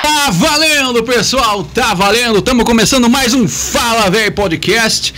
Tá valendo, pessoal, tá valendo. Estamos começando mais um Fala Véi Podcast.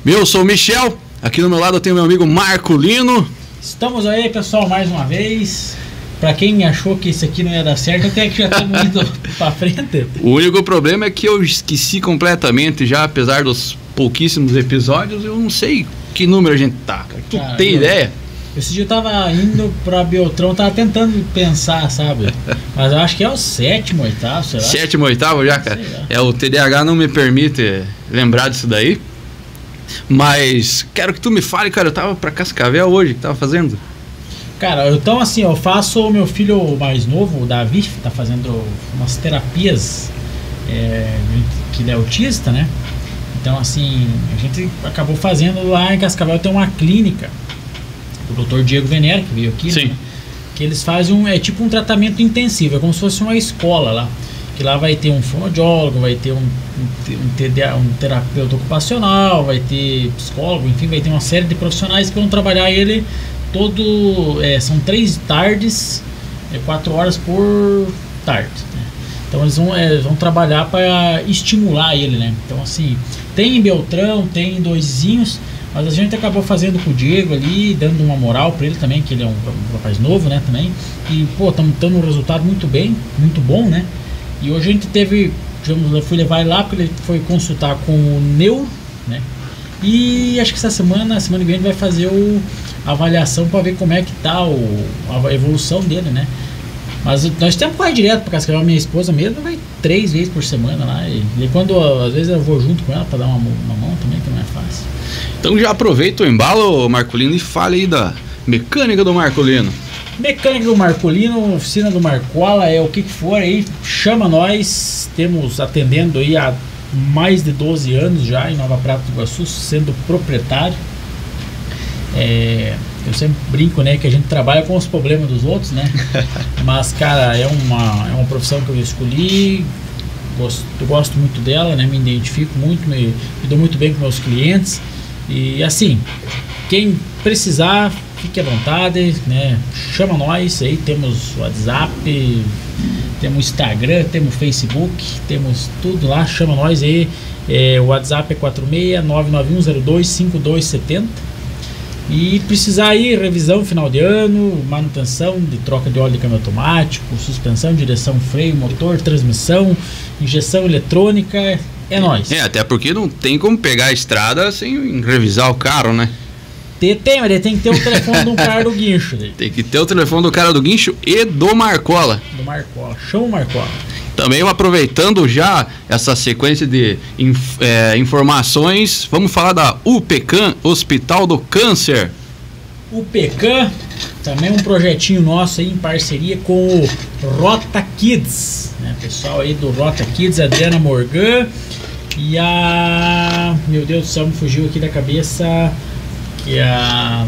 Eu sou o Michel, aqui do meu lado eu tenho meu amigo Marcolino. Estamos aí, pessoal, mais uma vez. Pra quem achou que isso aqui não ia dar certo, até que já estamos indo pra frente. O único problema é que eu esqueci completamente já, apesar dos pouquíssimos episódios, eu não sei que número a gente tá, cara. Tu tem ideia? Esse dia eu tava indo pra Beltrão, tava tentando pensar, sabe? Mas eu acho que é o sétimo, oitavo, sei lá. Sétimo, oitavo já, cara? É, o TDAH não me permite lembrar disso daí. Mas quero que tu me fale, cara, eu tava pra Cascavel hoje, o que tava fazendo? Cara, então assim, eu faço, meu filho mais novo, o Davi, tá fazendo umas terapias, que ele é autista, né? Então assim, a gente acabou fazendo lá em Cascavel, tem uma clínica, o Dr. Diego Venera, que veio aqui, sim, né? Que eles fazem tipo um tratamento intensivo, é como se fosse uma escola lá, que lá vai ter um fonoaudiólogo, vai ter um terapeuta ocupacional, vai ter psicólogo, enfim, vai ter uma série de profissionais que vão trabalhar ele são 3 tardes, 4 horas por tarde, né? Então eles vão trabalhar para estimular ele, né? Então assim, tem em Beltrão, tem em Doizinhos, mas a gente acabou fazendo com o Diego ali, dando uma moral para ele também, que ele é um rapaz novo, né, também. E pô, estamos tendo um resultado muito bom, né? E hoje a gente eu fui levar ele lá porque ele foi consultar com o neuro, né? E acho que essa semana que vem ele vai fazer a avaliação para ver como é que tá a evolução dele, né? Mas nós temos que ir direto para Cascavel, minha esposa mesmo vai 3 vezes por semana lá. E quando às vezes eu vou junto com ela para dar uma mão também, que não é fácil. Então já aproveita o embalo, Marcolino, e fale aí da mecânica do Marcolino. Mecânica do Marcolino, oficina do Marcola, o que for aí, chama nós. Temos atendendo aí há mais de 12 anos já em Nova Prata do Iguaçu, sendo proprietário. Eu sempre brinco, né, que a gente trabalha com os problemas dos outros, né? Mas, cara, é uma profissão que eu escolhi, eu gosto muito dela, né? Me identifico muito, me dou muito bem com meus clientes. E assim, quem precisar, fique à vontade, né? Chama nós aí, temos WhatsApp, temos Instagram, temos Facebook, temos tudo lá, chama nós aí. O WhatsApp é 46-99102-5270. E precisar aí, revisão final de ano, manutenção de troca de óleo de câmbio automático, suspensão, direção, freio, motor, transmissão, injeção eletrônica, é nóis. Até porque não tem como pegar a estrada sem revisar o carro, né? Mas ele tem que ter o telefone do cara do guincho. Tem que ter o telefone do cara do guincho e do Marcola. Do Marcola, chama o Marcola. Também aproveitando já essa sequência de informações, vamos falar da UPCAM, Hospital do Câncer. UPCAM, também um projetinho nosso aí em parceria com o Rota Kids, né? Pessoal aí do Rota Kids, Adriana Morgan e meu Deus do céu, me fugiu aqui da cabeça, que é a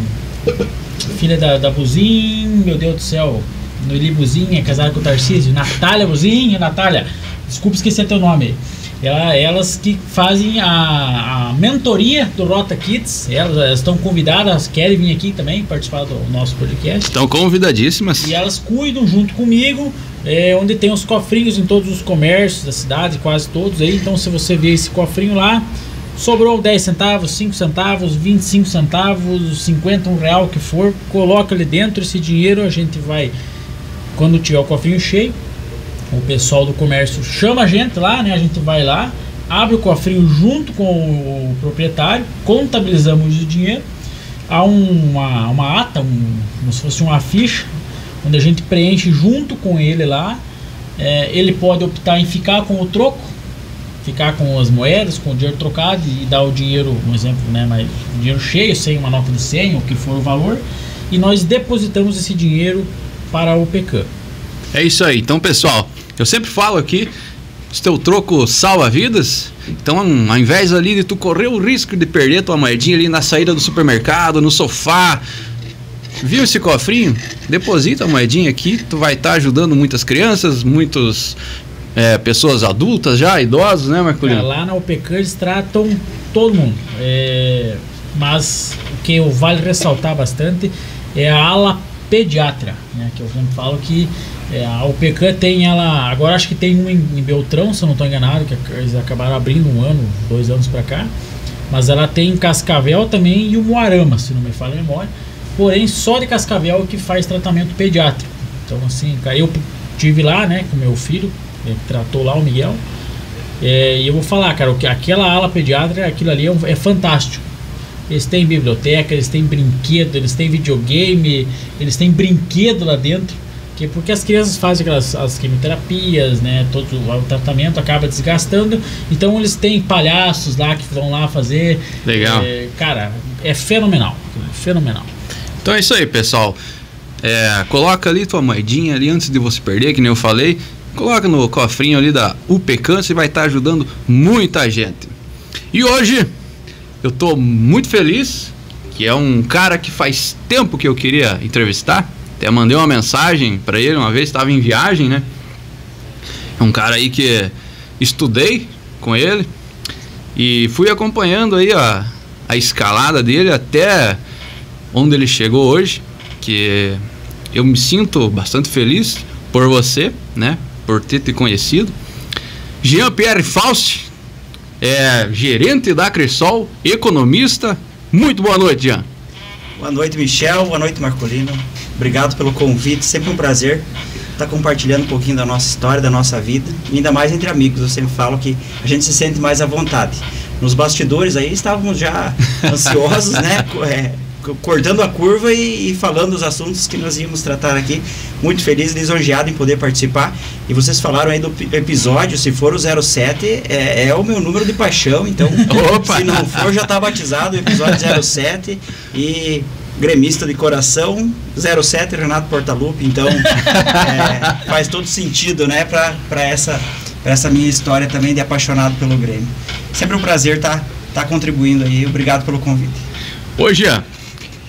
filha da Buzin, meu Deus do céu, Noeli Buzin, é casada com o Tarcísio, Natália Buzin, Natália, desculpa esquecer teu nome. Elas que fazem a mentoria do Rota Kids, elas estão convidadas, querem vir aqui também participar do nosso podcast. Estão convidadíssimas. E elas cuidam junto comigo, onde tem os cofrinhos em todos os comércios da cidade, quase todos aí. Então se você vê esse cofrinho lá, sobrou 10 centavos, 5 centavos, 25 centavos, 50, R$1, o que for, coloca ali dentro esse dinheiro, a gente vai, quando tiver o cofrinho cheio, o pessoal do comércio chama a gente lá, né? A gente vai lá, abre o cofrinho junto com o proprietário, contabilizamos o dinheiro, há uma ata, como se fosse uma ficha, onde a gente preenche junto com ele lá. Ele pode optar em ficar com o troco, ficar com as moedas, com o dinheiro trocado e dar o dinheiro, um exemplo, né? Mas o dinheiro cheio, sem uma nota de 100, o que for o valor, e nós depositamos esse dinheiro para o UPCAM. É isso aí. Então, pessoal, eu sempre falo aqui, se teu troco salva vidas, então ao invés ali de tu correr o risco de perder tua moedinha ali na saída do supermercado, no sofá, viu esse cofrinho? Deposita a moedinha aqui, tu vai estar ajudando muitas crianças, pessoas adultas já, idosos, né, Marcolino? Lá na UPCAM eles tratam todo mundo, mas o que vale ressaltar bastante é a ala pediatra, né, que eu sempre falo que A UPECAM tem ela, agora acho que tem um em Beltrão, se eu não estou enganado, que eles acabaram abrindo 2 anos para cá, mas ela tem em Cascavel também e o Moarama, se não me falha a memória, porém só de Cascavel que faz tratamento pediátrico. Então assim, cara, eu tive lá, né, com meu filho, ele tratou lá o Miguel, e eu vou falar, cara, aquela ala pediátrica, aquilo ali é fantástico. Eles têm biblioteca, eles têm brinquedo, eles têm videogame, eles têm brinquedo lá dentro. Porque as crianças fazem as quimioterapias, né? Todo o tratamento acaba desgastando. Então eles têm palhaços lá que vão lá fazer. Legal. Cara, é fenomenal. Fenomenal. Então é isso aí, pessoal. Coloca ali tua moedinha ali antes de você perder, que nem eu falei. Coloca no cofrinho ali da UPECAM, você vai estar ajudando muita gente. E hoje eu tô muito feliz, que é um cara que faz tempo que eu queria entrevistar. Até mandei uma mensagem para ele uma vez, estava em viagem, né? É um cara aí que estudei com ele e fui acompanhando aí a escalada dele até onde ele chegou hoje, que eu me sinto bastante feliz por você, né? Por ter te conhecido. Jean-Pierre Fausti, gerente da Cressol, economista. Muito boa noite, Jean. Boa noite, Michel. Boa noite, Marcolino. Obrigado pelo convite. Sempre um prazer estar compartilhando um pouquinho da nossa história, da nossa vida. E ainda mais entre amigos. Eu sempre falo que a gente se sente mais à vontade. Nos bastidores aí estávamos já ansiosos, né? Cortando a curva e falando os assuntos que nós íamos tratar aqui. Muito feliz e lisonjeado em poder participar. E vocês falaram aí do episódio, se for o 07, é o meu número de paixão. Então, se não for, já está batizado o episódio 07. E gremista de coração, 07 Renato Portaluppi. Então, faz todo sentido, né, para essa minha história também de apaixonado pelo Grêmio. Sempre um prazer estar contribuindo aí. Obrigado pelo convite. Ô, Jean,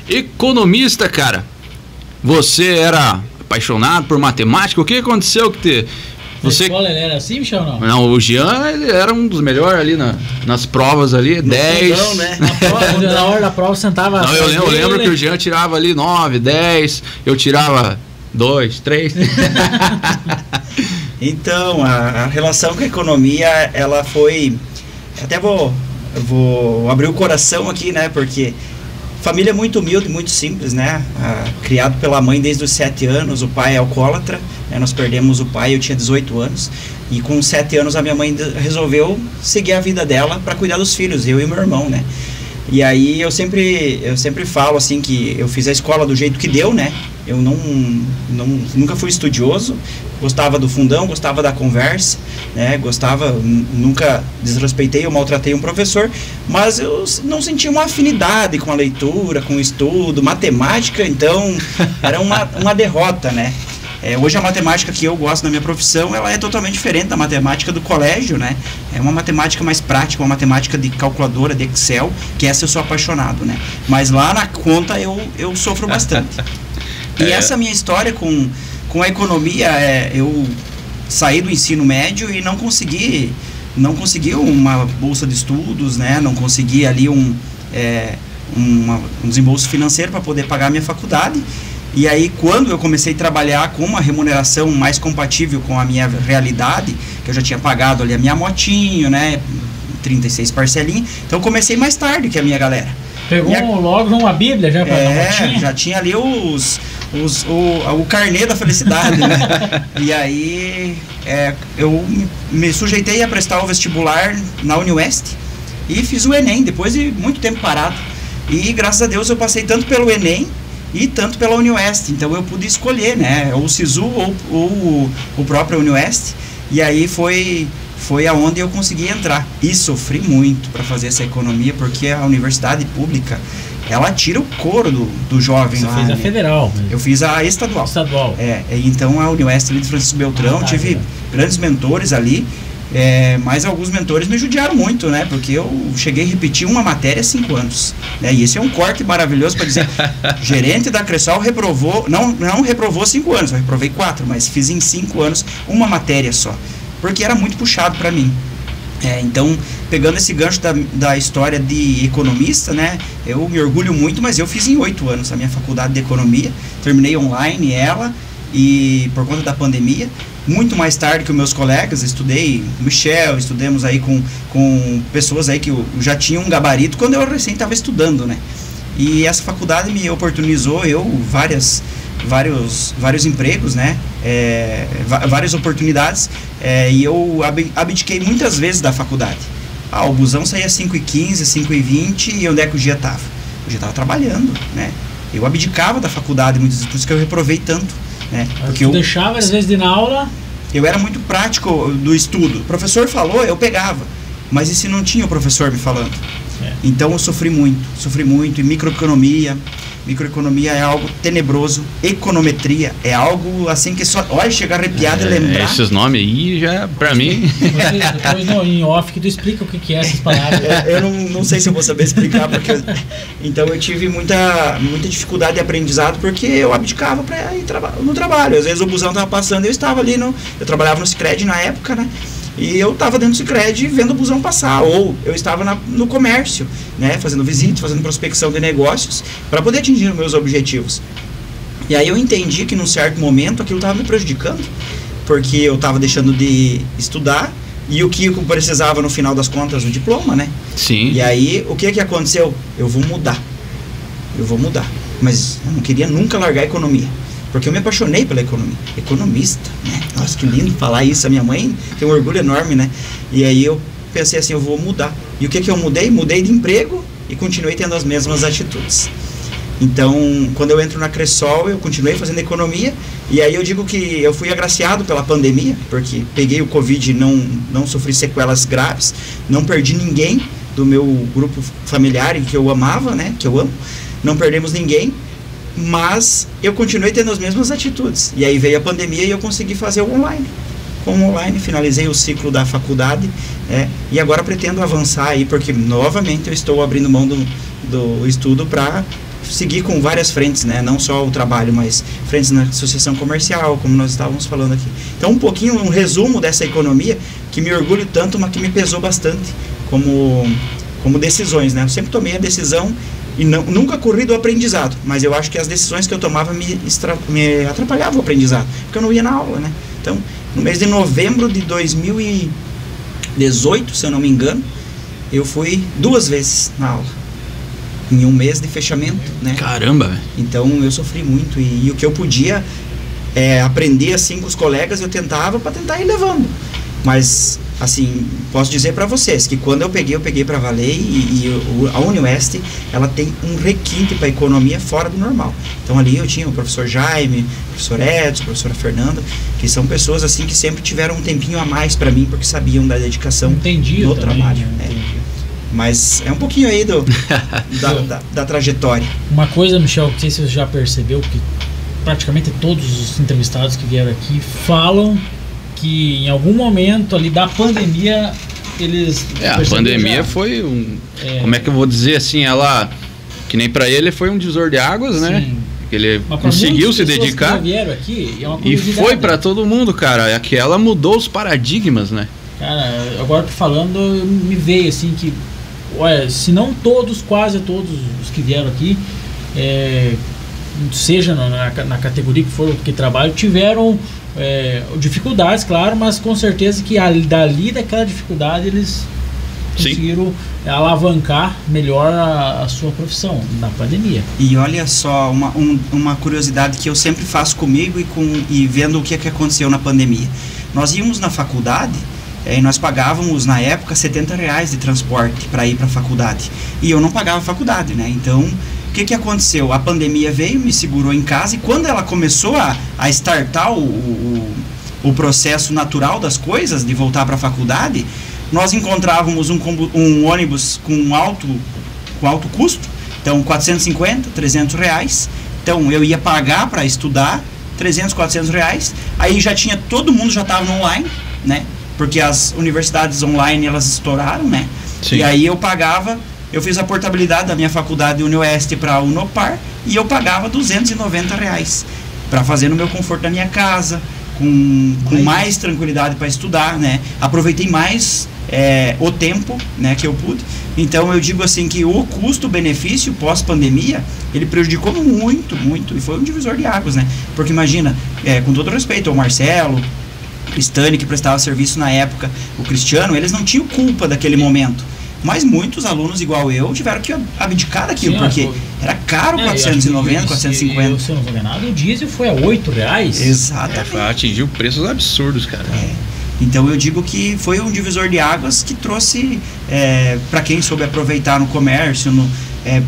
economista, cara, você era apaixonado por matemática? O que aconteceu que você... Na escola ele era assim, Michel, não? Não, o Jean, ele era um dos melhores ali nas provas ali, 10. Não, né? Na hora da prova sentava... Não, eu lembro que o Jean tirava ali 9, 10, eu tirava 2, 3. Então, a relação com a economia, ela foi... Até vou abrir o coração aqui, né? Porque família muito humilde, muito simples, né? Criado pela mãe desde os 7 anos, o pai é alcoólatra, né? Nós perdemos o pai, eu tinha 18 anos, e com 7 anos a minha mãe resolveu seguir a vida dela para cuidar dos filhos, eu e meu irmão, né? E aí eu sempre falo assim que eu fiz a escola do jeito que deu, né? Eu nunca fui estudioso, gostava do fundão, gostava da conversa, né? Nunca desrespeitei ou maltratei um professor, mas eu não sentia uma afinidade com a leitura, com o estudo, matemática, então era uma derrota, né? Hoje a matemática que eu gosto na minha profissão, ela é totalmente diferente da matemática do colégio, né? É uma matemática mais prática, uma matemática de calculadora, de Excel, que essa eu sou apaixonado, né? Mas lá na conta eu sofro bastante. E essa minha história com a economia, eu saí do ensino médio e não consegui uma bolsa de estudos, né? Não consegui ali um desembolso financeiro para poder pagar a minha faculdade. E aí, quando eu comecei a trabalhar com uma remuneração mais compatível com a minha realidade, que eu já tinha pagado ali a minha motinho, né, 36 parcelinhas, então eu comecei mais tarde que a minha galera. Pegou logo uma bíblia já para motinha? Já tinha ali o carnê da felicidade, né? E aí, eu me sujeitei a prestar o vestibular na Unioeste e fiz o Enem, depois de muito tempo parado. E graças a Deus eu passei tanto pelo Enem e tanto pela Unioeste, então eu pude escolher, né, ou o SISU ou o próprio Unioeste, e aí foi aonde eu consegui entrar, e sofri muito para fazer essa economia, porque a universidade pública, ela tira o couro do jovem. Você fez a federal? Eu fiz a estadual. Então a Unioeste ali de Francisco Beltrão, tive grandes mentores ali, mas alguns mentores me judiaram muito, né? Porque eu cheguei a repetir uma matéria há 5 anos, né? E esse é um corte maravilhoso para dizer, gerente da Cressol reprovou, não reprovou 5 anos, eu reprovei 4, mas fiz em 5 anos uma matéria só, porque era muito puxado para mim. Então, pegando esse gancho da história de economista, né? Eu me orgulho muito, mas eu fiz em 8 anos a minha faculdade de economia, terminei online ela, e por conta da pandemia, muito mais tarde que os meus colegas, estudei com o Michel, estudamos aí com pessoas aí que já tinham um gabarito quando eu recém estava estudando, né? E essa faculdade me oportunizou vários empregos, né? Várias oportunidades, e eu abdiquei muitas vezes da faculdade. O busão saía às 5h15, 5h20, e onde é que o dia estava? O dia estava trabalhando, né? Eu abdicava da faculdade muitas vezes, por isso que eu reprovei tanto, né? Porque eu deixava às vezes de ir na aula. Eu era muito prático do estudo. O professor falou, eu pegava. Mas e se não tinha o professor me falando? Então eu sofri muito. E microeconomia é algo tenebroso. Econometria é algo assim que só... Olha, chega arrepiado e lembrar. Esses nomes aí já, pra mim... Depois em off que tu explica o que é essas palavras. Eu não sei se eu vou saber explicar, porque... Então eu tive muita dificuldade de aprendizado, porque eu abdicava para ir no trabalho. Às vezes o busão tava passando, eu estava ali eu trabalhava no Sicredi na época, né? E eu estava dentro do Sicredi vendo o busão passar, ou eu estava no comércio, né, fazendo visitas, fazendo prospecção de negócios, para poder atingir os meus objetivos. E aí eu entendi que num certo momento aquilo estava me prejudicando, porque eu estava deixando de estudar, e o que eu precisava no final das contas, o diploma, né? Sim. E aí, o que aconteceu? Eu vou mudar. Mas eu não queria nunca largar a economia. Porque eu me apaixonei pela economia. Economista, né? Nossa, que lindo falar isso. A minha mãe tem um orgulho enorme, né? E aí eu pensei assim, eu vou mudar. E o que eu mudei? Mudei de emprego e continuei tendo as mesmas atitudes. Então, quando eu entro na Cressol, eu continuei fazendo economia. E aí eu digo que eu fui agraciado pela pandemia, porque peguei o Covid e não sofri sequelas graves. Não perdi ninguém do meu grupo familiar que eu amava, né? Que eu amo. Não perdemos ninguém. Mas eu continuei tendo as mesmas atitudes. E aí veio a pandemia e eu consegui fazer o online. Com o online, finalizei o ciclo da faculdade, e agora pretendo avançar aí, porque novamente eu estou abrindo mão do estudo para seguir com várias frentes, né? Não só o trabalho, mas frentes na associação comercial, como nós estávamos falando aqui. Então um resumo dessa economia, que me orgulho tanto, mas que me pesou bastante como decisões, né? Eu sempre tomei a decisão e nunca corri do aprendizado, mas eu acho que as decisões que eu tomava me atrapalhavam o aprendizado, porque eu não ia na aula, né? Então, no mês de novembro de 2018, se eu não me engano, eu fui 2 vezes na aula, em um mês de fechamento, né? Caramba, velho. Então, eu sofri muito, e o que eu podia aprender assim com os colegas, eu tentava para tentar ir levando. Mas, assim, posso dizer para vocês que quando eu peguei para valer, e a UniOeste, ela tem um requinte para economia fora do normal. Então ali eu tinha o professor Jaime, o professor Edson, a professora Fernanda, que são pessoas assim que sempre tiveram um tempinho a mais para mim, porque sabiam da dedicação no trabalho. Mas é um pouquinho aí da trajetória. Uma coisa, Michel, não sei se você já percebeu, que praticamente todos os entrevistados que vieram aqui falam que em algum momento ali da pandemia eles... a pandemia foi como é que eu vou dizer assim, ela, que nem para ele foi um divisor de águas, né? Sim. Ele conseguiu se dedicar, que vieram aqui, e foi para todo mundo, cara. Aquela mudou os paradigmas, né? Cara, agora tô falando, me veio assim que, olha, se não todos, quase todos os que vieram aqui, seja na categoria que for que trabalho, tiveram dificuldades, claro, mas com certeza que dali daquela dificuldade eles conseguiram alavancar melhor a sua profissão na pandemia. E olha só, uma curiosidade que eu sempre faço comigo e vendo o que aconteceu na pandemia. Nós íamos na faculdade e nós pagávamos na época R$70 de transporte para ir para a faculdade, e eu não pagava a faculdade, né? Então o que aconteceu? A pandemia veio, me segurou em casa, e quando ela começou a startar o processo natural das coisas, de voltar para a faculdade, nós encontrávamos um ônibus com alto custo, então R$450, R$300, então eu ia pagar para estudar R$300, R$400, aí todo mundo já estava no online, né? Porque as universidades online, elas estouraram, né? Sim. E aí eu fiz a portabilidade da minha faculdade UniOeste para a Unopar, e eu pagava R$290 para fazer no meu conforto da minha casa, com mais tranquilidade para estudar, né? Aproveitei mais o tempo, né, que eu pude. Então eu digo assim que o custo-benefício pós-pandemia, ele prejudicou muito, muito, e foi um divisor de águas, né? Porque imagina, com todo respeito ao Marcelo, Cristane, que prestava serviço na época, o Cristiano, eles não tinham culpa daquele momento. Mas muitos alunos, igual eu, tiveram que abdicar daquilo, porque era caro, 490, 450. Se eu não vou nada, o diesel foi a R$8. Exatamente. Atingiu preços absurdos, cara. Então eu digo que foi um divisor de águas que trouxe, para quem soube aproveitar no comércio,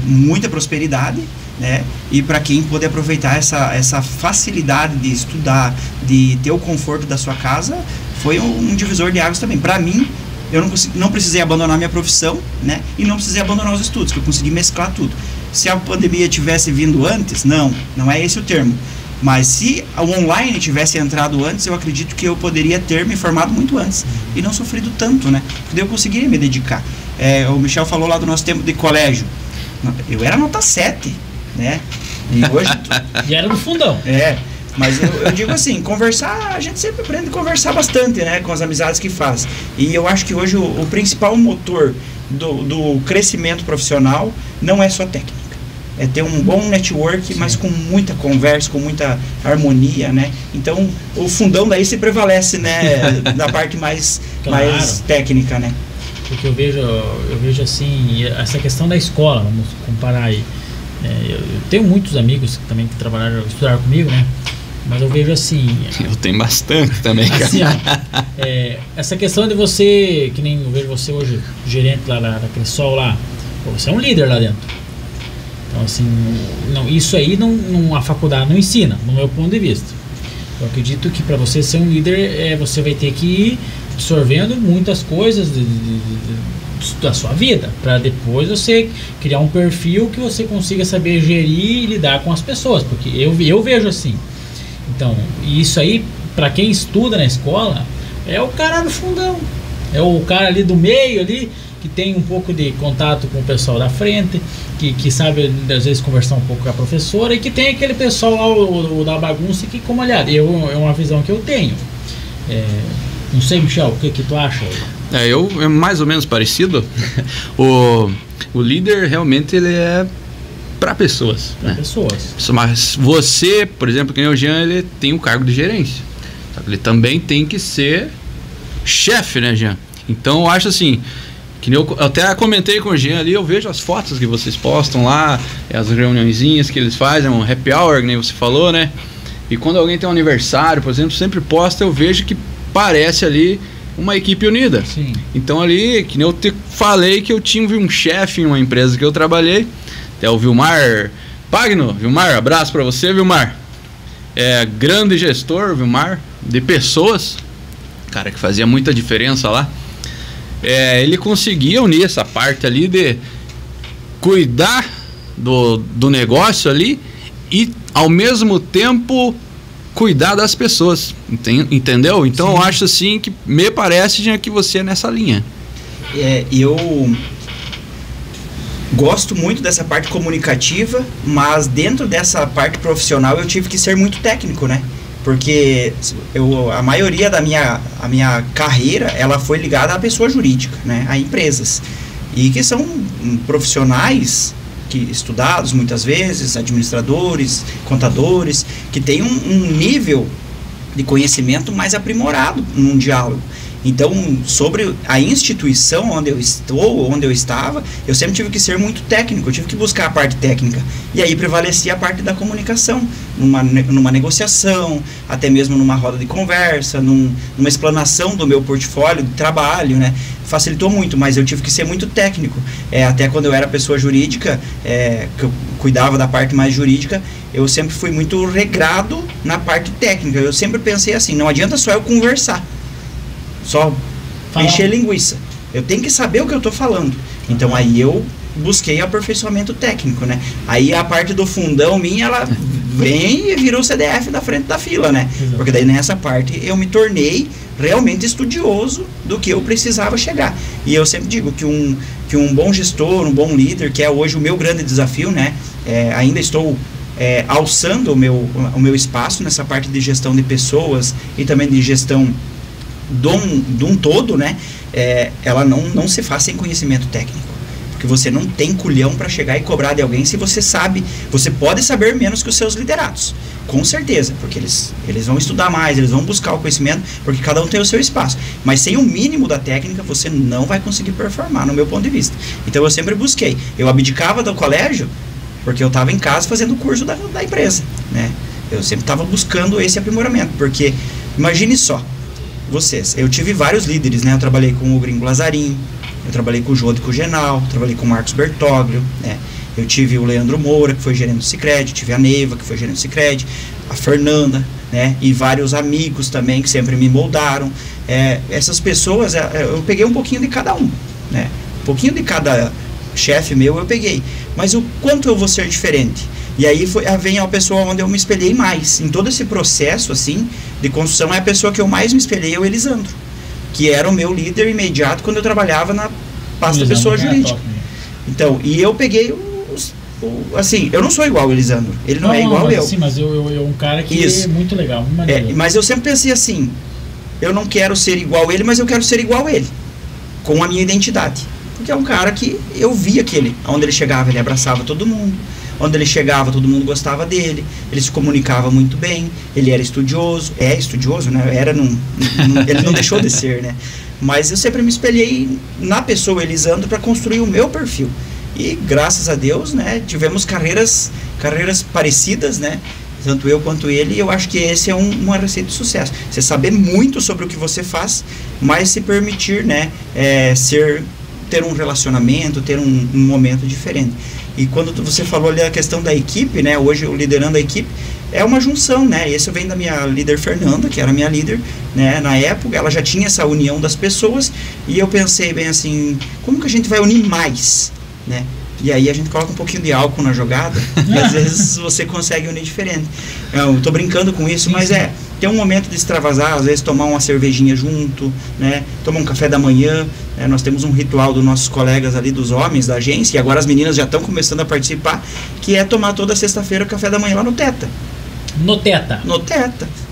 muita prosperidade, né? E para quem pôde aproveitar essa facilidade de estudar, de ter o conforto da sua casa, foi um divisor de águas também. Para mim, eu não precisei abandonar minha profissão, né? E não precisei abandonar os estudos, que eu consegui mesclar tudo. Se a pandemia tivesse vindo antes, não é esse o termo. Mas se o online tivesse entrado antes, eu acredito que eu poderia ter me formado muito antes e não sofrido tanto, né? Porque daí eu conseguiria me dedicar. O Michel falou lá do nosso tempo de colégio. Eu era nota 7, né? E hoje... E era no fundão. Mas eu digo assim, conversar, a gente sempre aprende a conversar bastante, né, com as amizades que faz. E eu acho que hoje o principal motor do crescimento profissional não é só técnica. É ter um bom network, mas com muita conversa, com muita harmonia, né? Então, o fundão daí se prevalece, né, da parte mais técnica, né? Porque eu vejo assim, essa questão da escola, vamos comparar aí. Eu tenho muitos amigos também que estudaram comigo, né? Mas eu vejo assim... Eu tenho bastante também, cara. Assim, essa questão de você, que nem eu vejo você hoje, gerente lá da Cressol lá, você é um líder lá dentro. Então assim, isso aí a faculdade não ensina, no meu ponto de vista. Eu acredito que para você ser um líder, você vai ter que ir absorvendo muitas coisas da sua vida, para depois você criar um perfil que você consiga saber gerir e lidar com as pessoas, porque eu vejo assim. Então, isso aí, para quem estuda na escola, é o cara do fundão, é o cara ali do meio ali, que tem um pouco de contato com o pessoal da frente, que sabe às vezes conversar um pouco com a professora, e que tem aquele pessoal lá, o da bagunça, que como aliado, é uma visão que eu tenho. Não sei, Michel, o que tu acha? É mais ou menos parecido. O líder realmente ele é para pessoas, né? Pessoas. Mas você, por exemplo, que nem o Jean, ele tem um cargo de gerência. Ele também tem que ser chefe, né, Jean? Então eu acho assim, que eu até comentei com o Jean ali, eu vejo as fotos que vocês postam lá, as reuniõezinhas que eles fazem, um happy hour, que nem você falou, né? E quando alguém tem um aniversário, por exemplo, sempre posta, eu vejo que parece ali uma equipe unida. Sim. Então ali, que nem eu te falei que eu tive um chefe em uma empresa que eu trabalhei, até o Vilmar Pagno. Vilmar, abraço pra você, Vilmar. Grande gestor, Vilmar, de pessoas, cara, que fazia muita diferença lá. Ele conseguia unir essa parte ali de cuidar do negócio ali e ao mesmo tempo cuidar das pessoas, entendeu? Então sim, eu acho assim que me parece que você é nessa linha. Eu gosto muito dessa parte comunicativa, mas dentro dessa parte profissional eu tive que ser muito técnico, né? Porque a maioria da minha carreira, ela foi ligada à pessoa jurídica, né? A empresas. E que são profissionais estudados muitas vezes, administradores, contadores, que têm um nível de conhecimento mais aprimorado num diálogo. Então, sobre a instituição onde eu estou, onde eu estava, eu sempre tive que ser muito técnico, eu tive que buscar a parte técnica. E aí prevalecia a parte da comunicação, numa negociação, até mesmo numa roda de conversa, numa explanação do meu portfólio de trabalho, né? Facilitou muito, mas eu tive que ser muito técnico. Até quando eu era pessoa jurídica, que eu cuidava da parte mais jurídica, eu sempre fui muito regrado na parte técnica. Eu sempre pensei assim, não adianta só eu conversar, só encher linguiça. Eu tenho que saber o que eu estou falando. Então aí eu busquei aperfeiçoamento técnico, né? Aí a parte do fundão minha, ela vem e virou CDF da frente da fila, né? Exato. Porque daí nessa parte eu me tornei realmente estudioso do que eu precisava chegar. E eu sempre digo que um bom gestor, um bom líder, que é hoje o meu grande desafio, né? Ainda estou alçando o meu espaço nessa parte de gestão de pessoas e também de gestão de um todo, né, ela não se faz sem conhecimento técnico. Porque você não tem culhão para chegar e cobrar de alguém se você sabe, você pode saber menos que os seus liderados, com certeza, porque eles vão estudar mais, eles vão buscar o conhecimento, porque cada um tem o seu espaço, mas sem o mínimo da técnica você não vai conseguir performar, no meu ponto de vista. Então eu sempre busquei, eu abdicava do colégio porque eu estava em casa fazendo o curso da empresa, né? Eu sempre estava buscando esse aprimoramento, porque imagine só, vocês, eu tive vários líderes, né? Eu trabalhei com o Gringo Lazarinho, eu trabalhei com o João e com o Genal, trabalhei com o Marcos Bertoglio, né? Eu tive o Leandro Moura, que foi gerente do Sicredi, tive a Neiva, que foi gerente do Sicredi, a Fernanda, né? E vários amigos também que sempre me moldaram. Essas pessoas, eu peguei um pouquinho de cada um, né? Um pouquinho de cada chefe meu eu peguei. Mas o quanto eu vou ser diferente? E aí vem a pessoa onde eu me espelhei mais. Em todo esse processo, assim, de construção, é a pessoa que eu mais me espelhei, é o Elisandro, que era o meu líder imediato quando eu trabalhava na pasta pessoa jurídica. Então, e eu peguei assim, eu não sou igual ao Elisandro, ele não é igual eu. Sim, mas eu um cara que é muito legal, muito maneiro. Mas eu sempre pensei assim, eu não quero ser igual a ele, mas eu quero ser igual a ele, com a minha identidade. Porque é um cara que eu via onde ele chegava, ele abraçava todo mundo. Onde ele chegava, todo mundo gostava dele, ele se comunicava muito bem, ele era estudioso, né? Ele não deixou de ser, né? Mas eu sempre me espelhei na pessoa Elisandro para construir o meu perfil. E graças a Deus, né, tivemos carreiras parecidas, né? Tanto eu quanto ele, e eu acho que esse é uma receita de sucesso. Você saber muito sobre o que você faz, mas se permitir, né, ter um relacionamento, ter um momento diferente. E quando você falou ali a questão da equipe, né, hoje eu liderando a equipe, é uma junção, né, esse vem da minha líder Fernanda, que era minha líder, né, na época, ela já tinha essa união das pessoas, e eu pensei bem assim, como que a gente vai unir mais, né? E aí a gente coloca um pouquinho de álcool na jogada e às vezes você consegue unir diferente. Eu tô brincando com isso, mas tem um momento de extravasar, às vezes tomar uma cervejinha junto, né? Tomar um café da manhã, né? Nós temos um ritual dos nossos colegas ali, dos homens da agência, e agora as meninas já estão começando a participar, que é tomar toda sexta-feira o café da manhã lá no Teta. No Teta,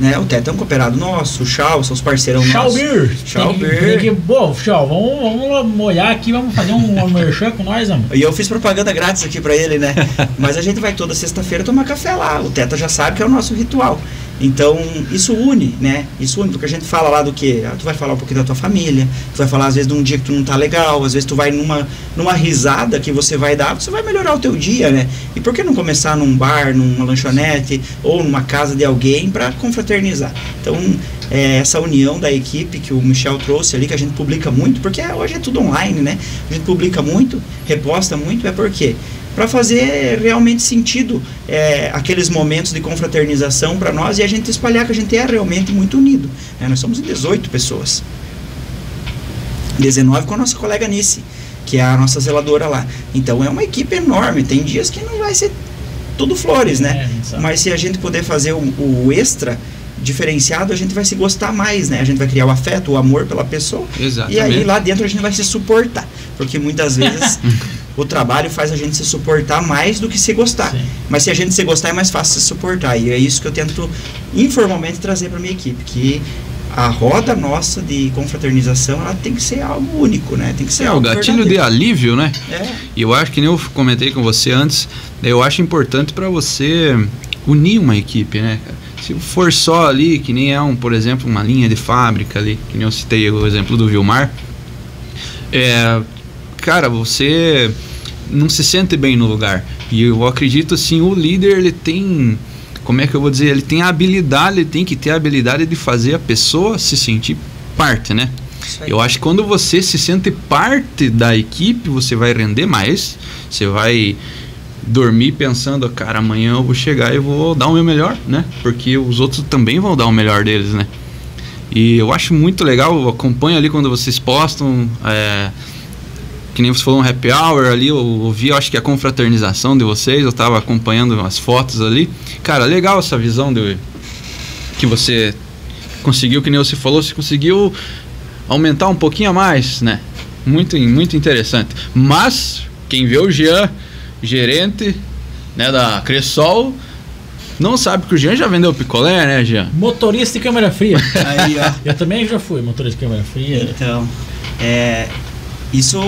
né? O Teta é um cooperado nosso, o Chau, são os parceirão nossos. Chau Beer. Bom, Chau, vamos molhar aqui, vamos fazer um merchan com nós, amor. E eu fiz propaganda grátis aqui pra ele, né? Mas a gente vai toda sexta-feira tomar café lá. O Teta já sabe que é o nosso ritual. Então, isso une, né? Isso une, porque a gente fala lá do que? Tu vai falar um pouquinho da tua família, tu vai falar às vezes de um dia que tu não tá legal, às vezes tu vai numa risada que você vai dar, você vai melhorar o teu dia, né? E por que não começar num bar, numa lanchonete ou numa casa de alguém para confraternizar? Então, essa união da equipe que o Michel trouxe ali, que a gente publica muito, porque hoje é tudo online, né? A gente publica muito, reposta muito, por quê? Para fazer realmente sentido aqueles momentos de confraternização para nós e a gente espalhar que a gente é realmente muito unido. Nós somos 18 pessoas. 19 com a nossa colega Nice, que é a nossa zeladora lá. Então é uma equipe enorme. Tem dias que não vai ser tudo flores, né? Mas se a gente puder fazer o extra diferenciado, a gente vai se gostar mais, né? A gente vai criar o afeto, o amor pela pessoa. Exatamente. E aí lá dentro a gente vai se suportar. Porque muitas vezes o trabalho faz a gente se suportar mais do que se gostar. Sim. Mas se a gente se gostar é mais fácil se suportar. E é isso que eu tento informalmente trazer para minha equipe, que a roda nossa de confraternização, ela tem que ser algo único, né? Tem que ser algo o gatilho verdadeiro. De alívio, né? É. E eu acho que nem eu comentei com você antes, eu acho importante para você unir uma equipe, né, cara? Se for só ali, que nem por exemplo, uma linha de fábrica ali, que nem eu citei o exemplo do Vilmar, cara, você não se sente bem no lugar. E eu acredito assim, o líder, ele tem, como é que eu vou dizer, ele tem a habilidade, ele tem que ter a habilidade de fazer a pessoa se sentir parte, né? Eu acho que quando você se sente parte da equipe, você vai render mais, você vai dormir pensando, cara, amanhã eu vou chegar e vou dar o meu melhor, né? Porque os outros também vão dar o melhor deles, né? E eu acho muito legal, eu acompanho ali quando vocês postam, que nem você falou, um happy hour ali, eu vi, eu acho que a confraternização de vocês, eu tava acompanhando as fotos ali. Cara, legal essa visão que você conseguiu, que nem você falou, você conseguiu aumentar um pouquinho a mais, né? Muito, muito interessante. Mas, quem vê o Jean, gerente, né, da Cressol, não sabe que o Jean já vendeu picolé, né, Jean? Motorista de câmera fria. Aí, ó. Eu também já fui motorista de câmera fria. Então, isso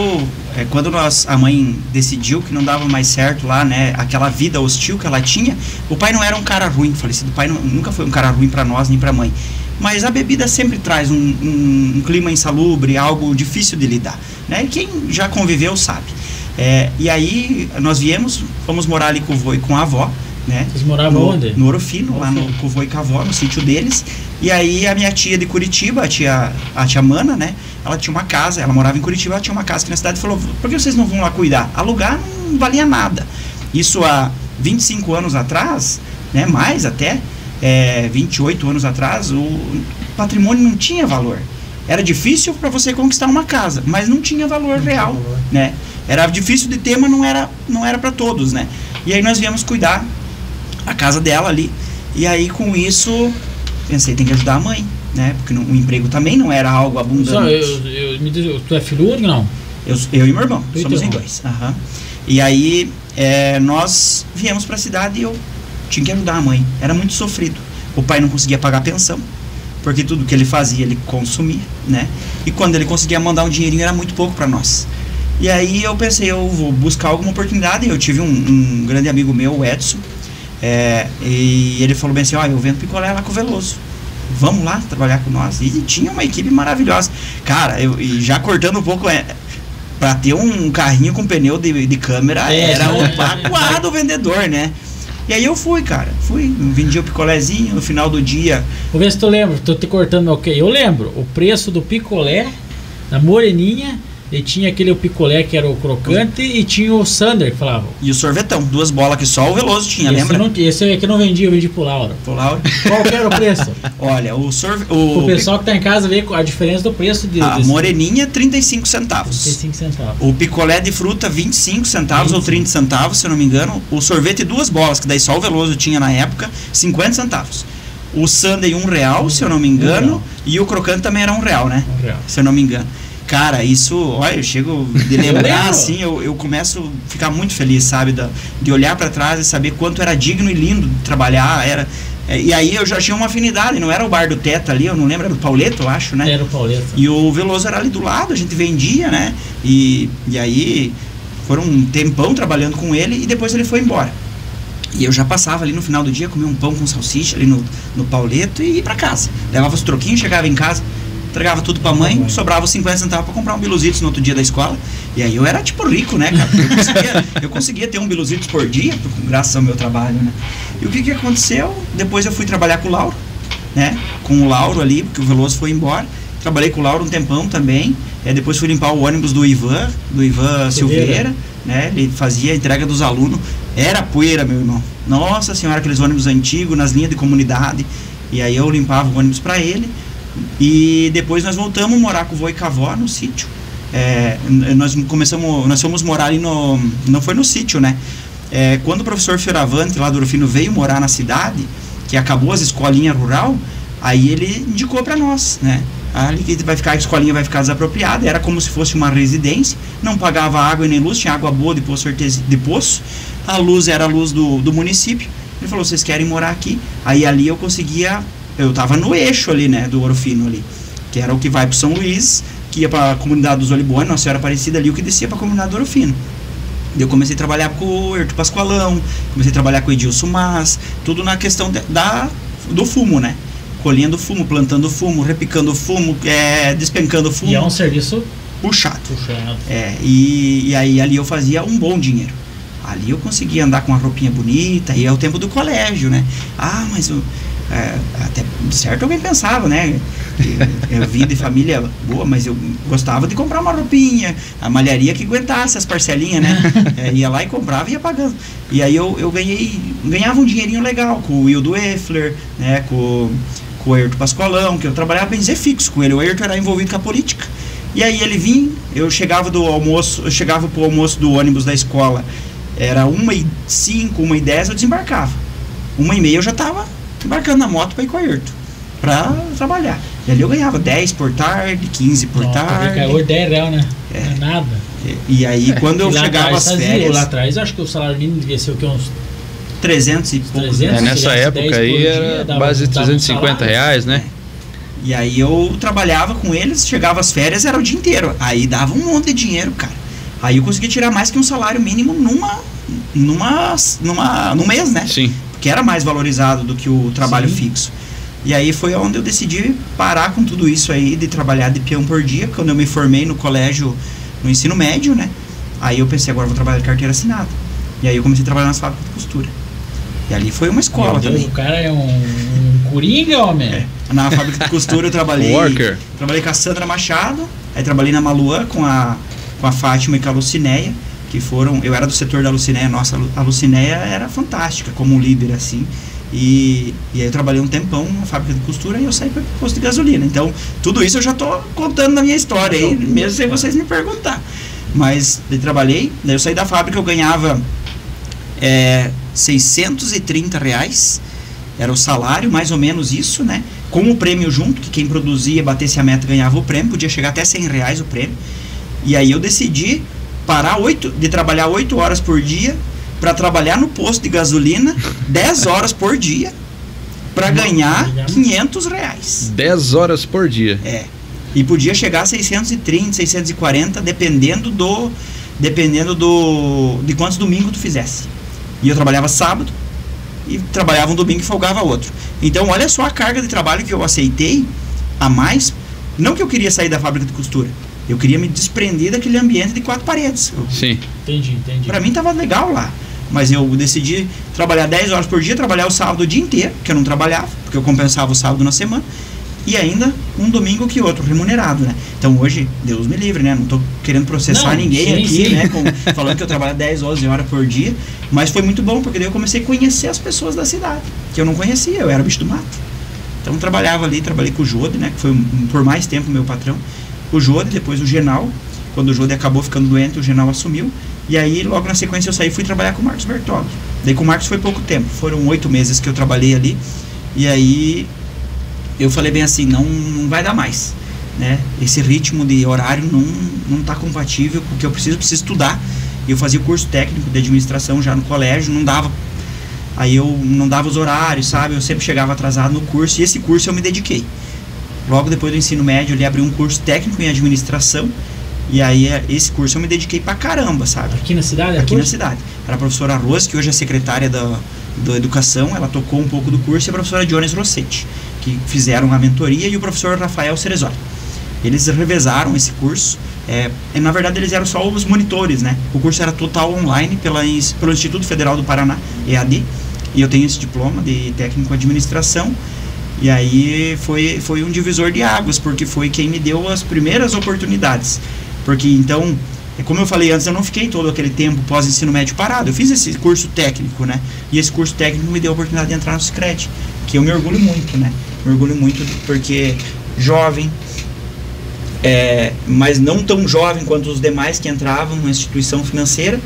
é quando a mãe decidiu que não dava mais certo lá, né? Aquela vida hostil que ela tinha. O pai não era um cara ruim, falecido. O pai nunca foi um cara ruim para nós nem para mãe. Mas a bebida sempre traz um clima insalubre, algo difícil de lidar, né? E quem já conviveu sabe. E aí nós fomos morar ali com o vô e com a avó, né? Vocês moravam onde? No Ouro Fino, lá com o vô e com a avó, no sítio deles. E aí a minha tia de Curitiba, a tia Mana, né? Ela tinha uma casa, ela morava em Curitiba, ela tinha uma casa aqui na cidade e falou: por que vocês não vão lá cuidar? Alugar não valia nada. Isso há 25 anos atrás, né? Mais até, 28 anos atrás, o patrimônio não tinha valor. Era difícil para você conquistar uma casa, mas não tinha valor real, né? Era difícil de ter, mas não era para todos, né? E aí nós viemos cuidar a casa dela ali. E aí com isso pensei, tem que ajudar a mãe, né? Porque o emprego também não era algo abundante. Me diz, tu é filho único, não? Eu e meu irmão, somos em dois. Uhum. E aí nós viemos para a cidade e eu tinha que ajudar a mãe. Era muito sofrido. O pai não conseguia pagar pensão, porque tudo que ele fazia ele consumia, né? E quando ele conseguia mandar um dinheirinho era muito pouco para nós. E aí eu pensei, eu vou buscar alguma oportunidade. Eu tive um grande amigo meu, o Edson, e ele falou bem assim: eu vendo picolé lá com o Veloso, vamos lá trabalhar com nós. E tinha uma equipe maravilhosa, cara. E já cortando um pouco, para ter um carrinho com pneu de câmera, era um pacoado o vendedor, né? E aí eu fui, cara, vendia o picolézinho no final do dia. Vou ver se tu lembra, tô te cortando, ok. Eu lembro, o preço do picolé da Moreninha. E tinha aquele picolé que era o crocante e tinha o Sander que falava. E o sorvetão, 2 bolas que só o Veloso tinha, lembra? Esse aqui eu não vendia, eu vendi pro Lauro. Lauro? Qual que era o preço? Olha, o pessoal que tá em casa vê a diferença do preço a Moreninha, 35 centavos. 35 centavos. O picolé de fruta, 25 centavos ou 30 centavos, se eu não me engano. O sorvete, 2 bolas, que daí só o Veloso tinha na época, 50 centavos. O Sundae, R$1, se eu não me engano. E o crocante também era R$1, né? R$1. Se eu não me engano. Cara, isso, olha, eu chego de lembrar assim, eu começo a ficar muito feliz, sabe? De olhar para trás e saber quanto era digno e lindo de trabalhar. E aí eu já tinha uma afinidade, não era o bar do Teta ali, eu não lembro, era do Pauleto, eu acho, né? Era o Pauleto. E o Veloso era ali do lado, a gente vendia, né? E aí foram um tempão trabalhando com ele e depois ele foi embora. E eu já passava ali no final do dia, comia um pão com salsicha ali no Pauleto e ia pra casa. Levava os troquinhos, chegava em casa, entregava tudo pra mãe, sobrava os 50 centavos pra comprar um Biluzitos no outro dia da escola. E aí eu era tipo rico, né, cara? Eu conseguia ter um Biluzitos por dia, graças ao meu trabalho, né? E o que aconteceu? Depois eu fui trabalhar com o Lauro, né? Com o Lauro ali, porque o Veloso foi embora. Trabalhei com o Lauro um tempão também. Depois fui limpar o ônibus do Ivan Silveira, né? Ele fazia a entrega dos alunos. Era poeira, meu irmão. Nossa senhora, aqueles ônibus antigos nas linhas de comunidade. E aí eu limpava o ônibus pra ele. E depois nós voltamos a morar com o vô e com a avó no sítio. Nós fomos morar ali não foi no sítio, né? Quando o professor Fioravante lá do Ouro Fino veio morar na cidade, que acabou as escolinhas rural, aí ele indicou para nós, né? Ali que a escolinha vai ficar desapropriada, era como se fosse uma residência, não pagava água e nem luz, tinha água boa de poço, a luz era a luz do município. Ele falou: vocês querem morar aqui? Aí ali eu tava no eixo ali, né, do Ouro Fino ali, que era o que vai pro São Luís, que ia pra comunidade dos Olibões, Nossa Senhora Aparecida ali, o que descia pra comunidade do Ouro Fino. Eu comecei a trabalhar com o Herto Pascoalão, comecei a trabalhar com o Edilson Mas, tudo na questão do fumo, né? Colhendo fumo, plantando fumo, repicando fumo, despencando fumo. E é um serviço puxado. E aí ali eu fazia um bom dinheiro. Ali eu conseguia andar com uma roupinha bonita, e é o tempo do colégio, né? Mas até certo alguém pensava, né? Eu vim de família boa, mas eu gostava de comprar uma roupinha, a malharia que aguentasse as parcelinhas, né? Ia lá e comprava e ia pagando. E aí eu ganhava um dinheirinho legal com o Wildo Effler, né? Com o Herto Pascoalão, que eu trabalhava bem fixo com ele. O Herto era envolvido com a política. E aí ele vinha, eu chegava pro almoço do ônibus da escola, era 1h05, 1h10, eu desembarcava. 1h30 eu já estava embarcando na moto para ir com o Ayrton, para trabalhar. E ali eu ganhava 10 por tarde, 15 por tarde. Caiu 10 reais, né? Não é nada. E aí quando eu chegava às férias... Lá atrás, eu acho que o salário mínimo devia ser o que, uns 300 e poucos. 300, nessa época aí era base de R$350, né? E aí eu trabalhava com eles, chegava as férias, era o dia inteiro. Aí dava um monte de dinheiro, cara. Aí eu conseguia tirar mais que um salário mínimo num mês, né? Sim. Porque era mais valorizado do que o trabalho fixo. E aí foi onde eu decidi parar com tudo isso aí, de trabalhar de peão por dia, quando eu me formei no colégio, no ensino médio, né? Aí eu pensei, agora eu vou trabalhar de carteira assinada. E aí eu comecei a trabalhar nas fábricas de costura. E ali foi uma escola também. O cara é um coringa, homem. Na fábrica de costura eu trabalhei. Trabalhei com a Sandra Machado, aí trabalhei na Maluã com a Fátima e com a Lucinéia, que foram. Eu era do setor da Lucinéia, nossa, a Lucinéia era fantástica como líder, assim. E aí eu trabalhei um tempão na fábrica de costura e eu saí para posto de gasolina. Então, tudo isso eu já tô contando na minha história aí, mesmo sem vocês me perguntar. Mas eu trabalhei, daí eu saí da fábrica, eu ganhava R$630, era o salário, mais ou menos isso, né? Com o prêmio junto, que quem produzia, batesse a meta, ganhava o prêmio, podia chegar até R$100 o prêmio. E aí eu decidi parar de trabalhar 8 horas por dia para trabalhar no posto de gasolina 10 horas por dia para ganhar R$500. 10 horas por dia. E podia chegar a 630, 640, dependendo de quantos domingos tu fizesse. E eu trabalhava sábado e trabalhava um domingo e folgava outro. Então olha só a carga de trabalho que eu aceitei a mais. Não que eu queria sair da fábrica de costura, eu queria me desprender daquele ambiente de 4 paredes. Sim. Entendi. Pra mim tava legal lá. Mas eu decidi trabalhar 10 horas por dia, trabalhar o sábado o dia inteiro, que eu não trabalhava, porque eu compensava o sábado na semana, e ainda um domingo que outro, remunerado, né? Então hoje, Deus me livre, né? Não tô querendo processar ninguém aqui, né? Falando que eu trabalho 10, 11 horas por dia, mas foi muito bom, porque daí eu comecei a conhecer as pessoas da cidade, que eu não conhecia, eu era bicho do mato. Então trabalhava ali, trabalhei com o Jode, né? Que foi por mais tempo meu patrão. O Jode, depois o Genal. Quando o Jode acabou ficando doente, o Genal assumiu. E aí, logo na sequência, eu saí e fui trabalhar com o Marcos Bertolli. Daí com o Marcos foi pouco tempo, foram 8 meses que eu trabalhei ali. E aí, eu falei bem assim, não vai dar mais, né? Esse ritmo de horário não tá compatível com o que eu preciso estudar. E eu fazia o curso técnico de administração já no colégio, não dava. Aí eu não dava os horários, sabe? Eu sempre chegava atrasado no curso, e esse curso eu me dediquei. Logo depois do ensino médio, ele abriu um curso técnico em administração. E aí, esse curso eu me dediquei pra caramba, sabe? Aqui na cidade? Aqui na cidade. Era a professora Rose, que hoje é secretária da Educação, ela tocou um pouco do curso, e a professora Dionis Rossetti, que fizeram a mentoria, e o professor Rafael Cerezoli. Eles revezaram esse curso. Na verdade, eles eram só os monitores, né? O curso era total online pelo Instituto Federal do Paraná, EAD, e eu tenho esse diploma de técnico em administração. E aí foi um divisor de águas, porque foi quem me deu as primeiras oportunidades. Porque então, como eu falei antes, eu não fiquei todo aquele tempo pós-ensino médio parado. Eu fiz esse curso técnico, né? E esse curso técnico me deu a oportunidade de entrar no Sicredi, que eu me orgulho muito, né? Me orgulho muito porque jovem, mas não tão jovem quanto os demais que entravam numa instituição financeira.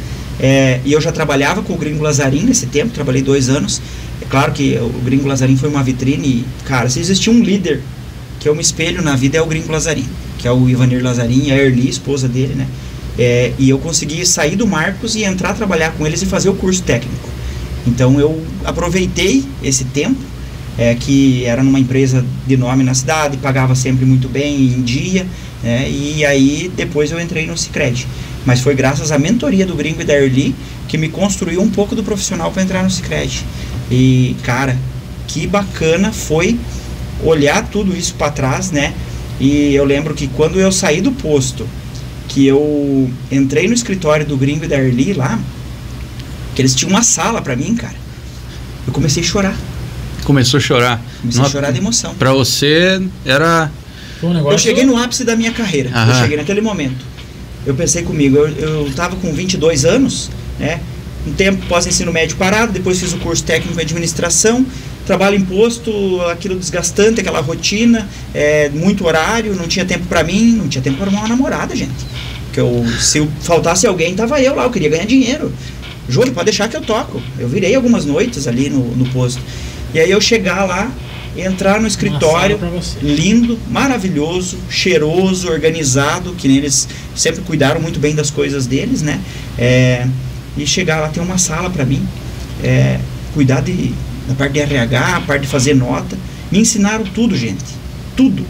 E eu já trabalhava com o Gringo Lazarim nesse tempo, trabalhei 2 anos. É claro que o Gringo Lazarim foi uma vitrine e, cara, se existia um líder que eu me espelho na vida, é o Gringo Lazarim, que é o Ivanir Lazarim e a Erli, esposa dele, né? E eu consegui sair do Marcos e entrar a trabalhar com eles e fazer o curso técnico. Então eu aproveitei esse tempo, que era numa empresa de nome na cidade, pagava sempre muito bem, em dia, né? E aí depois eu entrei no Sicredi. Mas foi graças à mentoria do Gringo e da Erli que me construiu um pouco do profissional para entrar no Sicredi. E, cara, que bacana foi olhar tudo isso para trás, né? E eu lembro que quando eu saí do posto, que eu entrei no escritório do Gringo e da Erli lá, que eles tinham uma sala para mim, cara, eu comecei a chorar. Começou a chorar? Comecei a chorar de emoção. Para você era... Eu cheguei no ápice da minha carreira. Eu cheguei naquele momento. Eu pensei comigo, eu tava com 22 anos, né? Um tempo pós-ensino médio parado, depois fiz o curso técnico em administração, trabalho em posto, aquilo desgastante, aquela rotina, muito horário, não tinha tempo para mim, não tinha tempo para uma namorada, gente. Se faltasse alguém, tava eu lá, eu queria ganhar dinheiro. Júlio, pode deixar que eu toco. Eu virei algumas noites ali no posto. E aí eu chegar lá, entrar no escritório, lindo, maravilhoso, cheiroso, organizado, que nem eles sempre cuidaram muito bem das coisas deles, né? E chegar lá, tem uma sala para mim, cuidar da parte de RH, a parte de fazer nota. Me ensinaram tudo, gente. Tudo.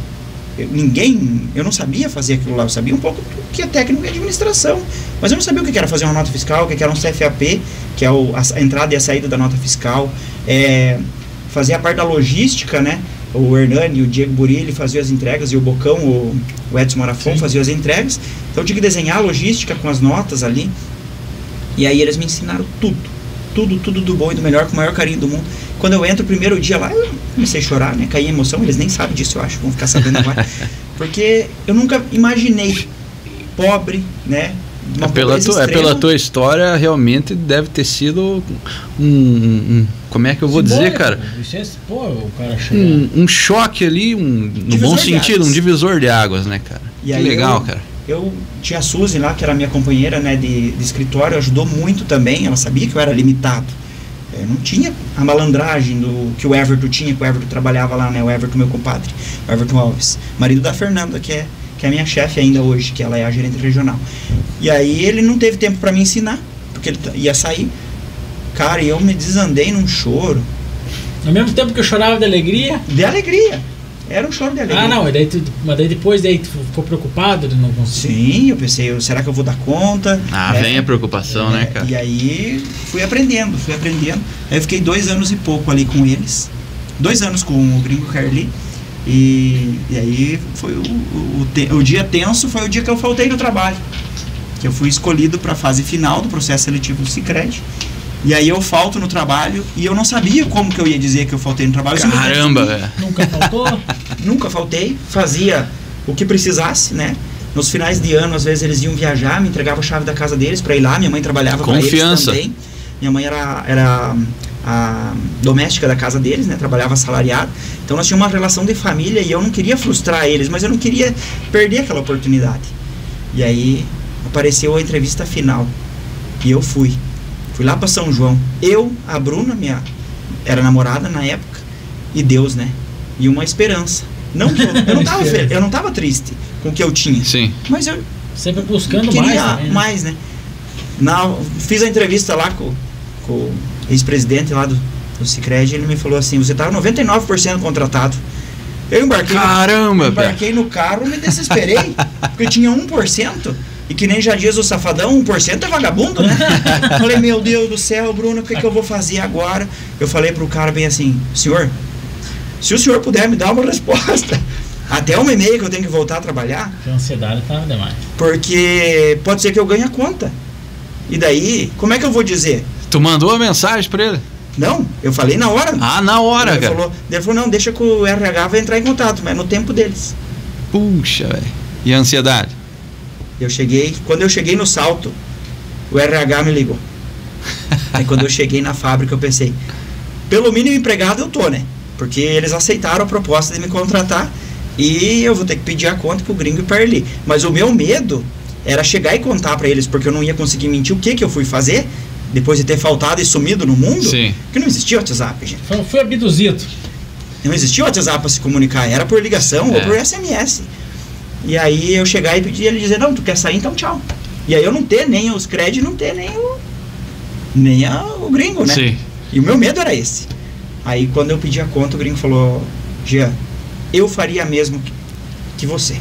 Eu não sabia fazer aquilo lá, eu sabia um pouco do que é técnico e administração, mas eu não sabia o que era fazer uma nota fiscal, o que era um CFAP, que é a entrada e a saída da nota fiscal, fazer a parte da logística, né? O Hernani, o Diego Burilli faziam as entregas, e o Bocão, o Edson Marafon faziam as entregas, então eu tinha que desenhar a logística com as notas ali, e aí eles me ensinaram tudo do bom e do melhor, com o maior carinho do mundo. Quando eu entro o primeiro dia lá, eu comecei a chorar, né? Caí em emoção, eles nem sabem disso, eu acho, vão ficar sabendo agora. Porque eu nunca imaginei pobre, né? Pela tua história, realmente deve ter sido como é que eu vou dizer, cara? O cara um choque ali, no bom sentido, um divisor de águas, né, cara? E que legal, cara. Eu tinha a Suzy lá, que era minha companheira, né, de escritório, ajudou muito também, ela sabia que eu era limitado. Não tinha a malandragem que o Everton tinha, que o Everton trabalhava lá, né, o Everton, meu compadre, o Everton Alves, marido da Fernanda, que é a minha chefe ainda hoje, que ela é a gerente regional. E aí ele não teve tempo para me ensinar, porque ele ia sair. Cara, e eu me desandei num choro. Ao mesmo tempo que eu chorava de alegria? De alegria. Era um choro de alegria. Ah, não, mas daí depois tu ficou preocupado de não conseguir? Sim, eu pensei, será que eu vou dar conta? Vem a preocupação, né, cara? E aí fui aprendendo. Aí eu fiquei 2 anos e pouco ali com eles. 2 anos com o Gringo Carli. E aí foi o dia tenso, foi o dia que eu faltei no trabalho. Que eu fui escolhido para a fase final do processo seletivo do Sicredi. E aí eu falto no trabalho e eu não sabia como que eu ia dizer que eu faltei no trabalho. Caramba, velho. Nunca faltou? Nunca faltei, fazia o que precisasse, né? Nos finais de ano, às vezes eles iam viajar, me entregavam a chave da casa deles para ir lá, minha mãe trabalhava para eles também. Minha mãe era a doméstica da casa deles, né? Trabalhava assalariado. Então nós tínhamos uma relação de família e eu não queria frustrar eles, mas eu não queria perder aquela oportunidade. E aí apareceu a entrevista final e eu fui lá para São João. Eu, a Bruna, era namorada na época, e Deus, né? E uma esperança. Não que eu não tava triste com o que eu tinha. Sim. Mas eu sempre buscando mais, né? Fiz a entrevista lá com o ex-presidente lá do Sicredi, ele me falou assim: você tá 99% contratado. Eu embarquei no carro, me desesperei, porque eu tinha 1%. E que nem já diz o Safadão, 1% é vagabundo, né? Falei, meu Deus do céu, Bruno, o que eu vou fazer agora? Eu falei pro cara bem assim: senhor, se o senhor puder me dar uma resposta até 1h30 que eu tenho que voltar a trabalhar. A ansiedade tava demais. Porque pode ser que eu ganhe a conta. E daí, como é que eu vou dizer? Tu mandou a mensagem pra ele? Não, eu falei na hora. Na hora, cara. Ele falou, não, deixa que o RH vai entrar em contato, mas é no tempo deles. Puxa, velho. E a ansiedade? Quando eu cheguei no salto, o RH me ligou. Aí quando eu cheguei na fábrica, eu pensei, pelo mínimo empregado eu tô, né? Porque eles aceitaram a proposta de me contratar e eu vou ter que pedir a conta pro Gringo e Parli. Mas o meu medo era chegar e contar pra eles, porque eu não ia conseguir mentir o que eu fui fazer depois de ter faltado e sumido no mundo. Sim. Porque não existia WhatsApp, gente. Foi abduzido. Não existia WhatsApp para se comunicar, era por ligação ou por SMS. E aí eu chegar e pedir, ele dizer, não, tu quer sair, então tchau. E aí eu não ter nem os créditos, não ter nem o Gringo, né? Sim. E o meu medo era esse. Aí quando eu pedi a conta, o Gringo falou, Jean, eu faria mesmo que você.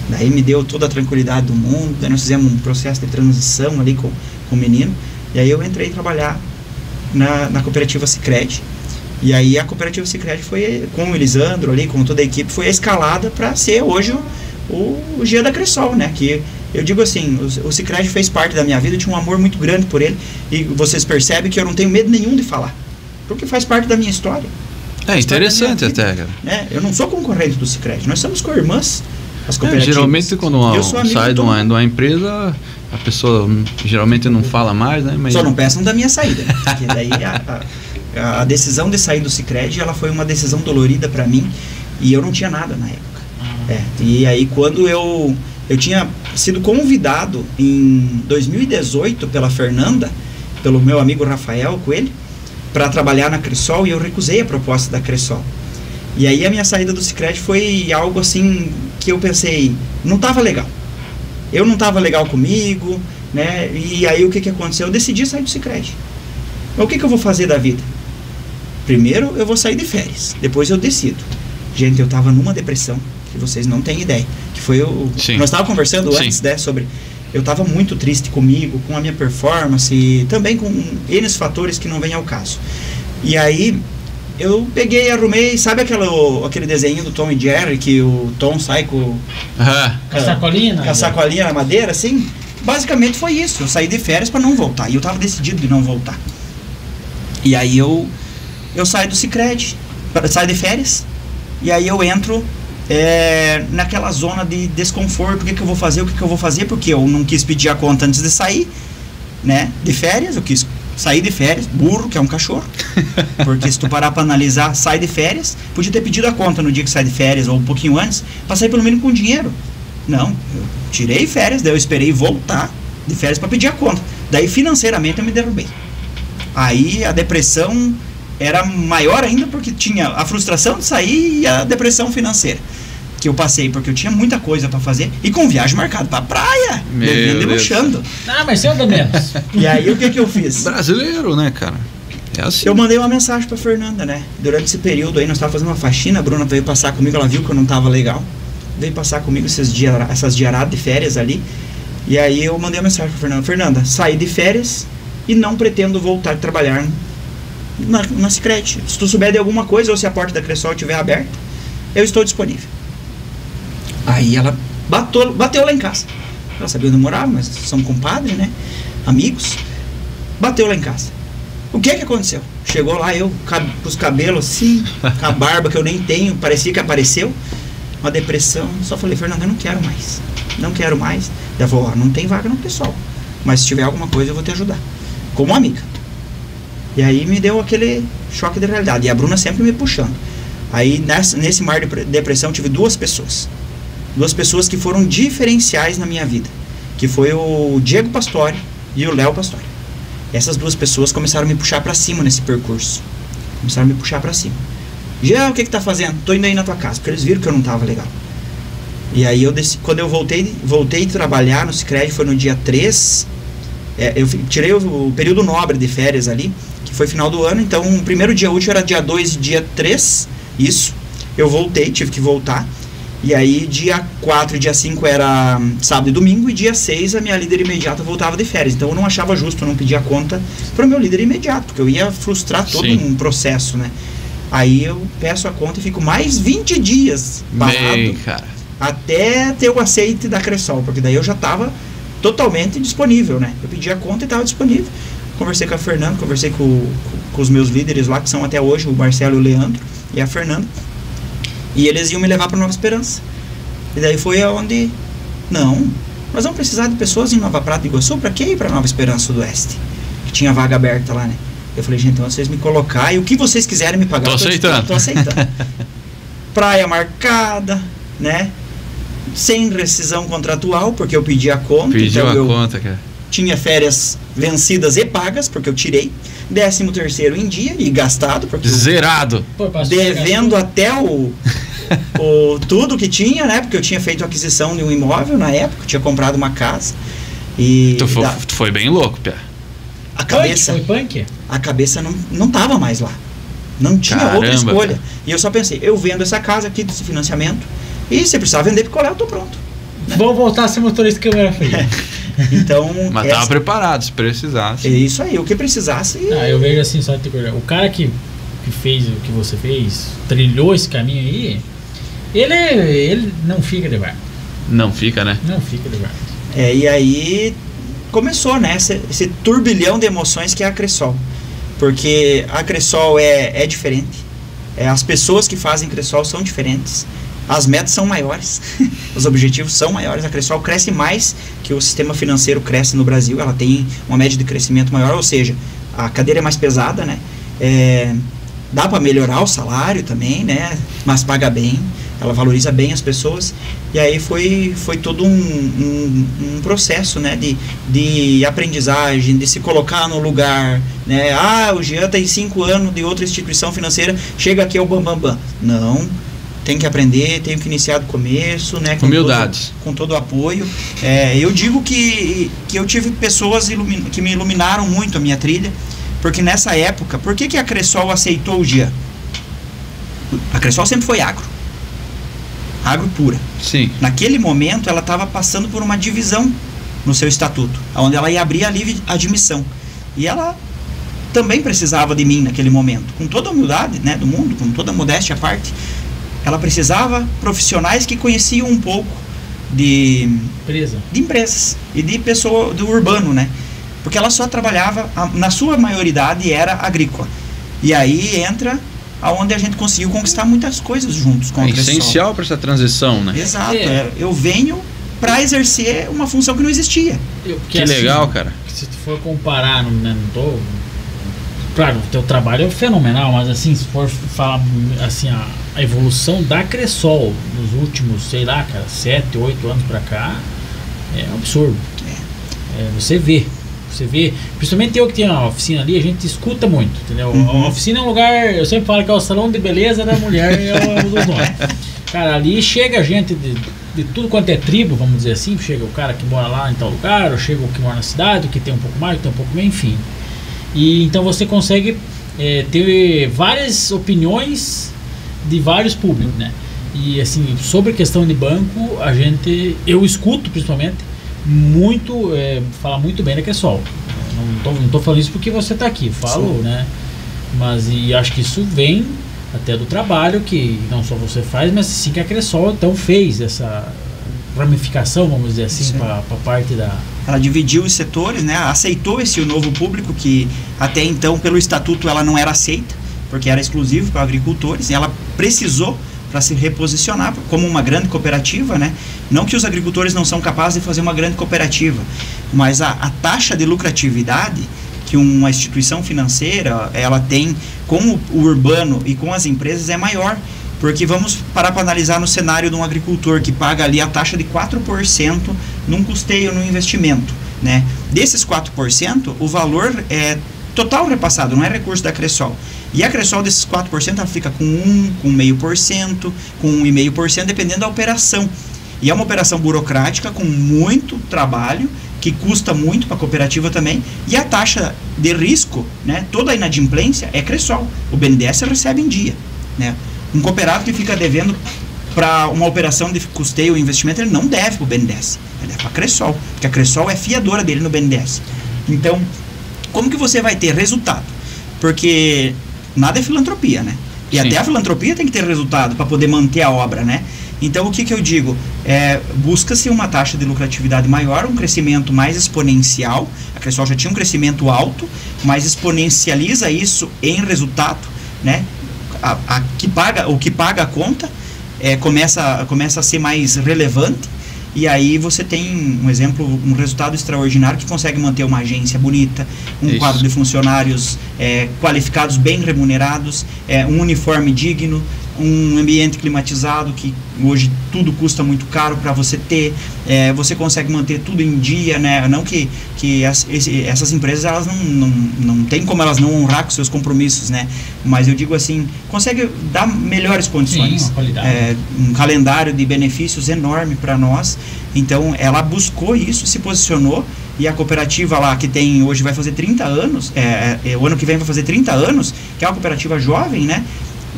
Daí me deu toda a tranquilidade do mundo, daí nós fizemos um processo de transição ali com o menino, e aí eu entrei trabalhar na cooperativa Sicredi. E aí a cooperativa Sicredi foi, com o Elisandro ali, com toda a equipe, foi a escalada para ser hoje o Jean da Cressol, né? Que eu digo assim, o Sicredi fez parte da minha vida, eu tinha um amor muito grande por ele, e vocês percebem que eu não tenho medo nenhum de falar, porque faz parte da minha história. É interessante até, cara. Eu não sou concorrente do Sicredi, nós somos co-irmãs, as cooperativas. Geralmente quando sai de uma empresa, a pessoa geralmente não fala mais, né? Mas... Só não peçam da minha saída, né? Porque daí a decisão de sair do Sicredi, ela foi uma decisão dolorida para mim, e eu não tinha nada na época. E aí quando eu tinha sido convidado em 2018 pela Fernanda, pelo meu amigo Rafael Coelho, para trabalhar na Cressol, e eu recusei a proposta da Cressol. E aí a minha saída do Sicredi foi algo assim que eu pensei, não estava legal. Eu não estava legal comigo, né? E aí o que aconteceu? Eu decidi sair do Sicredi. Mas o que eu vou fazer da vida? primeiro eu vou sair de férias, depois eu decido. Gente, eu tava numa depressão que vocês não têm ideia, que foi Sim. nós estávamos conversando Sim. antes, né, sobre, eu tava muito triste comigo, com a minha performance, e também com N fatores que não vêm ao caso. E aí eu peguei, arrumei, sabe aquele desenho do Tom e Jerry, que o Tom sai com Com a sacolinha? com a sacolinha na madeira, assim? Basicamente foi isso. Eu saí de férias para não voltar. E eu tava decidido de não voltar. E aí eu saio do Sicredi, saio de férias, e aí eu entro naquela zona de desconforto. O que eu vou fazer? O que eu vou fazer? Porque eu não quis pedir a conta antes de sair, né? De férias, eu quis sair de férias, burro, que é um cachorro. Porque se tu parar pra analisar, sai de férias, podia ter pedido a conta no dia que sai de férias, ou um pouquinho antes, pra sair pelo mínimo com dinheiro. Não, eu tirei férias, daí eu esperei voltar de férias pra pedir a conta. Daí financeiramente eu me derrubei. Aí a depressão era maior ainda, porque tinha a frustração de sair e a depressão financeira que eu passei, porque eu tinha muita coisa pra fazer e com viagem marcada pra praia, bebendo e luxando. Ah, mas você anda menos. E aí o que eu fiz? Brasileiro, né, cara? É assim. Eu mandei uma mensagem pra Fernanda, né? Durante esse período aí, nós tava fazendo uma faxina, a Bruna veio passar comigo, ela viu que eu não tava legal. Veio passar comigo essas diaradas de férias ali. E aí eu mandei uma mensagem pra Fernanda. Fernanda, saí de férias e não pretendo voltar a trabalhar na Sicredi. Se tu souber de alguma coisa ou se a porta da Cressol estiver aberta, eu estou disponível. Aí ela bateu lá em casa. Ela sabia onde eu morava, mas são compadres, né? Amigos. Bateu lá em casa. O que aconteceu? Chegou lá, eu com os cabelos assim, com a barba que eu nem tenho, parecia que apareceu. Uma depressão. Só falei, Fernanda, eu não quero mais. Não quero mais. Ela falou, não tem vaga no pessoal, mas se tiver alguma coisa eu vou te ajudar. Como amiga. E aí me deu aquele choque de realidade. E a Bruna sempre me puxando. Aí nesse mar de depressão tive duas pessoas. Duas pessoas que foram diferenciais na minha vida. Que foi o Diego Pastore e o Léo Pastore. Essas duas pessoas começaram a me puxar pra cima nesse percurso. Começaram a me puxar pra cima. Jean, o que tá fazendo? Tô indo aí na tua casa. Porque eles viram que eu não tava legal. E aí quando eu voltei a trabalhar no Sicredi, foi no dia 3. Eu tirei o período nobre de férias ali, que foi final do ano. Então o primeiro dia útil era dia 2 e dia 3. Isso. Eu voltei, tive que voltar. E aí dia 4 e dia 5 era sábado e domingo. E dia 6 a minha líder imediata voltava de férias. Então eu não achava justo eu não pedir a conta para o meu líder imediato, porque eu ia frustrar todo um processo, né? Aí eu peço a conta e fico mais 20 dias parado, até ter o aceite da Cressol, porque daí eu já estava totalmente disponível, né? Eu pedi a conta e estava disponível. Conversei com a Fernanda, conversei com os meus líderes lá, que são até hoje o Marcelo e o Leandro e a Fernanda. E eles iam me levar para Nova Esperança. E daí foi aonde, não, nós vamos precisar de pessoas em Nova Prata e Iguaçu, para que ir para Nova Esperança do Oeste? Que tinha vaga aberta lá, né? Eu falei, gente, então vocês me colocar e o que vocês quiserem me pagar, tô aceitando. Praia marcada, né? Sem rescisão contratual, porque eu pedi a conta. Pediu então a conta, cara. Tinha férias vencidas e pagas, porque eu tirei. 13º em dia e gastado, porque zerado. Devendo até o tudo que tinha, né? Porque eu tinha feito a aquisição de um imóvel na época, eu tinha comprado uma casa. E tu foi bem louco, Pé. A cabeça, foi punk? A cabeça não tava mais lá. Não tinha outra escolha. Cara. E eu só pensei, eu vendo essa casa aqui desse financiamento, e se precisar vender picolé, eu tô pronto. Né? Vou voltar a ser motorista de câmera fria. Então, mas tava preparado, se precisasse. É isso aí, o que precisasse. Eu vejo assim, só te o cara que fez o que você fez, trilhou esse caminho aí, ele não fica de bar. Não fica, né? Não fica de bar. E aí começou, né, esse turbilhão de emoções que é a Cressol. Porque a Cressol é diferente. As pessoas que fazem Cressol são diferentes. As metas são maiores. Os objetivos são maiores. A Cressol cresce mais que o sistema financeiro cresce no Brasil. Ela tem uma média de crescimento maior, ou seja, a cadeira é mais pesada, né? Dá para melhorar o salário também, né? Mas paga bem. Ela valoriza bem as pessoas. E aí foi todo um processo, né, de aprendizagem, de se colocar no lugar, né? O Jean tem 5 anos de outra instituição financeira, chega aqui ao bam. Não, tem que aprender, tenho que iniciar do começo, né? Humildade. Com todo o apoio. Eu digo que eu tive pessoas que me iluminaram muito a minha trilha, Porque nessa época, por que a Cressol aceitou o Jean? A Cressol sempre foi agro pura. Sim. Naquele momento, ela estava passando por uma divisão no seu estatuto, onde ela ia abrir a livre admissão. E ela também precisava de mim naquele momento, com toda a humildade, né, do mundo, com toda a modéstia à parte. Ela precisava profissionais que conheciam um pouco de empresas e de pessoa do urbano, né? Porque ela só trabalhava, na sua maioridade era agrícola. E aí entra aonde a gente conseguiu conquistar muitas coisas juntos com a Cressol. É essencial para essa transição, né? Exato. Eu venho para exercer uma função que não existia. Que assim, legal, cara. Se tu for comparar, não tô... Claro, o teu trabalho é fenomenal, mas assim, se for falar assim, a evolução da Cressol nos últimos, sei lá, cara, 7, 8 anos pra cá, é um absurdo. Você vê, principalmente eu que tenho uma oficina ali, a gente escuta muito, entendeu? A oficina é um lugar, eu sempre falo que é o salão de beleza da mulher e é um dos nomes. Cara, ali chega gente de tudo quanto é tribo, vamos dizer assim, chega o cara que mora lá em tal lugar, ou chega o que mora na cidade, o que tem um pouco mais, o que tem um pouco menos, enfim. E então você consegue ter várias opiniões de vários públicos, né? E assim, sobre a questão de banco, eu escuto principalmente muito, falar muito bem da Cressol. Não tô falando isso porque você está aqui, falo, né? Mas e acho que isso vem até do trabalho que não só você faz, mas sim que a Cressol então fez essa ramificação, vamos dizer assim, para a parte da... Ela dividiu os setores, né? Aceitou esse novo público que até então, pelo estatuto, ela não era aceita, porque era exclusivo para agricultores, e ela precisou para se reposicionar como uma grande cooperativa, né? Não que os agricultores não são capazes de fazer uma grande cooperativa, mas a taxa de lucratividade que uma instituição financeira ela tem com o urbano e com as empresas é maior. Porque vamos parar para analisar no cenário de um agricultor que paga ali a taxa de 4% num custeio, num investimento, né? Desses 4%, o valor é total repassado, não é recurso da Cressol. E a Cressol desses 4% ela fica com 1%, com 0,5%, com 1,5%, dependendo da operação. E é uma operação burocrática com muito trabalho, que custa muito para a cooperativa também, e a taxa de risco, né? Toda a inadimplência é Cressol. O BNDES recebe em dia, né? Um cooperado que fica devendo para uma operação de custeio ou investimento, ele não deve para o BNDES, ele deve para a Cressol, porque a Cressol é fiadora dele no BNDES. Então, como que você vai ter resultado? Porque nada é filantropia, né? E até a filantropia tem que ter resultado para poder manter a obra, né? Então, o que eu digo? Busca-se uma taxa de lucratividade maior, um crescimento mais exponencial. A Cressol já tinha um crescimento alto, mas exponencializa isso em resultado, né? O que paga a conta começa a ser mais relevante, e aí você tem um exemplo, um resultado extraordinário que consegue manter uma agência bonita, um quadro de funcionários qualificados, bem remunerados, um uniforme digno, um ambiente climatizado, que hoje tudo custa muito caro para você ter, você consegue manter tudo em dia, né? Não que essas empresas elas não tem como elas não honrar com seus compromissos, né? Mas eu digo assim, consegue dar melhores condições. Sim, uma qualidade. Um calendário de benefícios enorme para nós. Então ela buscou isso, se posicionou, e a cooperativa lá que tem hoje vai fazer 30 anos, o ano que vem vai fazer 30 anos, que é uma cooperativa jovem, né?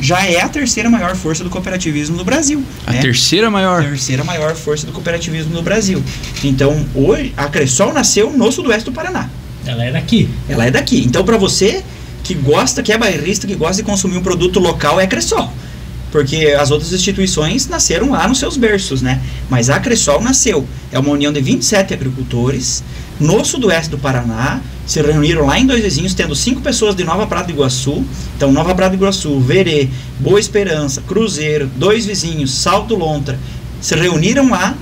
Já é a terceira maior força do cooperativismo no Brasil. A terceira maior? A terceira maior força do cooperativismo no Brasil. Então, hoje, a Cressol nasceu no sudoeste do Paraná. Ela é daqui. Ela é daqui. Então, para você que gosta, que é bairrista, que gosta de consumir um produto local, é Cressol. Porque as outras instituições nasceram lá nos seus berços, né? Mas a Cressol nasceu. É uma união de 27 agricultores no sudoeste do Paraná. Se reuniram lá em Dois Vizinhos, tendo 5 pessoas de Nova Prata do Iguaçu. Então, Nova Prata do Iguaçu, Verê, Boa Esperança, Cruzeiro, Dois Vizinhos, Salto Lontra, se reuniram lá,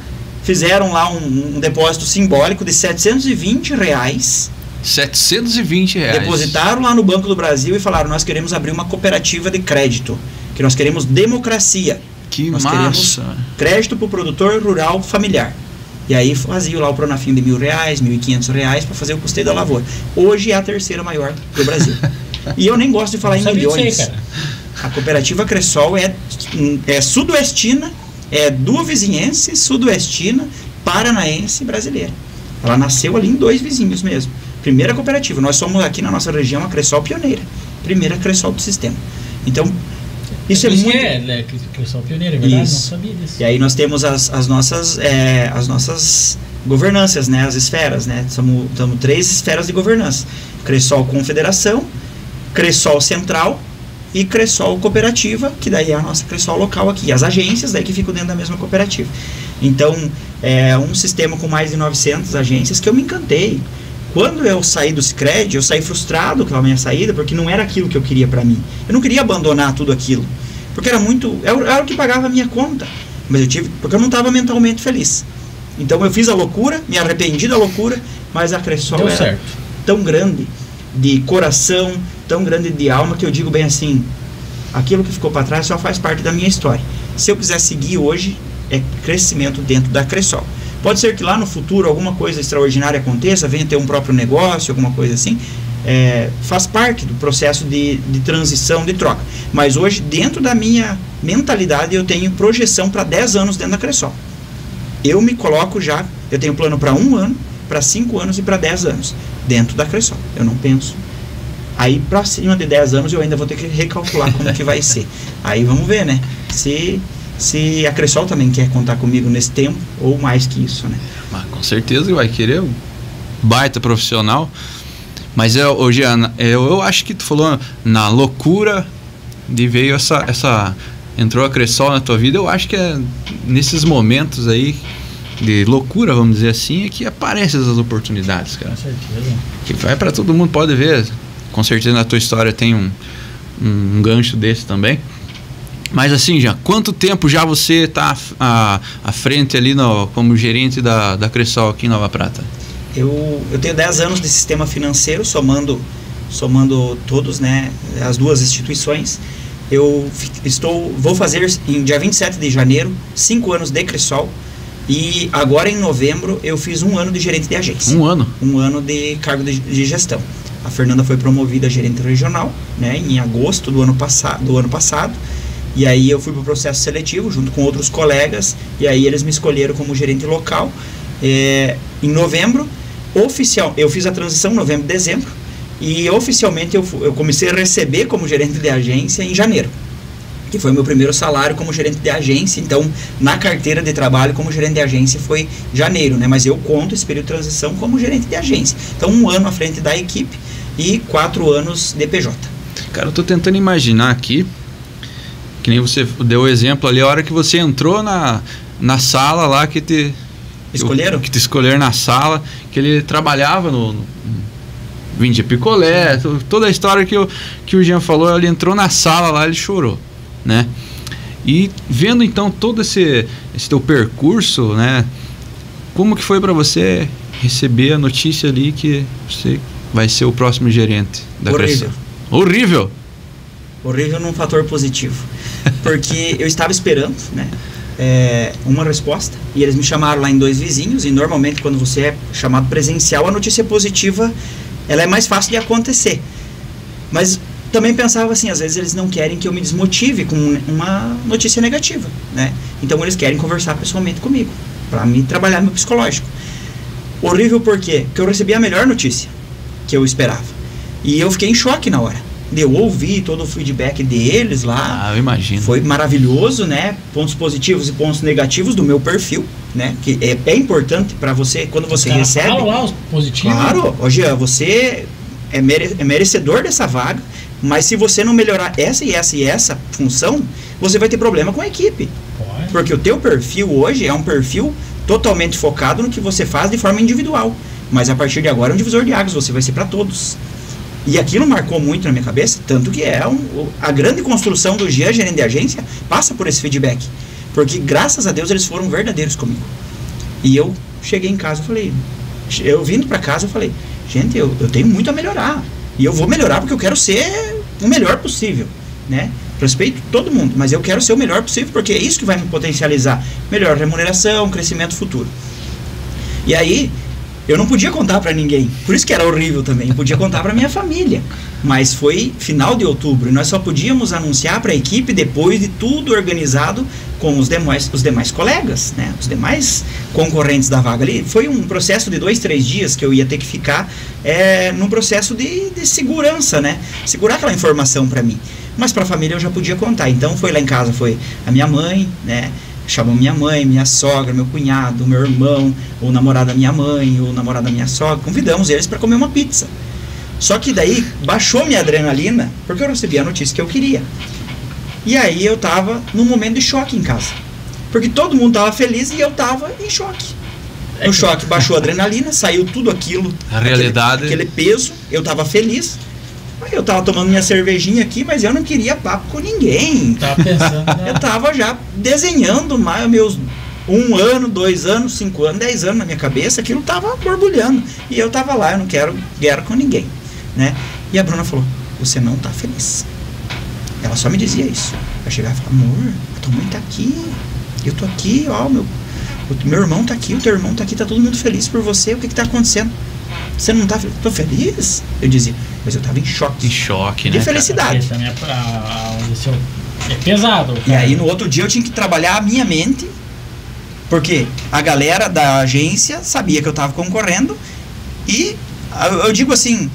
fizeram lá um depósito simbólico de R$720. R$720. Depositaram lá no Banco do Brasil e falaram: nós queremos abrir uma cooperativa de crédito, que nós queremos democracia. Nós queremos crédito para o produtor rural familiar. E aí fazia lá o Pronafim de R$1.000, R$1.500 para fazer o custeio da lavoura. Hoje é a terceira maior do Brasil. E eu nem gosto de falar em milhões. Aí, a cooperativa Cressol é sudoestina, é duovizinhense, sudoestina, paranaense e brasileira. Ela nasceu ali em Dois Vizinhos mesmo. primeira cooperativa. Nós somos aqui na nossa região a Cressol pioneira, primeira Cressol do sistema. Então, isso é muito... Cressol pioneira, é verdade? Isso. Não sabia disso. E aí nós temos as nossas governanças, né? As esferas, né? Somos 3 esferas de governança. Cressol Confederação, Cressol Central e Cressol Cooperativa, que daí é a nossa Cressol local aqui. As agências daí que ficam dentro da mesma cooperativa. Então, é um sistema com mais de 900 agências que eu me encantei. Quando eu saí do Sicredi, eu saí frustrado com a minha saída, porque não era aquilo que eu queria para mim. Eu não queria abandonar tudo aquilo, porque era o que pagava a minha conta, mas porque eu não estava mentalmente feliz. Então eu fiz a loucura, me arrependi da loucura, mas a Cressol era tão grande de coração, tão grande de alma, que eu digo bem assim, aquilo que ficou para trás só faz parte da minha história. Se eu quiser seguir hoje, é crescimento dentro da Cressol. Pode ser que lá no futuro alguma coisa extraordinária aconteça, venha ter um próprio negócio, alguma coisa assim, faz parte do processo de transição, de troca. Mas hoje, dentro da minha mentalidade, eu tenho projeção para 10 anos dentro da Cressol. Eu me coloco já, eu tenho plano para 1 ano, para 5 anos e para 10 anos dentro da Cressol. Eu não penso. Aí, para cima de 10 anos, eu ainda vou ter que recalcular como que vai ser. Aí vamos ver, né? Se a Cressol também quer contar comigo nesse tempo, ou mais que isso, né? Mas com certeza vai querer um baita profissional. Mas, Jean, eu acho que tu falou na loucura de veio entrou a Cressol na tua vida. Eu acho que é nesses momentos aí de loucura, vamos dizer assim, é que aparecem as oportunidades, cara. Com certeza. Que vai para todo mundo, pode ver. Com certeza na tua história tem um gancho desse também. Mas assim, já quanto tempo já você está à frente ali como gerente da Cressol aqui em Nova Prata? Eu tenho 10 anos de sistema financeiro, somando todos, né, as duas instituições. Vou fazer em dia 27 de janeiro 5 anos de Cressol, e agora em novembro eu fiz 1 ano de gerente de agência. 1 ano? 1 ano de cargo de gestão. A Fernanda foi promovida a gerente regional, né, em agosto do ano passado. E aí eu fui para o processo seletivo junto com outros colegas, e aí eles me escolheram como gerente local. Em novembro, eu fiz a transição novembro, dezembro, e oficialmente eu comecei a receber como gerente de agência em janeiro, que foi meu primeiro salário como gerente de agência. Então, na carteira de trabalho como gerente de agência foi janeiro, né? Mas eu conto esse período de transição como gerente de agência. Então, 1 ano à frente da equipe e 4 anos de PJ. Cara, eu tô tentando imaginar aqui, que nem você deu o exemplo ali, a hora que você entrou na sala lá que te escolheram na sala, que ele trabalhava no vendia picolé, toda a história que o Jean falou, ele entrou na sala lá, ele chorou, né? E vendo então todo esse teu percurso, né? Como que foi para você receber a notícia ali que você vai ser o próximo gerente da Cressol? Horrível! Horrível num fator positivo, porque eu estava esperando, né, uma resposta, e eles me chamaram lá em 2 vizinhos, e normalmente quando você é chamado presencial, a notícia positiva, ela é mais fácil de acontecer. Mas também pensava assim, às vezes eles não querem que eu me desmotive com uma notícia negativa, né? Então eles querem conversar pessoalmente comigo, para me trabalhar meu psicológico. Horrível por quê? Porque eu recebi a melhor notícia que eu esperava, e eu fiquei em choque na hora. Eu ouvi todo o feedback deles lá. Eu imagino. Foi maravilhoso, né? Pontos positivos e pontos negativos do meu perfil, né? Que é importante para você, quando você recebe. Fala lá os positivos. Claro, hoje você é merecedor dessa vaga, mas se você não melhorar essa e essa e essa função, você vai ter problema com a equipe. Pode. Porque o teu perfil hoje é um perfil totalmente focado no que você faz de forma individual. Mas a partir de agora é um divisor de águas, você vai ser para todos. E aquilo marcou muito na minha cabeça, tanto que a grande construção do Jean, gerente de agência, passa por esse feedback. Porque, graças a Deus, eles foram verdadeiros comigo. E eu cheguei em casa, eu vindo para casa, eu falei, gente, eu tenho muito a melhorar. E eu vou melhorar porque eu quero ser o melhor possível, né? Respeito todo mundo, mas eu quero ser o melhor possível, porque é isso que vai me potencializar. Melhor remuneração, crescimento futuro. E aí, eu não podia contar para ninguém, por isso que era horrível também. Eu podia contar para minha família, mas foi final de outubro e nós só podíamos anunciar para a equipe depois de tudo organizado com os demais colegas, né? Os demais concorrentes da vaga ali. Foi um processo de 2, 3 dias que eu ia ter que ficar num processo de segurança, né? Segurar aquela informação para mim. Mas para a família eu já podia contar. Então foi lá em casa, foi a minha mãe, né? Chamou minha mãe, minha sogra, meu cunhado, meu irmão, o namorado da minha mãe, o namorado da minha sogra. Convidamos eles para comer uma pizza. Só que daí baixou minha adrenalina porque eu recebi a notícia que eu queria. E aí eu tava num momento de choque em casa. Porque todo mundo tava feliz e eu tava em choque. No choque baixou a adrenalina, saiu tudo aquilo. A realidade. Aquele peso, eu tava feliz. Eu tava tomando minha cervejinha aqui, mas eu não queria papo com ninguém. Tava pensando, né? Eu tava já desenhando meus 1 ano, 2 anos, 5 anos, 10 anos na minha cabeça. Aquilo tava borbulhando. E eu tava lá, eu não quero guerra com ninguém, né? E a Bruna falou, você não tá feliz. Ela só me dizia isso. Eu chegava e falava, amor, a tua mãe tá aqui, eu tô aqui, ó, meu irmão tá aqui, o teu irmão tá aqui, tá todo mundo feliz por você, o que tá acontecendo? Você não tá feliz? Tô feliz? Eu dizia, mas eu tava em choque. Em choque, né? De felicidade. É pesado. Cara. E aí no outro dia eu tinha que trabalhar a minha mente, porque a galera da agência sabia que eu tava concorrendo e eu digo assim,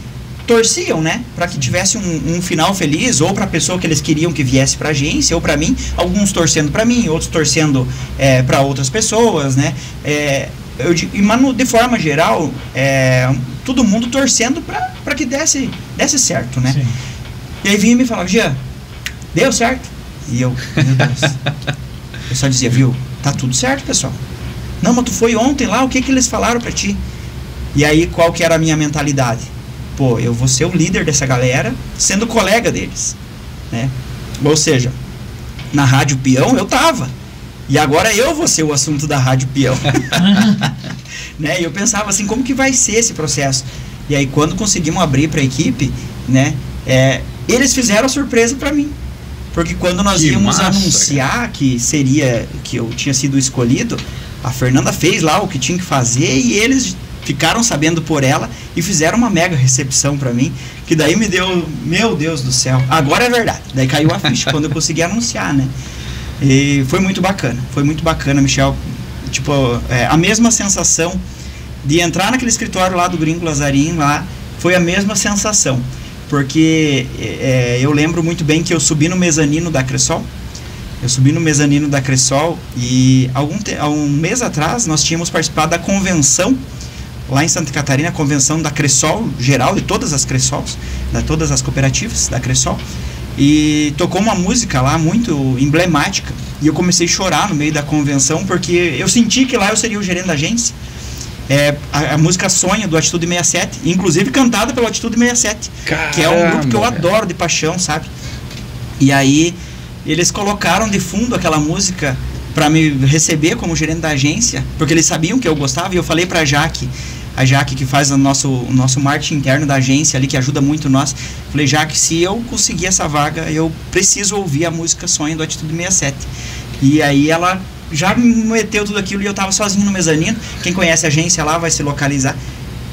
torciam, né, para que tivesse um final feliz, ou para a pessoa que eles queriam que viesse para a agência, ou para mim, alguns torcendo para mim, outros torcendo para outras pessoas, né, mas de forma geral, todo mundo torcendo para que desse certo, né. Sim. E aí vinha e me falava, Jean, deu certo? E eu, meu Deus, eu só dizia, viu, tá tudo certo, pessoal. Não, mas tu foi ontem lá, o que eles falaram para ti? E aí, qual que era a minha mentalidade? Pô, eu vou ser o líder dessa galera, sendo colega deles, né? Ou seja, na Rádio Peão eu tava, e agora eu vou ser o assunto da Rádio Peão. Né? E eu pensava assim, como que vai ser esse processo? E aí quando conseguimos abrir para a equipe, né, eles fizeram a surpresa para mim, porque quando nós íamos anunciar que eu tinha sido escolhido, a Fernanda fez lá o que tinha que fazer e eles ficaram sabendo por ela e fizeram uma mega recepção pra mim, que daí me deu, meu Deus do céu, agora é verdade, daí caiu a ficha quando eu consegui anunciar, né? E foi muito bacana, Michel, tipo, a mesma sensação de entrar naquele escritório lá do Gringo Lazarim, lá, foi a mesma sensação, porque eu lembro muito bem que eu subi no mezanino da Cressol, e há um mês atrás nós tínhamos participado da convenção lá em Santa Catarina, a convenção da Cressol geral, de todas as Cressols, de todas as cooperativas da Cressol, e tocou uma música lá muito emblemática, e eu comecei a chorar no meio da convenção, porque eu senti que lá eu seria o gerente da agência. A música Sonho, do Atitude 67, inclusive cantada pelo Atitude 67, Caramba, que é um grupo que eu adoro de paixão, sabe? E aí eles colocaram de fundo aquela música para me receber como gerente da agência, porque eles sabiam que eu gostava, e eu falei para a Jaque que faz o nosso marketing interno da agência ali, que ajuda muito nós, falei, Jaque, se eu conseguir essa vaga, eu preciso ouvir a música Sonho do Atitude 67. E aí ela já me meteu tudo aquilo e eu tava sozinho no mezanino, quem conhece a agência lá vai se localizar.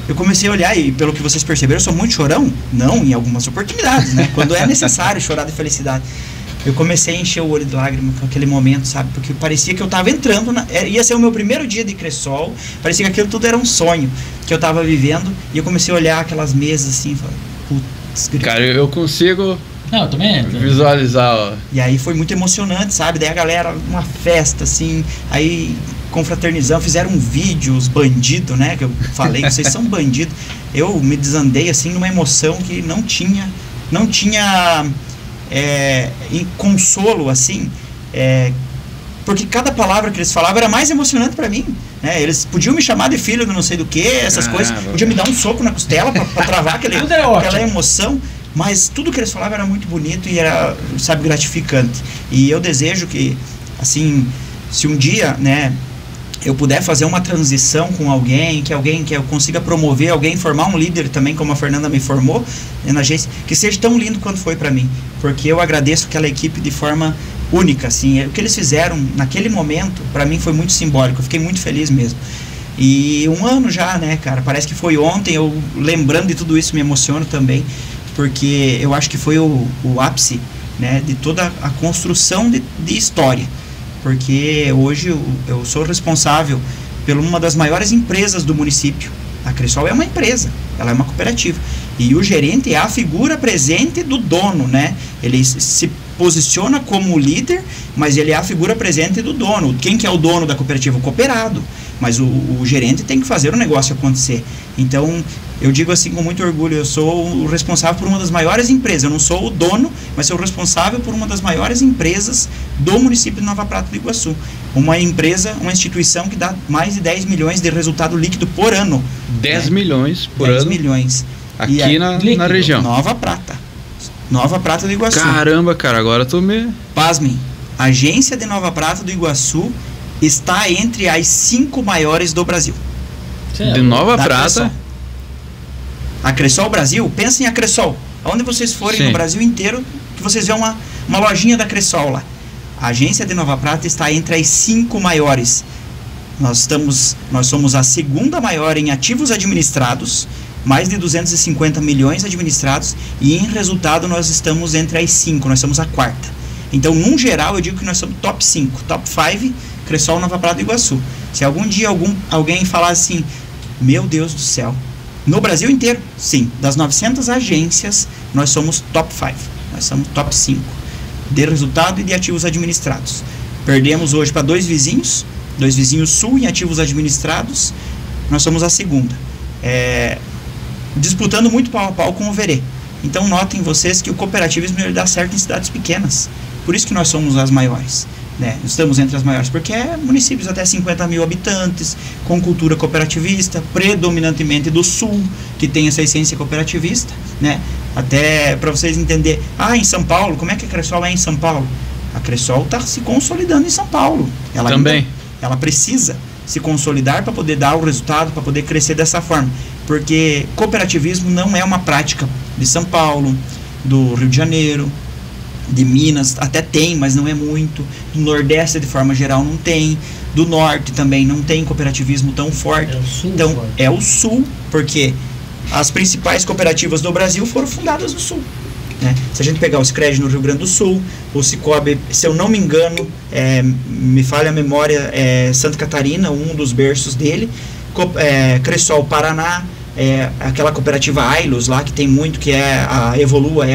Eu comecei a olhar e, pelo que vocês perceberam, eu sou muito chorão? Não, em algumas oportunidades, né? Quando é necessário chorar de felicidade. Eu comecei a encher o olho de lágrimas com aquele momento, sabe? Porque parecia que eu estava entrando, ia ser o meu primeiro dia de Cressol, parecia que aquilo tudo era um sonho que eu estava vivendo, e eu comecei a olhar aquelas mesas assim, e falei, putz, cara, eu consigo também visualizar, ó. E aí foi muito emocionante, sabe? Daí a galera, uma festa, assim, aí confraternizando, fizeram um vídeo, os bandidos, né? Que eu falei que vocês são bandidos. Eu me desandei, assim, numa emoção que não tinha em consolo, assim, porque cada palavra que eles falavam era mais emocionante para mim, né? Eles podiam me chamar de filho de não sei do que, essas coisas, podiam me dar um soco na costela para travar aquela emoção, mas tudo que eles falavam era muito bonito e era, sabe, gratificante. E eu desejo que, assim, se um dia, né, eu puder fazer uma transição com alguém que eu consiga promover, alguém formar um líder também, como a Fernanda me formou, né, na agência, que seja tão lindo quanto foi para mim, porque eu agradeço aquela equipe de forma única, assim, o que eles fizeram naquele momento, para mim foi muito simbólico, eu fiquei muito feliz mesmo. E 1 ano já, né, cara, parece que foi ontem, eu lembrando de tudo isso me emociono também, porque eu acho que foi o ápice, né, de toda a construção de história. porque hoje eu sou responsável por uma das maiores empresas do município. A Cressol é uma empresa, ela é uma cooperativa. E o gerente é a figura presente do dono, né? Ele se posiciona como líder, mas ele é a figura presente do dono. Quem que é o dono da cooperativa? O cooperado. Mas o gerente tem que fazer o negócio acontecer. Então, eu digo assim com muito orgulho, eu sou o responsável por uma das maiores empresas. Eu não sou o dono, mas sou o responsável por uma das maiores empresas do município de Nova Prata do Iguaçu. Uma empresa, uma instituição que dá mais de 10 milhões de resultado líquido por ano. 10 milhões por ano? 10 milhões. Aqui na região. Nova Prata. Nova Prata do Iguaçu. Caramba, cara, agora eu tô me... Pasmem, a agência de Nova Prata do Iguaçu está entre as 5 maiores do Brasil. De Nova Prata? Cressol. A Cressol Brasil, pensem em a Cressol. Aonde vocês forem no Brasil inteiro, que vocês vêem uma lojinha da Cressol lá. A agência de Nova Prata está entre as 5 maiores. Nós somos a segunda maior em ativos administrados, mais de 250 milhões administrados, e em resultado nós estamos entre as 5, nós somos a quarta. Então, num geral, eu digo que nós somos top 5, top 5, Cressol, Nova Prata do Iguaçu. Se algum dia alguém falar assim, meu Deus do céu, no Brasil inteiro, sim, das 900 agências, nós somos top 5, nós somos top 5 de resultado e de ativos administrados. Perdemos hoje para dois vizinhos sul em ativos administrados, nós somos a segunda. Disputando muito pau a pau com o Verê. Então notem vocês que o cooperativismo ele dá certo em cidades pequenas. Por isso que nós somos as maiores, né? Estamos entre as maiores, porque é municípios até 50 mil habitantes, com cultura cooperativista, predominantemente do sul, que tem essa essência cooperativista, né? Até para vocês entenderem, em São Paulo, como é que a Cressol é em São Paulo? A Cressol está se consolidando em São Paulo. Ela também. Ela precisa se consolidar para poder dar o resultado, para poder crescer dessa forma. Porque cooperativismo não é uma prática de São Paulo, do Rio de Janeiro, de Minas, até tem, mas não é muito. Do Nordeste, de forma geral, não tem. Do Norte também não tem cooperativismo tão forte. É o Sul. Então, forte. é o Sul, porque as principais cooperativas do Brasil foram fundadas no Sul. Né? Se a gente pegar o Sicredi no Rio Grande do Sul, o Cicobi, se eu não me engano, me falha a memória, Santa Catarina, um dos berços dele, Cressol Paraná, aquela cooperativa Ailos lá, que tem muito, que é a Evolua,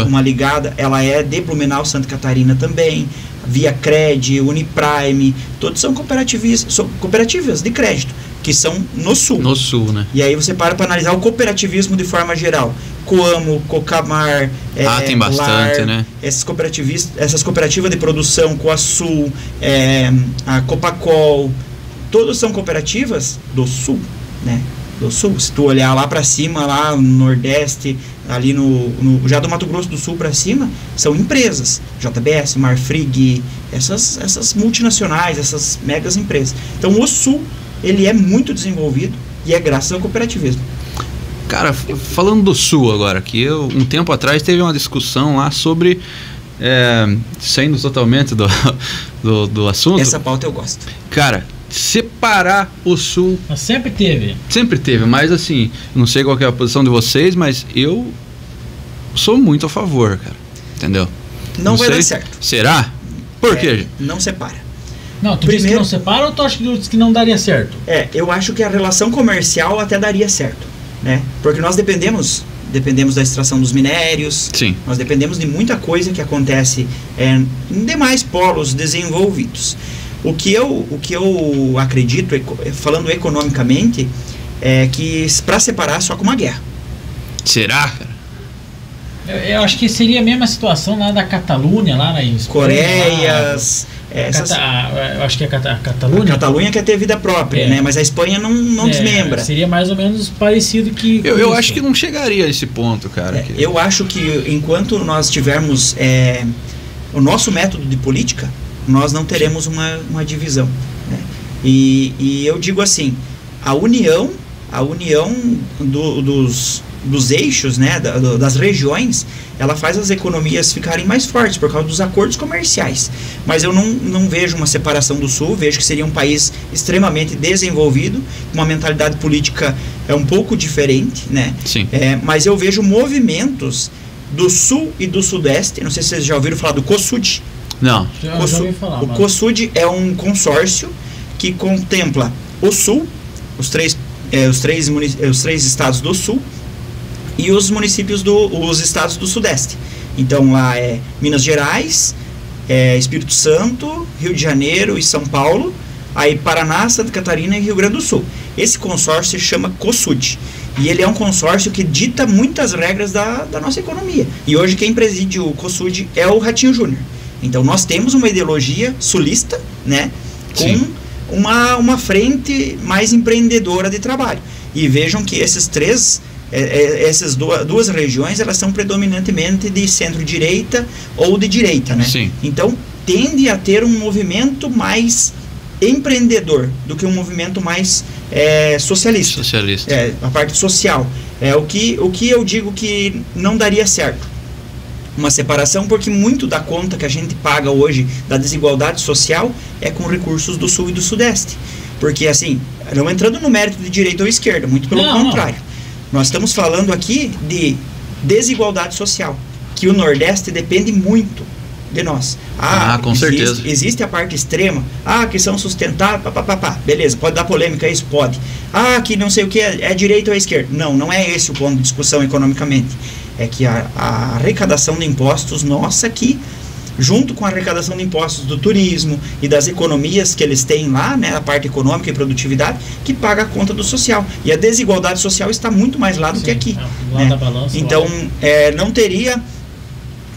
uma ligada, ela é de Blumenau, Santa Catarina também, Via Cred, Uniprime, todos são cooperativas de crédito, que são no Sul. No Sul, né? E aí você para analisar o cooperativismo de forma geral. Coamo, Cocamar, tem bastante, Lar, né? essas cooperativas de produção, Coasul, a Copacol, todas são cooperativas do Sul, né? Do Sul. Se tu olhar lá para cima, lá no Nordeste, ali já do Mato Grosso do Sul para cima, são empresas, JBS, Marfrig, essas multinacionais, essas megas empresas. Então o Sul, ele é muito desenvolvido e é graças ao cooperativismo. Cara, falando do Sul agora, que um tempo atrás teve uma discussão lá sobre, saindo totalmente do assunto. Essa pauta eu gosto. Cara, separar o Sul... Mas sempre teve. Sempre teve, mas assim, não sei qual que é a posição de vocês, mas eu sou muito a favor, cara. Entendeu? Não vai dar certo. Será? Por quê? Não separa. Não, tu diz que não separa ou tu acha que não daria certo? Eu acho que a relação comercial até daria certo, né? Porque nós dependemos da extração dos minérios. Sim. Nós dependemos de muita coisa que acontece em demais polos desenvolvidos. O que eu acredito, falando economicamente, é que para separar só com uma guerra. Será, cara? Eu acho que seria a mesma situação lá da Catalunha, lá na Espanha. Coreias... eu acho que é a Catalunha. A Catalunha quer ter vida própria, né? Mas a Espanha não desmembra. Seria mais ou menos parecido que... Eu acho que não chegaria a esse ponto, cara. Eu acho que enquanto nós tivermos o nosso método de política, nós não teremos uma divisão, né? E eu digo assim, a união dos eixos, né, das regiões, ela faz as economias ficarem mais fortes por causa dos acordos comerciais. Mas eu não vejo uma separação do Sul, vejo que seria um país extremamente desenvolvido, uma mentalidade política um pouco diferente, né? Sim. Mas eu vejo movimentos do Sul e do Sudeste, não sei se vocês já ouviram falar do COSUD. Não. Já ouvi falar, O mas- COSUD é um consórcio que contempla o Sul, os três estados do Sul e os municípios os estados do Sudeste. Então lá é Minas Gerais, Espírito Santo, Rio de Janeiro e São Paulo, aí Paraná, Santa Catarina e Rio Grande do Sul. Esse consórcio se chama COSUD. E ele é um consórcio que dita muitas regras da nossa economia. E hoje quem preside o COSUD é o Ratinho Júnior. Então nós temos uma ideologia sulista, né, com Sim. uma frente mais empreendedora de trabalho. E vejam que essas duas regiões, elas são predominantemente de centro-direita ou de direita, né? Sim. Então tende a ter um movimento mais empreendedor do que um movimento mais socialista. Socialista. A parte social. O que eu digo que não daria certo. Uma separação, porque muito da conta que a gente paga hoje da desigualdade social é com recursos do Sul e do Sudeste. Porque, assim, não entrando no mérito de direita ou esquerda, muito pelo contrário. Nós estamos falando aqui de desigualdade social, que o Nordeste depende muito de nós. Com certeza. Existe a parte extrema, que são sustentáveis, beleza, pode dar polêmica isso? Pode. Que não sei o que é direita ou é esquerda. Não é esse o ponto de discussão economicamente. É que a arrecadação de impostos nossa aqui, junto com a arrecadação de impostos do turismo e das economias que eles têm lá, né, a parte econômica e produtividade, que paga a conta do social. E a desigualdade social está muito mais lá do que aqui. Lá Né? da balança, Então, lá.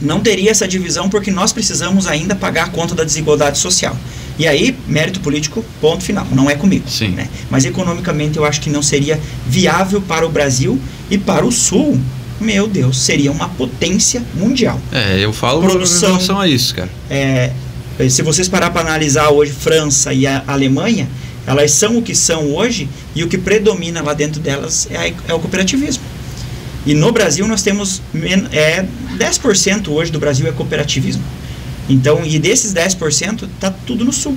não teria essa divisão, porque nós precisamos ainda pagar a conta da desigualdade social. E aí, mérito político, ponto final. Não é comigo. Sim. Né? Mas economicamente eu acho que não seria viável para o Brasil e para o Sul. Meu Deus, seria uma potência mundial. Eu falo Produção. em relação a isso, cara. Se vocês parar para analisar hoje França e a Alemanha, elas são o que são hoje, e o que predomina lá dentro delas é o cooperativismo. E no Brasil nós temos 10% hoje do Brasil é cooperativismo. Então, e desses 10% está tudo no Sul.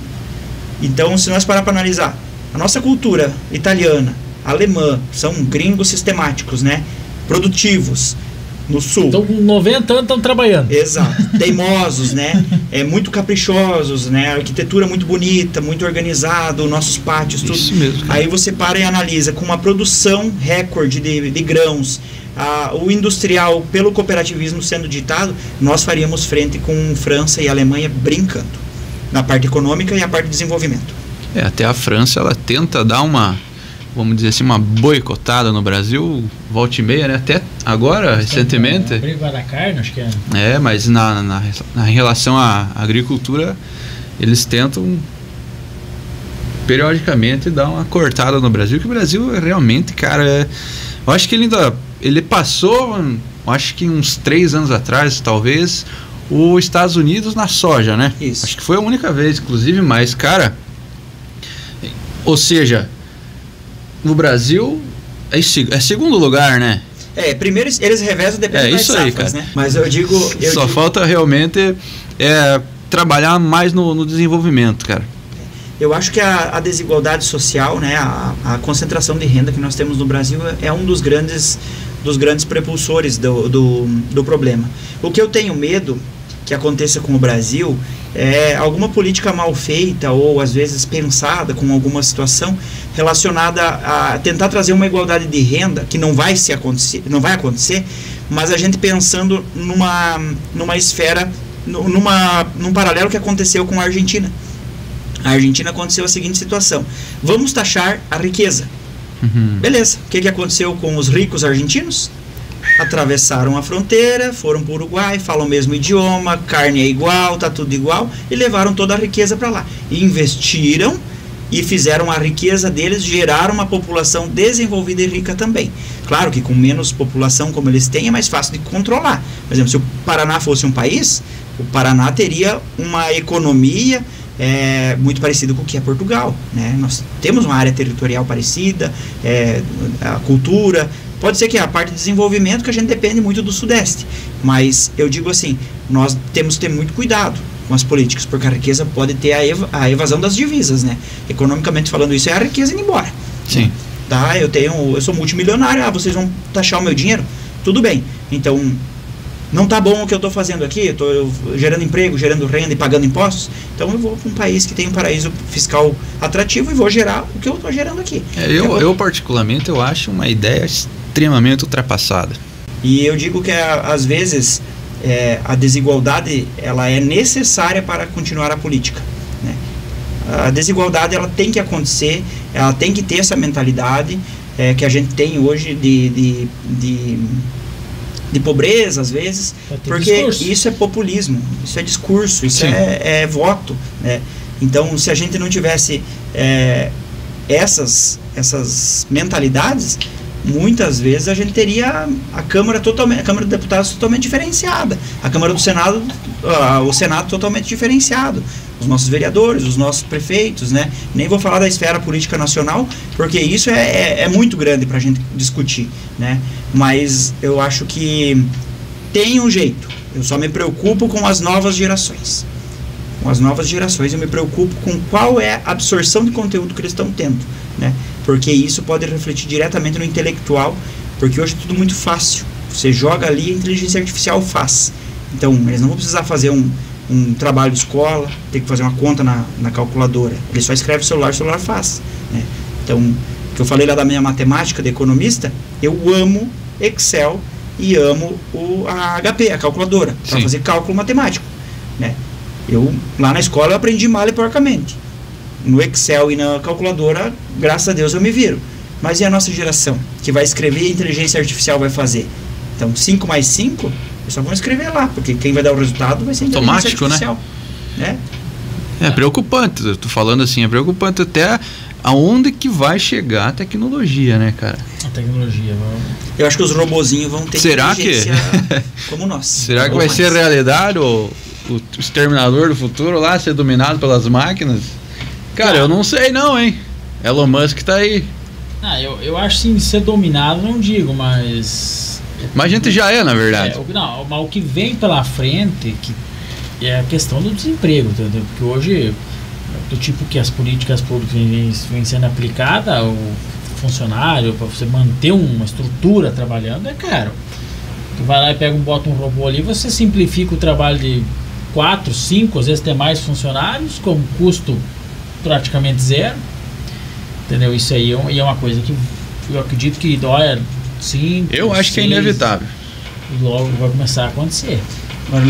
Então, se nós parar para analisar, a nossa cultura italiana, alemã, são gringos sistemáticos, né? Produtivos no Sul. Então, com 90 anos estão trabalhando. Exato. Teimosos, né? Muito caprichosos, né? Arquitetura muito bonita, muito organizado, nossos pátios, tudo. Isso mesmo, cara. Aí você para e analisa com uma produção recorde de grãos, o industrial pelo cooperativismo sendo ditado, nós faríamos frente com França e Alemanha brincando na parte econômica e a parte de desenvolvimento. Até a França, ela tenta dar vamos dizer assim, uma boicotada no Brasil, volta e meia, né? Até agora, recentemente. Briga da carne, acho que é. Mas em relação à agricultura, eles tentam periodicamente dar uma cortada no Brasil, que o Brasil realmente, cara, eu acho que ele passou, acho que uns 3 anos atrás, talvez, os Estados Unidos na soja, né? Isso. Acho que foi a única vez, inclusive, mas, cara, ou seja, no Brasil é segundo lugar, né? Primeiro eles revezam dependendo das isso aí, safras, cara. né? Mas eu digo... Só falta realmente trabalhar mais no desenvolvimento, cara. Eu acho que a desigualdade social, né, a concentração de renda que nós temos no Brasil é um dos grandes prepulsores do problema. O que eu tenho medo que aconteça com o Brasil é alguma política mal feita ou às vezes pensada com alguma situação relacionada a tentar trazer uma igualdade de renda que não vai acontecer, mas a gente pensando numa esfera, num paralelo que aconteceu com a Argentina. A Argentina aconteceu a seguinte situação: vamos taxar a riqueza. Beleza. O que aconteceu com os ricos argentinos? Atravessaram a fronteira, foram para o Uruguai, falam o mesmo idioma, carne é igual, tá tudo igual, e levaram toda a riqueza para lá. E investiram e fizeram a riqueza deles gerar uma população desenvolvida e rica também. Claro que com menos população como eles têm é mais fácil de controlar. Por exemplo, se o Paraná fosse um país, o Paraná teria uma economia muito parecido com o que é Portugal, né? Nós temos uma área territorial parecida, a cultura. Pode ser que a parte de desenvolvimento, que a gente depende muito do Sudeste, mas eu digo assim, nós temos que ter muito cuidado com as políticas, porque a riqueza pode ter a evasão das divisas, né? Economicamente falando, isso é a riqueza indo embora. Sim. Eu sou multimilionário, vocês vão taxar o meu dinheiro? Tudo bem. Então, não tá bom o que eu estou fazendo aqui, eu estou gerando emprego, gerando renda e pagando impostos, então eu vou para um país que tem um paraíso fiscal atrativo e vou gerar o que eu estou gerando aqui. Eu particularmente, eu acho uma ideia extremamente ultrapassada. E eu digo que às vezes a desigualdade ela é necessária para continuar a política, né? A desigualdade ela tem que acontecer, ela tem que ter essa mentalidade que a gente tem hoje de pobreza às vezes, porque discurso. Isso é populismo, isso é discurso, isso é voto, né? Então se a gente não tivesse essas mentalidades, muitas vezes a gente teria a Câmara dos Deputados totalmente diferenciada, a Câmara do Senado, o Senado totalmente diferenciado, os nossos vereadores, os nossos prefeitos, né? Nem vou falar da esfera política nacional, porque isso é muito grande para a gente discutir, né? Mas eu acho que tem um jeito, eu só me preocupo com as novas gerações. Com as novas gerações eu me preocupo com qual é a absorção de conteúdo que eles estão tendo, né? Porque isso pode refletir diretamente no intelectual, porque hoje é tudo muito fácil. Você joga ali, a inteligência artificial faz. Então, eles não vão precisar fazer um trabalho de escola, ter que fazer uma conta na calculadora. Ele só escreve o celular faz, né? Então, o que eu falei lá da minha matemática, de economista, eu amo Excel e amo a HP, a calculadora, para fazer cálculo matemático, né? Lá na escola eu aprendi mal e porcamente. No Excel e na calculadora, graças a Deus eu me viro. Mas e a nossa geração, que vai escrever e a inteligência artificial vai fazer? Então, 5 mais 5, eles só vão escrever lá, porque quem vai dar o resultado vai ser a inteligência artificial, né? É preocupante, eu tô falando assim, é preocupante até aonde que vai chegar a tecnologia, né, cara? A tecnologia, eu acho que os robozinhos vão ter inteligência como nós. Será que vai ser realidade o exterminador do futuro lá ser dominado pelas máquinas? Cara, eu não sei não, hein? Elon Musk tá aí. Eu acho sim, ser dominado não digo, mas a gente já é, na verdade. Mas o que vem pela frente é a questão do desemprego, entendeu? Porque hoje, do tipo que as políticas públicas vêm sendo aplicadas, o funcionário, para você manter uma estrutura trabalhando, é caro. Tu vai lá e bota um robô ali, você simplifica o trabalho de 4, 5, às vezes tem mais funcionários, com custo praticamente zero, entendeu? Isso aí é uma coisa que eu acredito que dói, sim. Eu acho que é inevitável. E logo vai começar a acontecer. Agora eu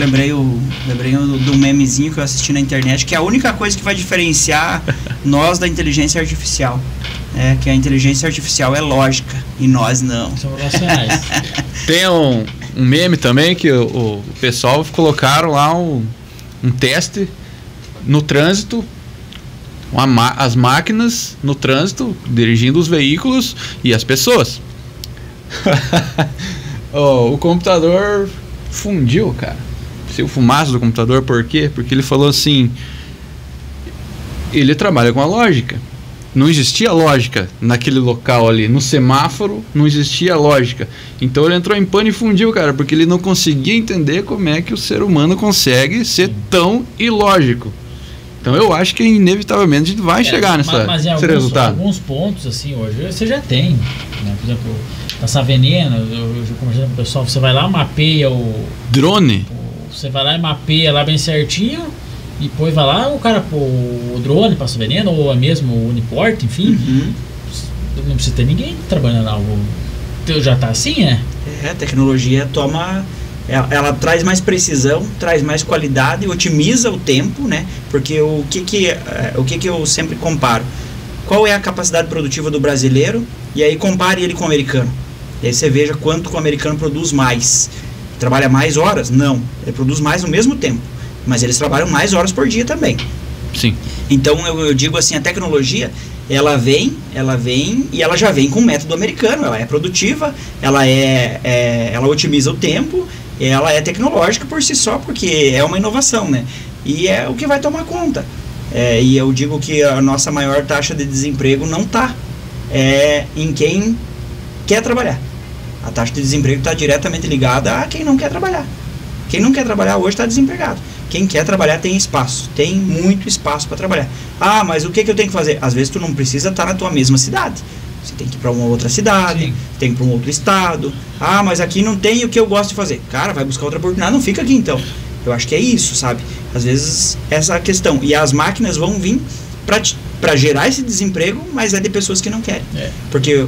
lembrei do memezinho que eu assisti na internet, que é a única coisa que vai diferenciar nós da inteligência artificial. Que a inteligência artificial é lógica e nós não. São racionais. Tem um meme também que o pessoal colocaram lá um teste no trânsito, as máquinas no trânsito dirigindo os veículos e as pessoas. O computador fundiu, cara. Se o fumaça do computador, por quê? Porque ele falou assim, ele trabalha com a lógica. Não existia lógica naquele local ali, no semáforo não existia lógica. Então ele entrou em pânico e fundiu, cara, porque ele não conseguia entender como é que o ser humano consegue ser tão ilógico. Então eu acho que inevitavelmente a gente vai chegar nesse resultado. Alguns pontos assim hoje você já tem, né? Por exemplo, passar veneno, eu já conversei com o pessoal, você vai lá, mapeia drone. Você vai lá e mapeia lá bem certinho, e depois vai lá, o cara o drone passa veneno, ou mesmo o Uniport, enfim. Não precisa ter ninguém trabalhando lá. Já tá assim, né? A tecnologia ela traz mais precisão, traz mais qualidade, otimiza o tempo, né? Porque o que eu sempre comparo? Qual é a capacidade produtiva do brasileiro? E aí compare ele com o americano. E aí você veja quanto o americano produz mais. Trabalha mais horas? Não. Ele produz mais no mesmo tempo. Mas eles trabalham mais horas por dia também. Sim. Então eu digo assim, a tecnologia, ela vem e ela já vem com o método americano. Ela é produtiva, ela otimiza o tempo, ela é tecnológica por si só, porque é uma inovação, né? E é o que vai tomar conta. E eu digo que a nossa maior taxa de desemprego não está em quem quer trabalhar. A taxa de desemprego está diretamente ligada a quem não quer trabalhar. Quem não quer trabalhar hoje está desempregado. Quem quer trabalhar tem espaço, tem muito espaço para trabalhar. Ah, mas o que eu tenho que fazer? Às vezes tu não precisa estar na tua mesma cidade. Você tem que ir para uma outra cidade, Sim. tem que ir para um outro estado. Ah, mas aqui não tem o que eu gosto de fazer. Cara, vai buscar outra oportunidade, não fica aqui então. Eu acho que é isso, sabe? Às vezes essa é a questão. E as máquinas vão vir para gerar esse desemprego, mas é de pessoas que não querem. Porque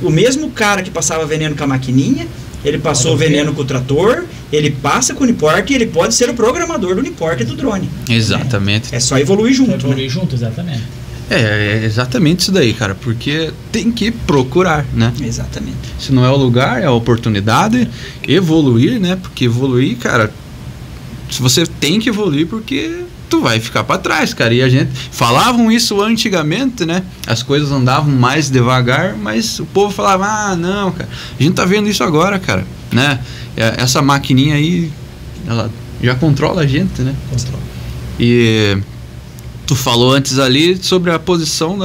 o mesmo cara que passava veneno com a maquininha, ele passou veneno com o trator, ele passa com o Uniporte e ele pode ser o programador do Uniporte e do drone. Exatamente. É só evoluir junto. Evoluir junto, exatamente. É exatamente isso daí, cara, porque tem que procurar, né? Exatamente. Se não é o lugar, é a oportunidade, evoluir, né? Porque evoluir, cara, se você tem que evoluir porque tu vai ficar para trás, cara. E a gente falavam isso antigamente, né? As coisas andavam mais devagar, mas o povo falava: "Ah, não, cara. A gente tá vendo isso agora, cara", né? Essa maquininha aí, ela já controla a gente, né? Controla. E tu falou antes ali sobre a posição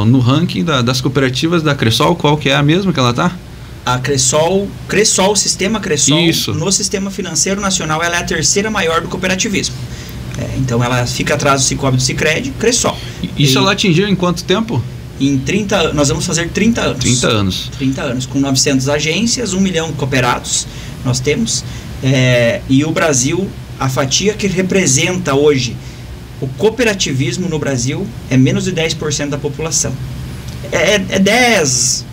no ranking das cooperativas da Cressol, qual que é a mesma que ela tá? A Cressol, o sistema Cressol, Isso. no sistema financeiro nacional, ela é a terceira maior do cooperativismo. Então ela fica atrás do Cicobi, do Sicredi, Cressol. Isso ela atingiu em quanto tempo? Em 30, nós vamos fazer 30 anos. 30 anos. 30 anos, com 900 agências, 1 milhão de cooperados nós temos. E o Brasil, a fatia que representa hoje o cooperativismo no Brasil é menos de 10% da população. É 10%,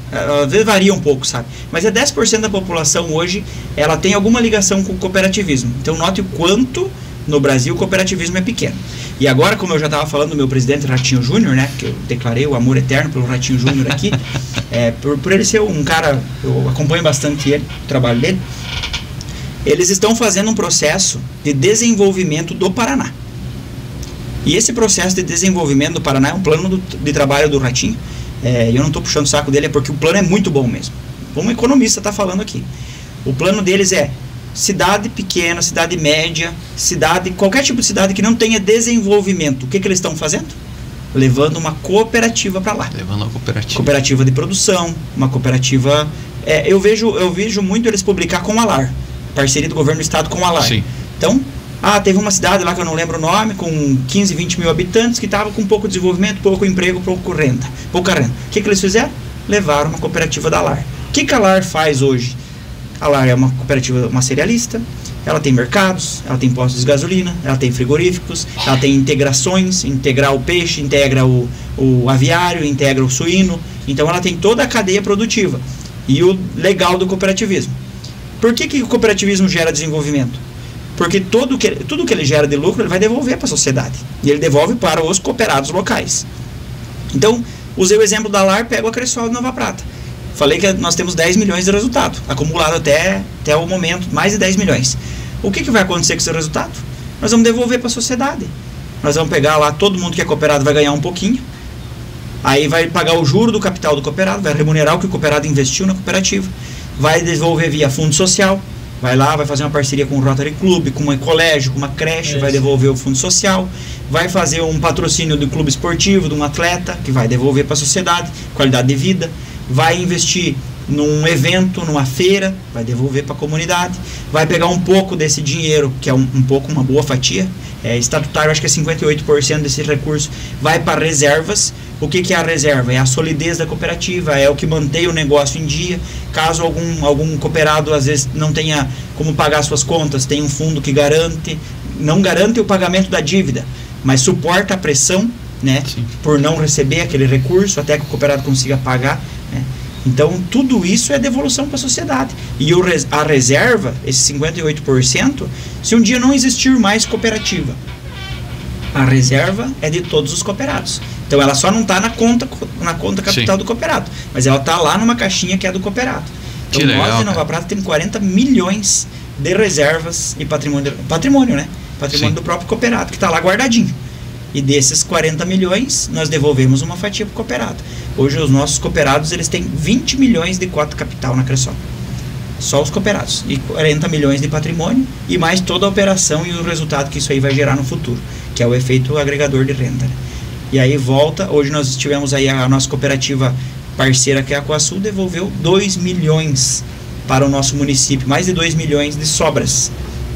às vezes varia um pouco, sabe? Mas é 10% da população hoje, ela tem alguma ligação com o cooperativismo. Então note o quanto no Brasil o cooperativismo é pequeno. E agora, como eu já estava falando do meu presidente Ratinho Júnior, né? Que eu declarei o amor eterno pelo Ratinho Júnior aqui, por ele ser um cara, eu acompanho bastante ele, o trabalho dele. Eles estão fazendo um processo de desenvolvimento do Paraná. E esse processo de desenvolvimento do Paraná é um plano de trabalho do Ratinho. Eu não estou puxando o saco dele, é porque o plano é muito bom mesmo. Como economista está falando aqui. O plano deles é cidade pequena, cidade média, qualquer tipo de cidade que não tenha desenvolvimento. O que eles estão fazendo? Levando uma cooperativa para lá. Levando uma cooperativa. Cooperativa de produção, uma cooperativa... eu vejo muito eles publicar com a LAR. Parceria do governo do estado com a LAR. Sim. Então, teve uma cidade lá que eu não lembro o nome, com 15, 20 mil habitantes, que estava com pouco desenvolvimento, pouco emprego, pouca renda. O que eles fizeram? Levaram uma cooperativa da LAR. O que a LAR faz hoje? A LAR é uma cooperativa, uma cerealista, ela tem mercados, ela tem postos de gasolina, ela tem frigoríficos, ela tem integrações, integra o peixe, integra o aviário, integra o suíno. Então ela tem toda a cadeia produtiva. E o legal do cooperativismo. Por que o cooperativismo gera desenvolvimento? Porque tudo que ele gera de lucro, ele vai devolver para a sociedade. E ele devolve para os cooperados locais. Então, usei o exemplo da LAR, pego a Cressol de Nova Prata. Falei que nós temos 10 milhões de resultado, acumulado até o momento, mais de 10 milhões. O que vai acontecer com esse resultado? Nós vamos devolver para a sociedade. Nós vamos pegar lá, todo mundo que é cooperado vai ganhar um pouquinho. Aí vai pagar o juro do capital do cooperado, vai remunerar o que o cooperado investiu na cooperativa. Vai devolver via fundo social. Vai lá, vai fazer uma parceria com o Rotary Club, com um colégio, com uma creche, vai devolver o fundo social. Vai fazer um patrocínio do clube esportivo, de um atleta, que vai devolver para a sociedade, qualidade de vida. Vai investir num evento, numa feira, vai devolver para a comunidade. Vai pegar um pouco desse dinheiro, que é uma boa fatia, estatutário, acho que é 58% desse recurso, vai para reservas. O que é a reserva? É a solidez da cooperativa, é o que mantém o negócio em dia. Caso algum cooperado às vezes não tenha como pagar suas contas, tem um fundo que não garante o pagamento da dívida, mas suporta a pressão, né, por não receber aquele recurso até que o cooperado consiga pagar, né? Então tudo isso é devolução para a sociedade. E a reserva, esse 58%, se um dia não existir mais cooperativa, a reserva é de todos os cooperados. Então ela só não está na conta capital do cooperado, mas ela está lá numa caixinha que é do cooperado. Então nós de Nova Prata temos 40 milhões de reservas e patrimônio, né? Patrimônio do próprio cooperado, que está lá guardadinho. E desses 40 milhões, nós devolvemos uma fatia para o cooperado. Hoje os nossos cooperados, eles têm 20 milhões de cota capital na Cressol. Só os cooperados. E 40 milhões de patrimônio, e mais toda a operação e o resultado que isso aí vai gerar no futuro, que é o efeito agregador de renda, né? E aí volta, hoje nós tivemos aí a nossa cooperativa parceira, que é a Coasul, devolveu 2 milhões para o nosso município, mais de 2 milhões de sobras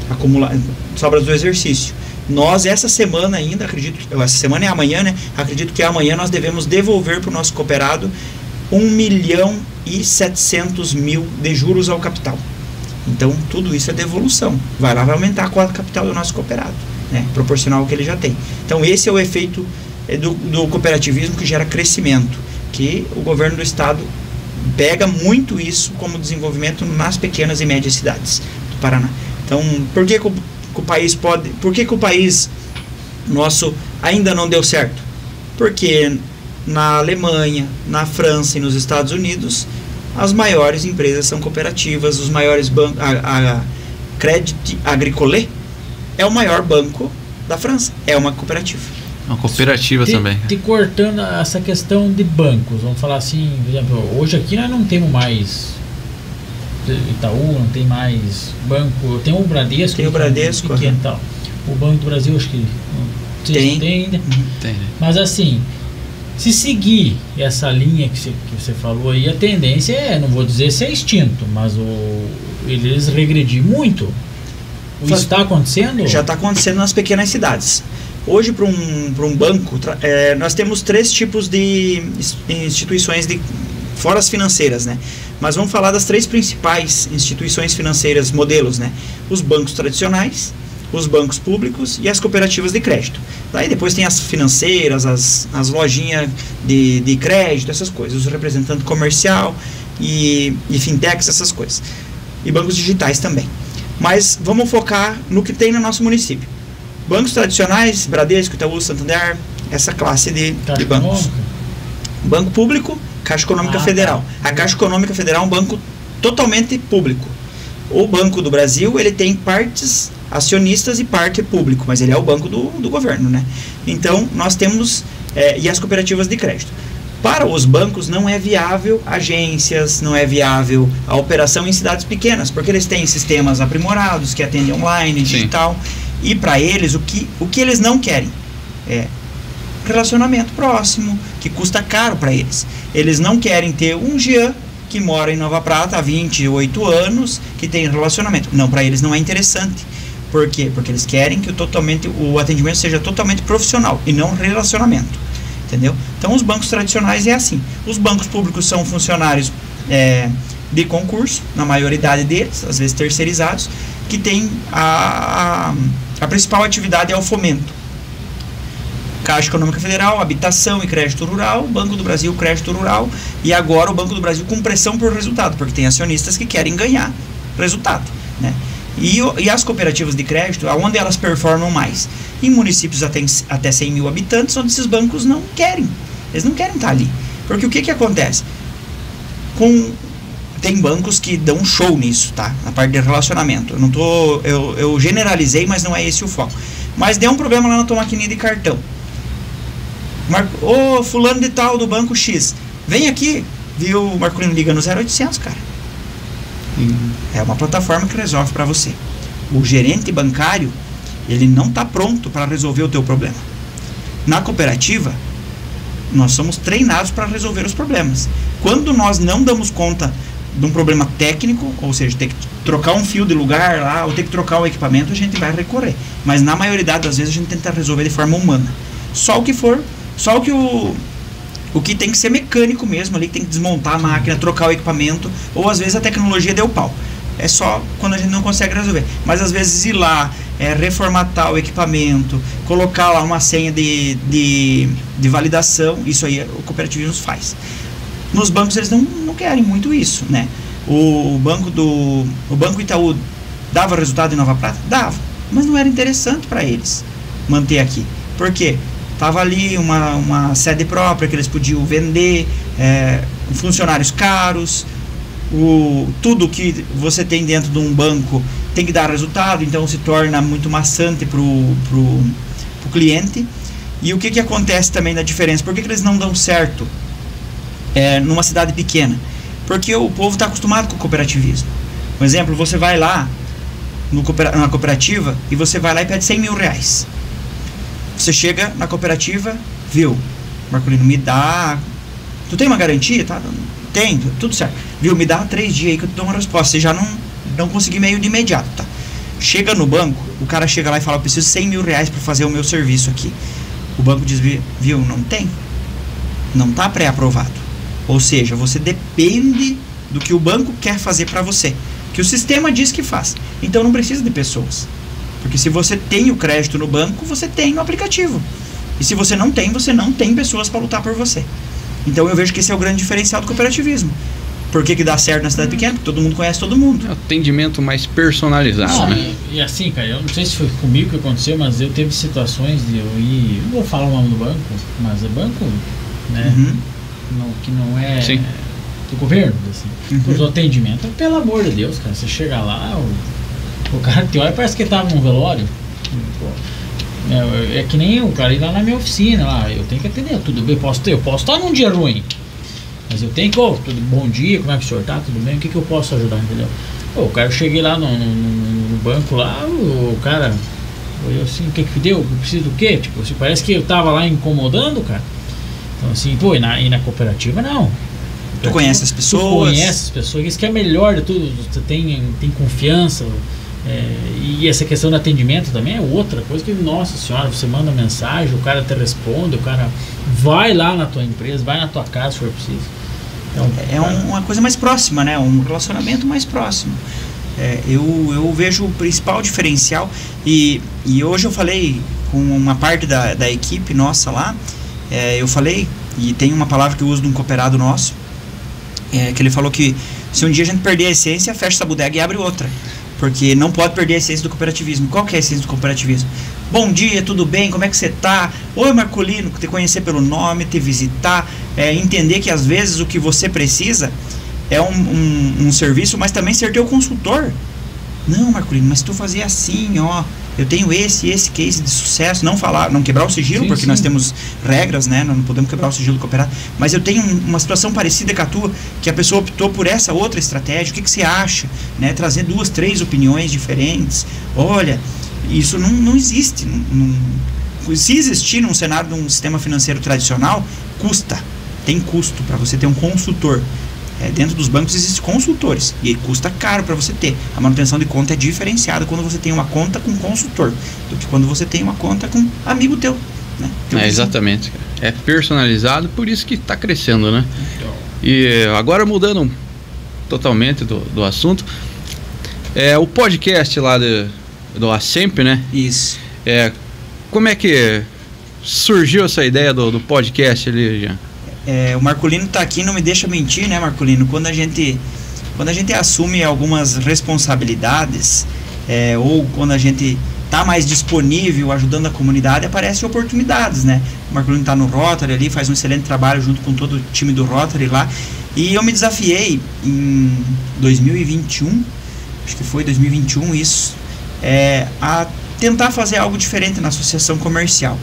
acumuladas, sobras do exercício. Nós, essa semana ainda, essa semana é amanhã, né? Acredito que amanhã nós devemos devolver para o nosso cooperado 1.700.000 de juros ao capital. Então, tudo isso é devolução. Vai lá, vai aumentar a cota capital do nosso cooperado, né? Proporcional ao que ele já tem. Então, esse é o efeito do cooperativismo que gera crescimento, que o governo do estado pega muito isso como desenvolvimento nas pequenas e médias cidades do Paraná. Então, por que o país pode... Por que o país nosso ainda não deu certo? Porque na Alemanha, na França e nos Estados Unidos, as maiores empresas são cooperativas, os maiores bancos... A Crédit Agricole é o maior banco da França, é uma cooperativa. Uma cooperativa também. Te cortando essa questão de bancos, vamos falar assim, por exemplo, hoje aqui nós não temos mais Itaú, não tem mais banco, tem o Bradesco. Tem o Bradesco. Pequeno, tal. O Banco do Brasil acho que não sei se tem ainda. Tem, né? Mas assim, se seguir essa linha que você falou aí, a tendência é, não vou dizer ser extinto, mas eles regredir muito. Isso está acontecendo? Já está acontecendo nas pequenas cidades. Hoje, para um banco, nós temos 3 tipos de instituições fora as financeiras, né? Mas vamos falar das 3 principais instituições financeiras, modelos, né? Os bancos tradicionais, os bancos públicos e as cooperativas de crédito. Daí depois tem as financeiras, as lojinhas de crédito, essas coisas, os representantes comercial e fintechs, essas coisas. E bancos digitais também. Mas vamos focar no que tem no nosso município. Bancos tradicionais, Bradesco, Itaú, Santander, essa classe de bancos. Banco público, Caixa Econômica Federal. Tá. A Caixa Econômica Federal é um banco totalmente público. O Banco do Brasil, ele tem partes acionistas e parte público, mas ele é o banco do governo, né? Então, nós temos, e as cooperativas de crédito. Para os bancos não é viável agências, não é viável a operação em cidades pequenas, porque eles têm sistemas aprimorados que atendem online, digital. Sim. E para eles, o que eles não querem é relacionamento próximo, que custa caro para eles. Eles não querem ter um Jean que mora em Nova Prata há 28 anos, que tem relacionamento. Não, para eles não é interessante. Por quê? Porque eles querem que o atendimento seja totalmente profissional e não relacionamento. Entendeu? Então, os bancos tradicionais é assim. Os bancos públicos são funcionários de concurso, na maioridade deles, às vezes terceirizados, que tem a principal atividade é o fomento. Caixa Econômica Federal, Habitação e Crédito Rural, Banco do Brasil, Crédito Rural, e agora o Banco do Brasil com pressão por resultado, porque tem acionistas que querem ganhar resultado, né? E as cooperativas de crédito, aonde elas performam mais? Em municípios até 100 mil habitantes, onde esses bancos não querem. Eles não querem estar ali. Porque o que acontece? Tem bancos que dão um show nisso, tá? Na parte de relacionamento. Eu generalizei, mas não é esse o foco. Mas deu um problema lá na tua maquininha de cartão. Fulano de tal do banco X, vem aqui, viu? O Marcolino liga no 0800, cara. É uma plataforma que resolve para você. O gerente bancário, ele não está pronto para resolver o teu problema. Na cooperativa, nós somos treinados para resolver os problemas. Quando nós não damos conta de um problema técnico, ou seja, ter que trocar um fio de lugar lá, ou ter que trocar o equipamento, a gente vai recorrer. Mas na maioria das vezes a gente tenta resolver de forma humana. Só o que tem que ser mecânico mesmo ali, que tem que desmontar a máquina, trocar o equipamento, ou às vezes a tecnologia deu pau. É só quando a gente não consegue resolver. Mas às vezes ir lá, reformatar o equipamento, colocar lá uma senha de validação, isso aí o cooperativismo faz. Nos bancos eles não querem muito isso, né? O Banco Itaú dava resultado em Nova Prata? Dava, mas não era interessante para eles manter aqui. Por quê? Tava ali uma sede própria que eles podiam vender, funcionários caros, tudo que você tem dentro de um banco tem que dar resultado, então se torna muito maçante para o cliente. E o que acontece também na diferença? Por que eles não dão certo numa cidade pequena? Porque o povo está acostumado com o cooperativismo. Por exemplo, você vai lá na cooperativa e você vai lá e pede 100 mil reais. Você chega na cooperativa, viu? Marcolino, me dá... Tu tem uma garantia? Tá? Tem, tudo certo. Viu? Me dá 3 dias aí que eu te dou uma resposta. Você já não consegui meio de imediato, tá? Chega no banco, o cara chega lá e fala, eu preciso 100 mil reais para fazer o meu serviço aqui. O banco diz, viu? Não tem. Não tá pré-aprovado. Ou seja, você depende do que o banco quer fazer para você, que o sistema diz que faz. Então não precisa de pessoas. Porque se você tem o crédito no banco, você tem o aplicativo. E se você não tem pessoas para lutar por você. Então eu vejo que esse é o grande diferencial do cooperativismo. Por que dá certo na cidade pequena? Porque todo mundo conhece todo mundo. É um atendimento mais personalizado, né? E assim, cara, eu não sei se foi comigo que aconteceu, mas eu teve situações de eu ir... Não vou falar o nome do banco, mas é banco, né? Que não é... Sim. Do governo, assim. O atendimento, pelo amor de Deus, cara, você chega lá, o cara te olha, parece que tava num velório. É que nem o cara ir lá na minha oficina, lá, eu tenho que atender tudo bem, eu posso estar num dia ruim, mas eu tenho que, tudo bom dia, como é que o senhor tá, tudo bem, o que eu posso ajudar, entendeu? O cara, eu cheguei lá no banco lá, o cara olhou assim, o que deu, eu preciso do quê? Tipo, assim, parece que eu tava lá incomodando, cara. Então assim, pô, e na cooperativa não. Tu conhece as pessoas. Tu conhece as pessoas, isso que é melhor de tudo, você tem confiança. E essa questão do atendimento também é outra coisa que, nossa senhora, você manda mensagem, o cara te responde, o cara vai lá na tua empresa, vai na tua casa se for preciso. Então, uma coisa mais próxima, né? Um relacionamento mais próximo. Eu vejo o principal diferencial e hoje eu falei com uma parte da equipe nossa lá, eu falei, e tem uma palavra que eu uso de um cooperado nosso, que ele falou que se um dia a gente perder a essência, fecha essa bodega e abre outra. Porque não pode perder a essência do cooperativismo. Qual que é a essência do cooperativismo? Bom dia, tudo bem? Como é que você tá? Oi, Marcolino, te conhecer pelo nome, te visitar, entender que às vezes o que você precisa é um serviço, mas também ser teu consultor. Não, Marcolino, mas se tu fazer assim, ó, eu tenho esse case de sucesso, não quebrar o sigilo, porque nós temos regras, né? Nós não podemos quebrar o sigilo do cooperado, mas eu tenho uma situação parecida com a tua, que a pessoa optou por essa outra estratégia, o que você acha? Né? Trazer 2, 3 opiniões diferentes. Olha, isso não existe. Se existir num cenário de um sistema financeiro tradicional, tem custo para você ter um consultor. Dentro dos bancos existem consultores e custa caro para você ter. A manutenção de conta é diferenciada quando você tem uma conta com consultor do que quando você tem uma conta com amigo teu, né? Exatamente. É personalizado, por isso que está crescendo, né? E agora mudando totalmente do assunto, o podcast lá do Assemp, né? Isso. Como é que surgiu essa ideia do podcast ali, Jean? O Marcolino tá aqui, não me deixa mentir, né, Marcolino? Quando a gente assume algumas responsabilidades, ou quando a gente tá mais disponível ajudando a comunidade, aparecem oportunidades, né? O Marcolino tá no Rotary ali, faz um excelente trabalho junto com todo o time do Rotary lá, e eu me desafiei em 2021, acho que foi 2021 isso, a tentar fazer algo diferente na associação comercial.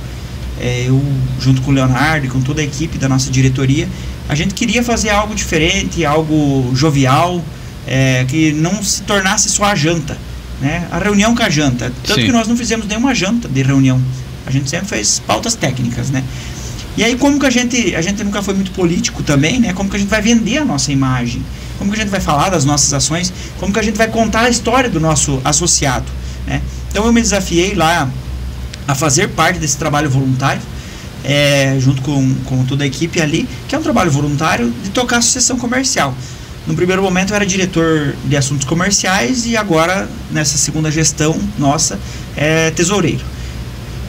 Eu, junto com o Leonardo e com toda a equipe da nossa diretoria, a gente queria fazer algo diferente, algo jovial, que não se tornasse só a janta, né? A reunião com a janta. Tanto que nós não fizemos nenhuma janta de reunião. A gente sempre fez pautas técnicas, né? E aí, como que a gente nunca foi muito político também, né? Como que a gente vai vender a nossa imagem? Como que a gente vai falar das nossas ações? Como que a gente vai contar a história do nosso associado, né? Então eu me desafiei lá a fazer parte desse trabalho voluntário, junto com toda a equipe ali, que é um trabalho voluntário de tocar a associação comercial. No primeiro momento eu era diretor de assuntos comerciais e agora, nessa segunda gestão nossa, tesoureiro.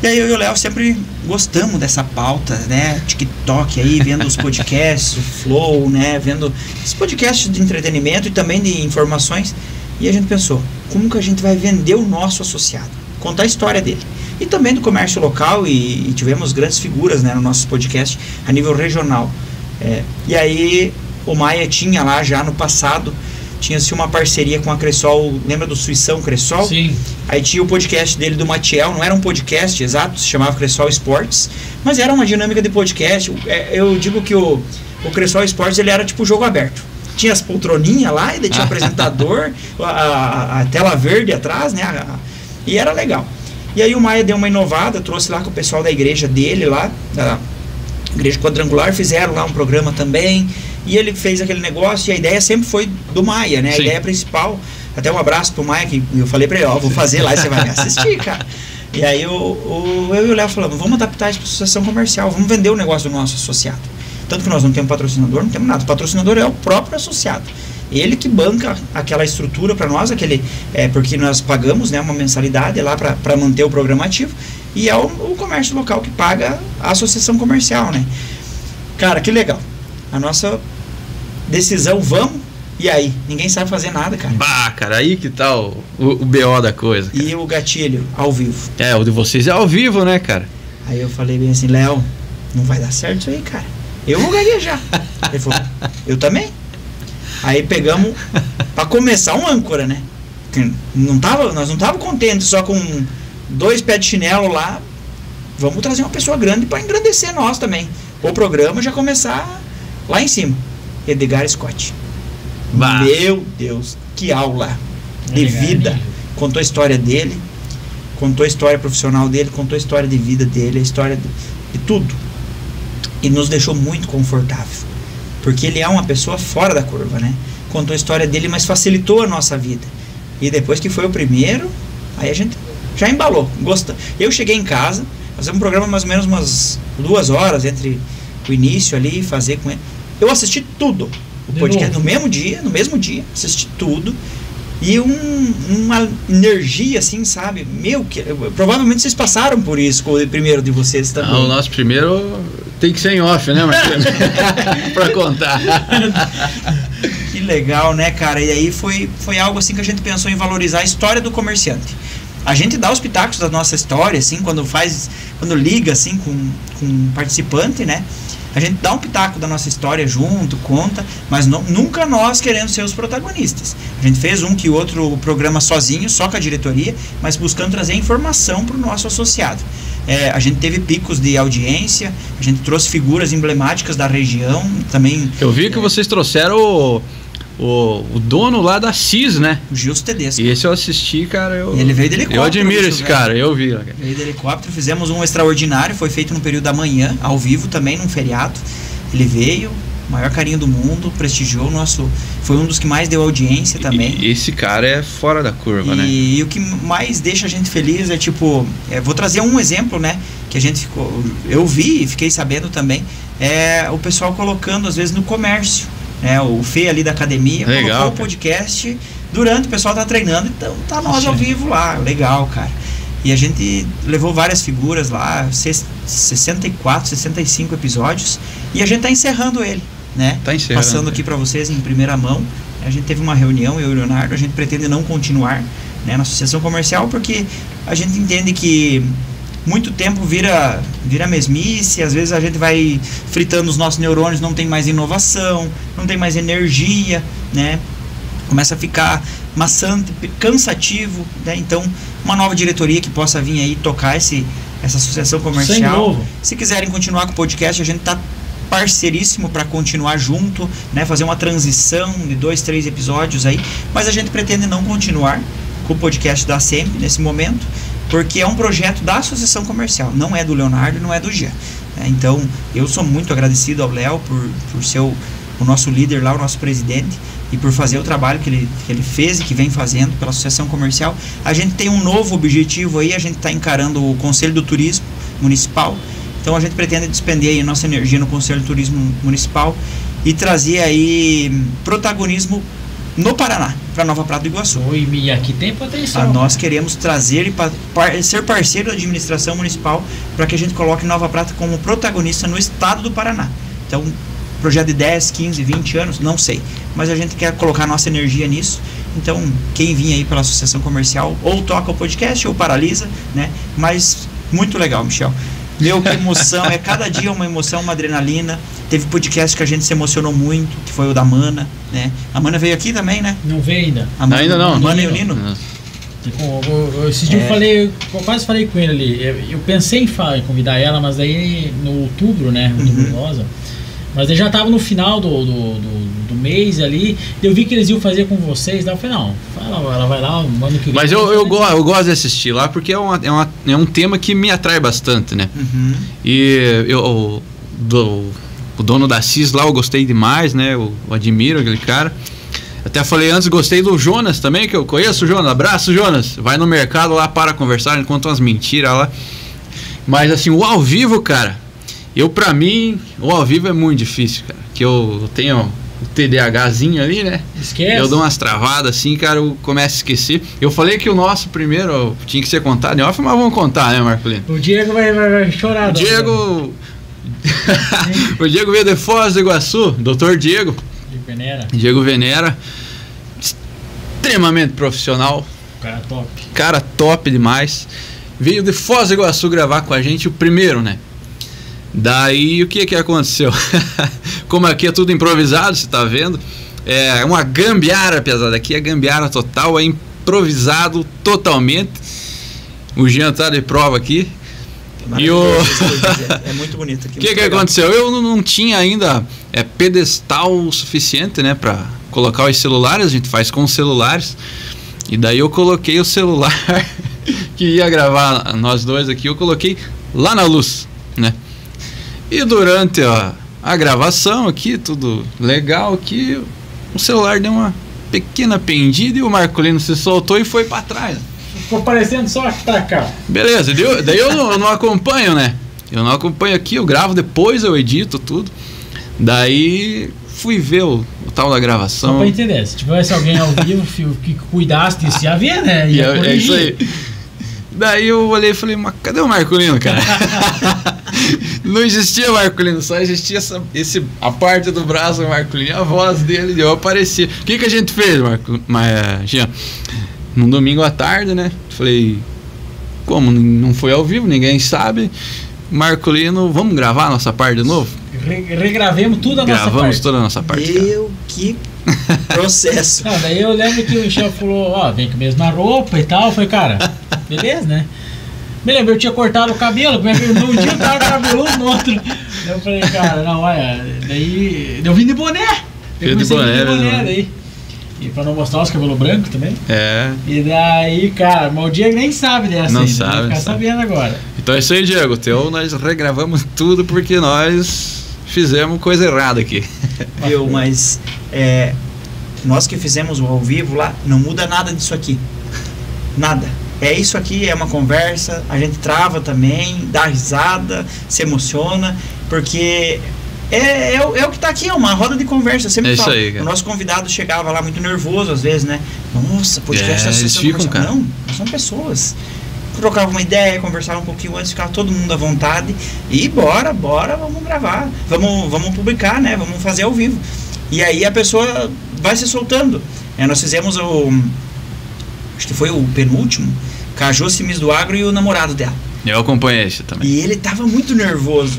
E aí eu e o Léo sempre gostamos dessa pauta, né? TikTok aí, vendo os podcasts, o Flow, né? Vendo os podcasts de entretenimento e também de informações. E a gente pensou, como que a gente vai vender o nosso associado? Contar a história dele. E também do comércio local, e tivemos grandes figuras, né, no nosso podcast a nível regional. E aí o Maia tinha lá já no passado, tinha-se uma parceria com a Cressol, lembra do Suição Cressol? Sim. Aí tinha o podcast dele do Matiel, não era um podcast exato, se chamava Cressol Esportes, mas era uma dinâmica de podcast. Eu digo que o Cressol Esportes, ele era tipo jogo aberto. Tinha as poltroninhas lá, e tinha o apresentador, a tela verde atrás, né? E era legal. E aí o Maia deu uma inovada, trouxe lá com o pessoal da igreja dele lá, da igreja quadrangular, fizeram lá um programa também, e ele fez aquele negócio, e a ideia sempre foi do Maia, né? Sim. A ideia principal, até um abraço pro Maia, que eu falei pra ele, vou fazer lá e você vai me assistir, cara. E aí eu e o Léo falamos, vamos adaptar isso pra associação comercial, vamos vender o negócio do nosso associado. Tanto que nós não temos patrocinador, não temos nada. O patrocinador é o próprio associado. Ele que banca aquela estrutura para nós, porque nós pagamos, né, uma mensalidade lá para manter o programa ativo, e é o comércio local que paga a associação comercial, né? Cara, que legal. A nossa decisão, vamos, e aí? Ninguém sabe fazer nada, cara. Bah, cara, aí que tá o BO da coisa, cara. E o gatilho, ao vivo. O de vocês é ao vivo, né, cara? Aí eu falei bem assim, Léo, não vai dar certo isso aí, cara. Eu vou gaguejar. Ele falou, eu também. Aí pegamos, pra começar, um âncora, né? Nós não tava contentes só com 2 pés de chinelo lá. Vamos trazer uma pessoa grande pra engrandecer nós também. O programa já começar lá em cima. Edgar Scott. Bah. Meu Deus, que aula de vida. Contou a história dele, contou a história profissional dele, contou a história de vida dele, a história de tudo. E nos deixou muito confortável. Porque ele é uma pessoa fora da curva, né? Contou a história dele, mas facilitou a nossa vida. E depois que foi o primeiro, aí a gente já embalou. Eu cheguei em casa, fazer um programa mais ou menos umas 2 horas entre o início ali e fazer com ele. Eu assisti tudo. O podcast no mesmo dia, assisti tudo. E uma energia, assim, sabe? Provavelmente vocês passaram por isso com o primeiro de vocês também. O nosso primeiro tem que ser em off, né, Marcelo? Pra contar. Que legal, né, cara? E aí foi algo assim que a gente pensou em valorizar a história do comerciante. A gente dá os pitacos da nossa história, assim, quando liga, assim, com um participante, né? A gente dá um pitaco da nossa história junto, conta, mas nunca nós queremos ser os protagonistas. A gente fez um que outro programa sozinho, só com a diretoria, mas buscando trazer informação para o nosso associado. A gente teve picos de audiência, a gente trouxe figuras emblemáticas da região também. Eu vi que vocês trouxeram o dono lá da CIS, né? O Gilson Tedesco. E esse eu assisti, cara. Ele veio de helicóptero. Eu admiro esse cara, eu vi. Veio de helicóptero, fizemos um extraordinário, foi feito no período da manhã, ao vivo também, num feriado. Ele veio, maior carinho do mundo, prestigiou o nosso. Foi um dos que mais deu audiência também. E esse cara é fora da curva, né? E o que mais deixa a gente feliz é tipo. Vou trazer um exemplo, né? Que a gente eu vi e fiquei sabendo também. O pessoal colocando, às vezes, no comércio. O Fê ali da academia colocou o podcast durante o pessoal tá treinando, então tá nós ao vivo lá, legal, cara. E a gente levou várias figuras lá, 64, 65 episódios, e a gente tá encerrando ele, né? Tá encerrando. Passando aqui para vocês em primeira mão. A gente teve uma reunião, eu e o Leonardo, a gente pretende não continuar, né, na associação comercial, porque a gente entende que muito tempo vira mesmice, às vezes a gente vai fritando os nossos neurônios, não tem mais inovação, não tem mais energia, né? Começa a ficar maçante, cansativo, né? Então, uma nova diretoria que possa vir aí tocar essa associação comercial. Se quiserem continuar com o podcast, a gente tá parceiríssimo para continuar junto, né? Fazer uma transição de 2, 3 episódios aí, mas a gente pretende não continuar com o podcast da SEMP nesse momento, porque é um projeto da associação comercial, não é do Leonardo, não é do Jean. Então, eu sou muito agradecido ao Léo por ser o nosso líder lá, o nosso presidente, e por fazer o trabalho que ele fez e que vem fazendo pela associação comercial. A gente tem um novo objetivo aí, a gente está encarando o Conselho do Turismo Municipal, então a gente pretende despender aí nossa energia no Conselho do Turismo Municipal e trazer aí protagonismo no Paraná, para Nova Prata do Iguaçu. E aqui tem potencial. Nós queremos trazer e ser parceiro da administração municipal para que a gente coloque Nova Prata como protagonista no estado do Paraná. Então, projeto de 10, 15, 20 anos, não sei. Mas a gente quer colocar nossa energia nisso. Então, quem vir aí pela associação comercial, ou toca o podcast, ou paralisa, né? Mas, muito legal, Michel. Meu, que emoção, cada dia uma emoção, uma adrenalina. Teve podcast que a gente se emocionou muito, que foi o da Mana, né? A Mana veio aqui também, né? Não veio ainda. Ainda não. A Mana e o Nino. Esse dia eu quase falei com ele ali. Eu pensei em convidar ela, mas daí no outubro, né? Outubro rosa. Mas ele já estava no final do mês ali. Eu vi que eles iam fazer com vocês. Daí eu falei, não, ela vai lá, manda que. Mas eu gosto de assistir lá porque é um tema que me atrai bastante, né? Uhum. E o dono da CIS lá eu gostei demais, né? Eu admiro aquele cara. Até falei antes, gostei do Jonas também, que eu conheço o Jonas. Abraço, Jonas. Vai no mercado lá para conversar, ele conta umas mentiras lá. Mas assim, o ao vivo, cara, Pra mim, o ao vivo é muito difícil, cara. Que eu tenho o TDAHzinho ali, né? Esquece. Eu dou umas travadas assim, cara, eu começo a esquecer. Eu falei que o nosso primeiro tinha que ser contado em off, mas vamos contar, né, Marcolino? O Diego vai chorar. O Diego... o Diego veio de Foz do Iguaçu, Dr. Diego. Diego Venera. Extremamente profissional. Cara top demais. Veio de Foz do Iguaçu gravar com a gente o primeiro, né? Daí o que aconteceu? Como aqui é tudo improvisado, você tá vendo? É uma gambiarra, pesada. Aqui é gambiarra total, é improvisado totalmente. O Jean tá de prova aqui. E o... é muito bonito aqui. O que aconteceu? Eu não tinha ainda pedestal suficiente, né, pra colocar os celulares. A gente faz com os celulares. E daí eu coloquei o celular que ia gravar nós dois aqui, eu coloquei lá na luz, né? E durante a gravação aqui, tudo legal aqui, o celular deu uma pequena pendida e o Marcolino se soltou e foi pra trás. Ficou parecendo só pra cá. Beleza, daí eu não acompanho, né? Eu não acompanho aqui, eu gravo depois, eu edito tudo. Daí fui ver o tal da gravação. Só pra entender, se tivesse alguém ao vivo que cuidasse disso, ia ver, né? É isso aí. Daí eu olhei e falei, mas cadê o Marcolino, cara? Não existia Marcolino, só existia a parte do braço do Marcolino, a voz dele, eu apareci. O que a gente fez, Jean? Num domingo à tarde, né? Falei, como não foi ao vivo, ninguém sabe. Marcolino, vamos gravar a nossa parte de novo? Regravemos tudo a nossa parte. Gravamos toda a nossa parte. Que processo. Não, daí eu lembro que o Michel falou, vem com a mesma roupa e tal. Eu falei, cara, beleza, né? Me lembro, eu tinha cortado o cabelo, num dia eu tava cabeludo, no outro. Eu falei, cara, não, olha, daí eu vim de boné. Eu comecei a vir de boné daí. E pra não mostrar os cabelos brancos também. É. E daí, cara, mas o Diego nem sabe dessa não ainda, sabe, vai ficar sabendo agora. Então é isso aí, Diego. Nós regravamos tudo porque nós fizemos coisa errada aqui. Viu, mas nós que fizemos o ao vivo lá, não muda nada disso aqui. Nada. É isso aqui, é uma conversa, a gente trava também, dá risada, se emociona, porque é o que tá aqui, é uma roda de conversa. Eu sempre falo, o nosso convidado chegava lá muito nervoso às vezes, né? Nossa, podcast tá ficam, não, são pessoas. Trocava uma ideia, conversava um pouquinho antes, ficava todo mundo à vontade e bora, vamos gravar, vamos publicar, né? Vamos fazer ao vivo. E aí a pessoa vai se soltando. Nós fizemos acho que foi o penúltimo, Caju Cimis do Agro e o namorado dela. Eu acompanhei esse também. E ele tava muito nervoso.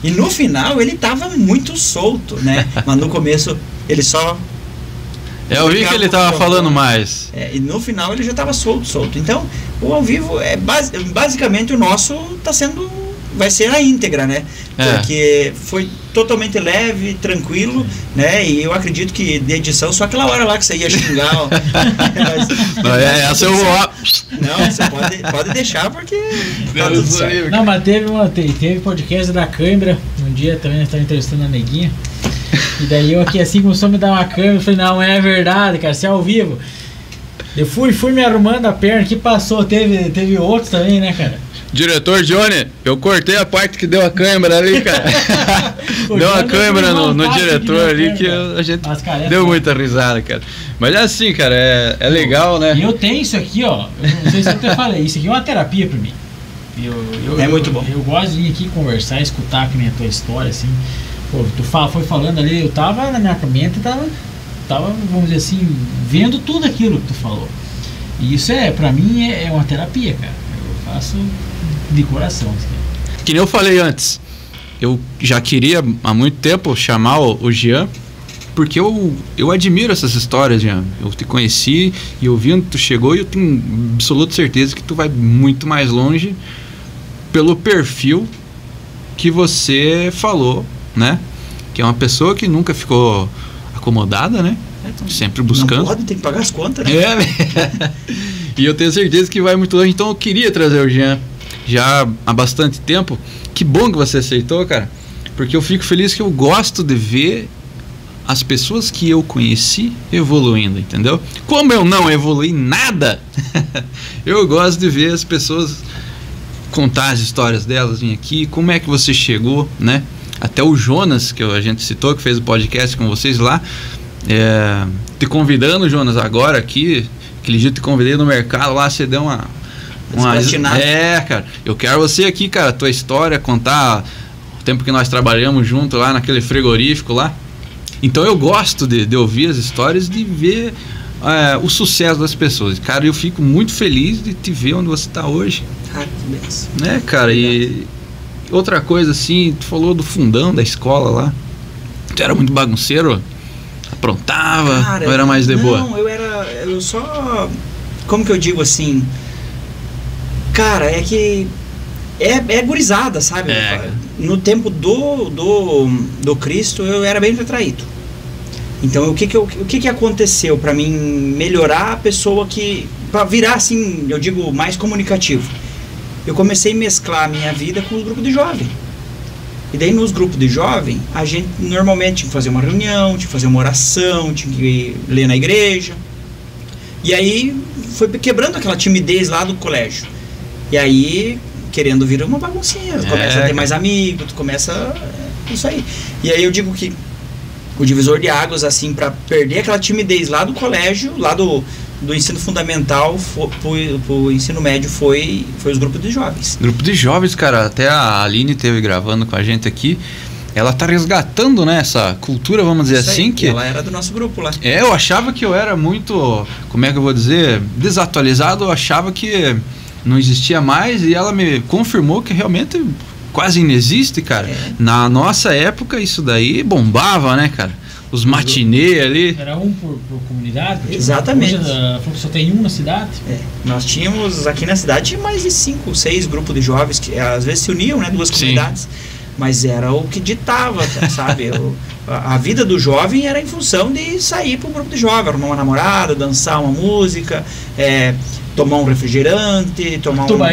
E no final ele tava muito solto, né? Mas no começo ele só... Eu vi que ele tava falando mais. E no final ele já tava solto. Então, o ao vivo basicamente o nosso vai ser a íntegra, né? Porque foi totalmente leve, tranquilo, né? E eu acredito que de edição, só aquela hora lá que você ia xingar. Essa eu vou... Não, você pode deixar porque tá tudo certo. Não, mas teve podcast da câmera um dia também, nós estávamos entrevistando a Neguinha. E daí eu aqui assim começou a me dar uma câmera, eu falei, não é verdade, cara, você é ao vivo. Eu fui me arrumando a perna, que passou, teve outros também, né, cara? Diretor Johnny, eu cortei a parte que deu a câmera ali, cara. Deu a câmera no diretor ali que a gente deu muita risada, cara. Mas é assim, cara, é legal, né? E eu tenho isso aqui, ó. Eu não sei se eu até falei, isso aqui é uma terapia pra mim. É muito bom. Eu gosto de vir aqui conversar, escutar a tua história, assim. Pô, tu foi falando ali, eu tava na minha mente, tava, vamos dizer assim, vendo tudo aquilo que tu falou. E isso pra mim é uma terapia, cara. Eu faço de coração. Assim. Que nem eu falei antes, eu já queria há muito tempo chamar o Jean, porque eu admiro essas histórias, Jean. Eu te conheci e eu vi onde tu chegou e eu tenho absoluta certeza que tu vai muito mais longe pelo perfil que você falou, né? Que é uma pessoa que nunca ficou acomodada, né? Sempre buscando. Não pode, tem que pagar as contas, né? E eu tenho certeza que vai muito longe. Então eu queria trazer o Jean já há bastante tempo. Que bom que você aceitou, cara. Porque eu fico feliz que eu gosto de ver as pessoas que eu conheci evoluindo, entendeu? Como eu não evolui nada, eu gosto de ver as pessoas contar as histórias delas, vir aqui, como é que você chegou, né? Até o Jonas, que a gente citou, que fez o podcast com vocês lá, te convidando, Jonas, agora aqui, aquele dia eu te convidei no mercado lá, você deu uma cara, eu quero você aqui, cara, a tua história, contar o tempo que nós trabalhamos junto lá naquele frigorífico lá. Então eu gosto de ouvir as histórias, de ver o sucesso das pessoas. Cara, eu fico muito feliz de te ver onde você está hoje. Ah, que benção. Né, cara? E outra coisa assim, tu falou do fundão da escola lá. Tu era muito bagunceiro? Aprontava? Cara, ou era mais de boa? Não, eu só... Como que eu digo assim? Cara, é que... É gurizada, sabe? No tempo do Cristo, eu era bem retraído. Então, o que aconteceu para mim melhorar a pessoa para virar, assim, eu digo, mais comunicativo? Eu comecei a mesclar a minha vida com os grupos de jovem. E daí, nos grupos de jovem, a gente normalmente tinha que fazer uma reunião, tinha que fazer uma oração, tinha que ler na igreja. E aí, foi quebrando aquela timidez lá do colégio. E aí... querendo vir uma baguncinha, tu começa a ter mais amigos, tu começa isso aí. E aí eu digo que o divisor de águas, assim, para perder aquela timidez lá do colégio, lá do ensino fundamental pro ensino médio foi os grupos de jovens. Grupo de jovens, cara, até a Aline esteve gravando com a gente aqui, ela tá resgatando, né, essa cultura, vamos dizer assim, aí, que ela era do nosso grupo lá. Eu achava que eu era muito, como é que eu vou dizer, desatualizado, eu achava que não existia mais, e ela me confirmou que realmente quase inexiste, cara. Na nossa época isso daí bombava, né, cara? Os matinê ali. Era um por comunidade? Exatamente. Hoje só tem um na cidade? Nós tínhamos aqui na cidade mais de 5, 6 grupos de jovens que às vezes se uniam, né, duas comunidades. Mas era o que ditava, sabe? A vida do jovem era em função de sair para o grupo de jovem, arrumar uma namorada, dançar uma música, tomar um refrigerante, tomar tomar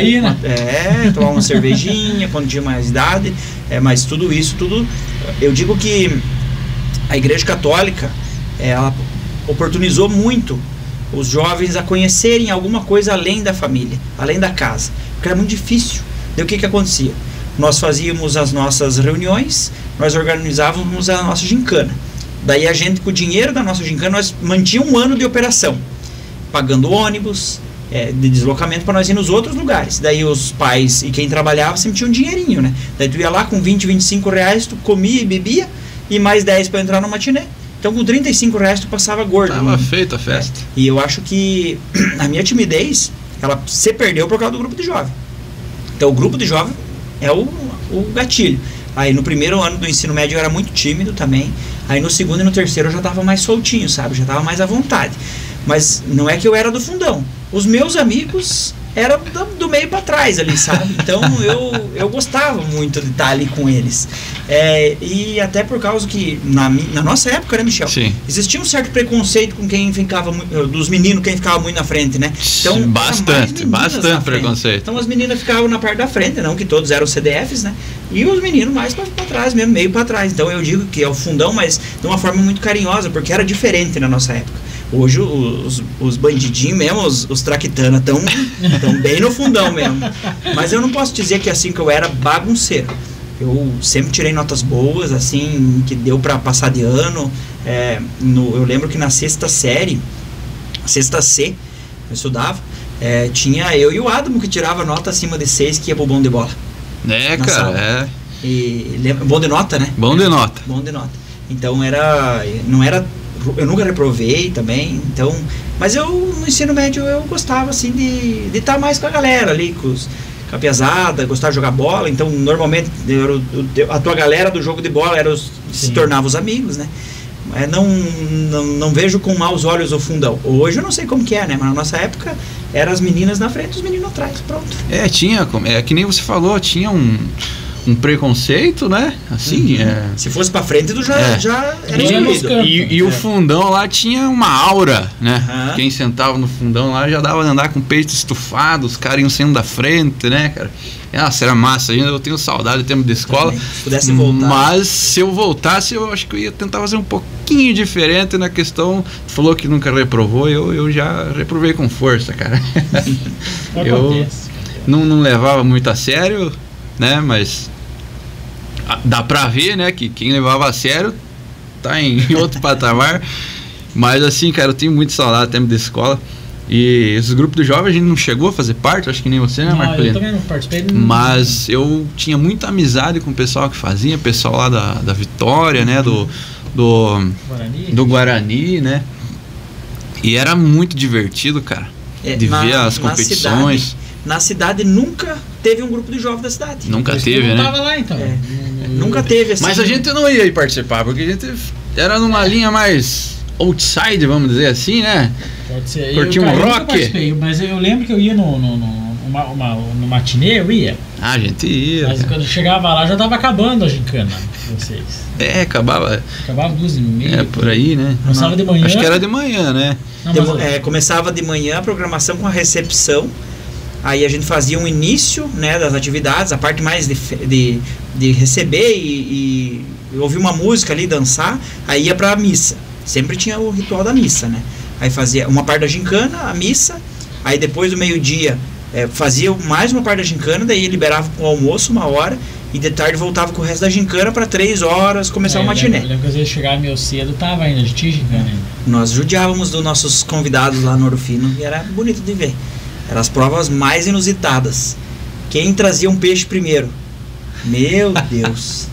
uma cervejinha quando tinha mais idade, mas tudo isso, eu digo que a Igreja Católica, ela oportunizou muito os jovens a conhecerem alguma coisa além da família, além da casa, porque era muito difícil. Daí o que acontecia? Nós fazíamos as nossas reuniões, nós organizávamos a nossa gincana. Daí a gente, com o dinheiro da nossa gincana, nós mantínhamos um ano de operação, pagando ônibus, de deslocamento para nós ir nos outros lugares. Daí os pais e quem trabalhava sempre tinha um dinheirinho, né? Daí tu ia lá com 20, 25 reais, tu comia e bebia, e mais 10 para entrar no matiné. Então com 35 reais tu passava gordo. Tava feita a festa. E eu acho que a minha timidez, ela se perdeu por causa do grupo de jovem. Então o grupo de jovem é o gatilho. Aí no primeiro ano do ensino médio eu era muito tímido também. Aí no segundo e no terceiro eu já estava mais soltinho, sabe? Já estava mais à vontade. Mas não é que eu era do fundão. Os meus amigos eram do meio para trás ali, sabe? Então eu gostava muito de estar ali com eles. E até por causa que na nossa época, né, Michel? Sim. Existia um certo preconceito com quem ficava dos meninos, quem ficava muito na frente, né? Então, bastante preconceito. Então as meninas ficavam na parte da frente, não que todos eram CDFs, né? E os meninos mais para trás mesmo, meio para trás. Então eu digo que é o fundão, mas de uma forma muito carinhosa, porque era diferente na nossa época. Hoje os bandidinhos mesmo, os traquitanas estão bem no fundão mesmo. Mas eu não posso dizer que assim que eu era bagunceiro. Eu sempre tirei notas boas, assim, que deu para passar de ano. Eu lembro que na sexta série, sexta C, eu estudava, tinha eu e o Adamo que tirava nota acima de 6 que ia pro bom de bola. Cara, bom de nota, né? Bom de nota. Bom de nota. Então não era... Eu nunca reprovei também, então... Mas no ensino médio eu gostava, assim, de estar mais com a galera ali, com a piazada, gostava de jogar bola. Então, normalmente, a tua galera do jogo de bola se tornava os amigos, né? Não vejo com maus olhos o fundão. Hoje eu não sei como que é, né? Mas na nossa época, eram as meninas na frente e os meninos atrás, pronto. Tinha, que nem você falou, tinha um preconceito, né? Assim, Se fosse pra frente, tu já era excluído. E o fundão lá tinha uma aura, né? Quem sentava no fundão lá já dava de andar com o peito estufado, os caras iam saindo da frente, né, cara? Nossa, era massa. Ainda eu tenho saudade do tempo de escola. Se pudesse voltar. Mas se eu voltasse, eu acho que eu ia tentar fazer um pouquinho diferente na questão. Tu falou que nunca reprovou, eu já reprovei com força, cara. não levava muito a sério, né? Mas dá pra ver, né? Que quem levava a sério tá em outro patamar. Mas assim, cara, eu tenho muito saudade tempo da escola. E esses grupos de jovens a gente não chegou a fazer parte, acho que nem você, né, Marco? Eu também não participei. Mas eu tinha muita amizade com o pessoal que fazia, pessoal lá da Vitória, né? Do Guarani, né? E era muito divertido, cara. De ver as competições. Na cidade nunca teve um grupo de jovens da cidade. Nunca teve, né? Não tava lá, então. Nunca teve, assim. Mas a gente não ia participar, porque a gente era numa linha mais outside, vamos dizer assim, né? Pode ser. Curtir um Eu nunca rock. participei, mas eu lembro que eu ia no matinê, eu ia. Ah, a gente ia. Mas quando eu chegava lá já tava acabando a gincana de vocês. Acabava. Acabava 2h30. Por aí, né? Começava de manhã. Acho que era de manhã, né? Não, começava de manhã a programação com a recepção. Aí a gente fazia um início, né, das atividades, a parte mais de receber e ouvir uma música ali, dançar. Aí ia pra missa. Sempre tinha o ritual da missa, né? Aí fazia uma parte da gincana, a missa. Aí depois do meio-dia fazia mais uma parte da gincana, daí liberava com o almoço 1 hora. E de tarde voltava com o resto da gincana para 3 horas começar o matiné. Eu lembro que às vezes chegava meio cedo, tava ainda, de tinha gincana ainda. Nós judiávamos dos nossos convidados lá no Ouro Fino e era bonito de ver. Eram as provas mais inusitadas. Quem trazia um peixe primeiro? Meu Deus.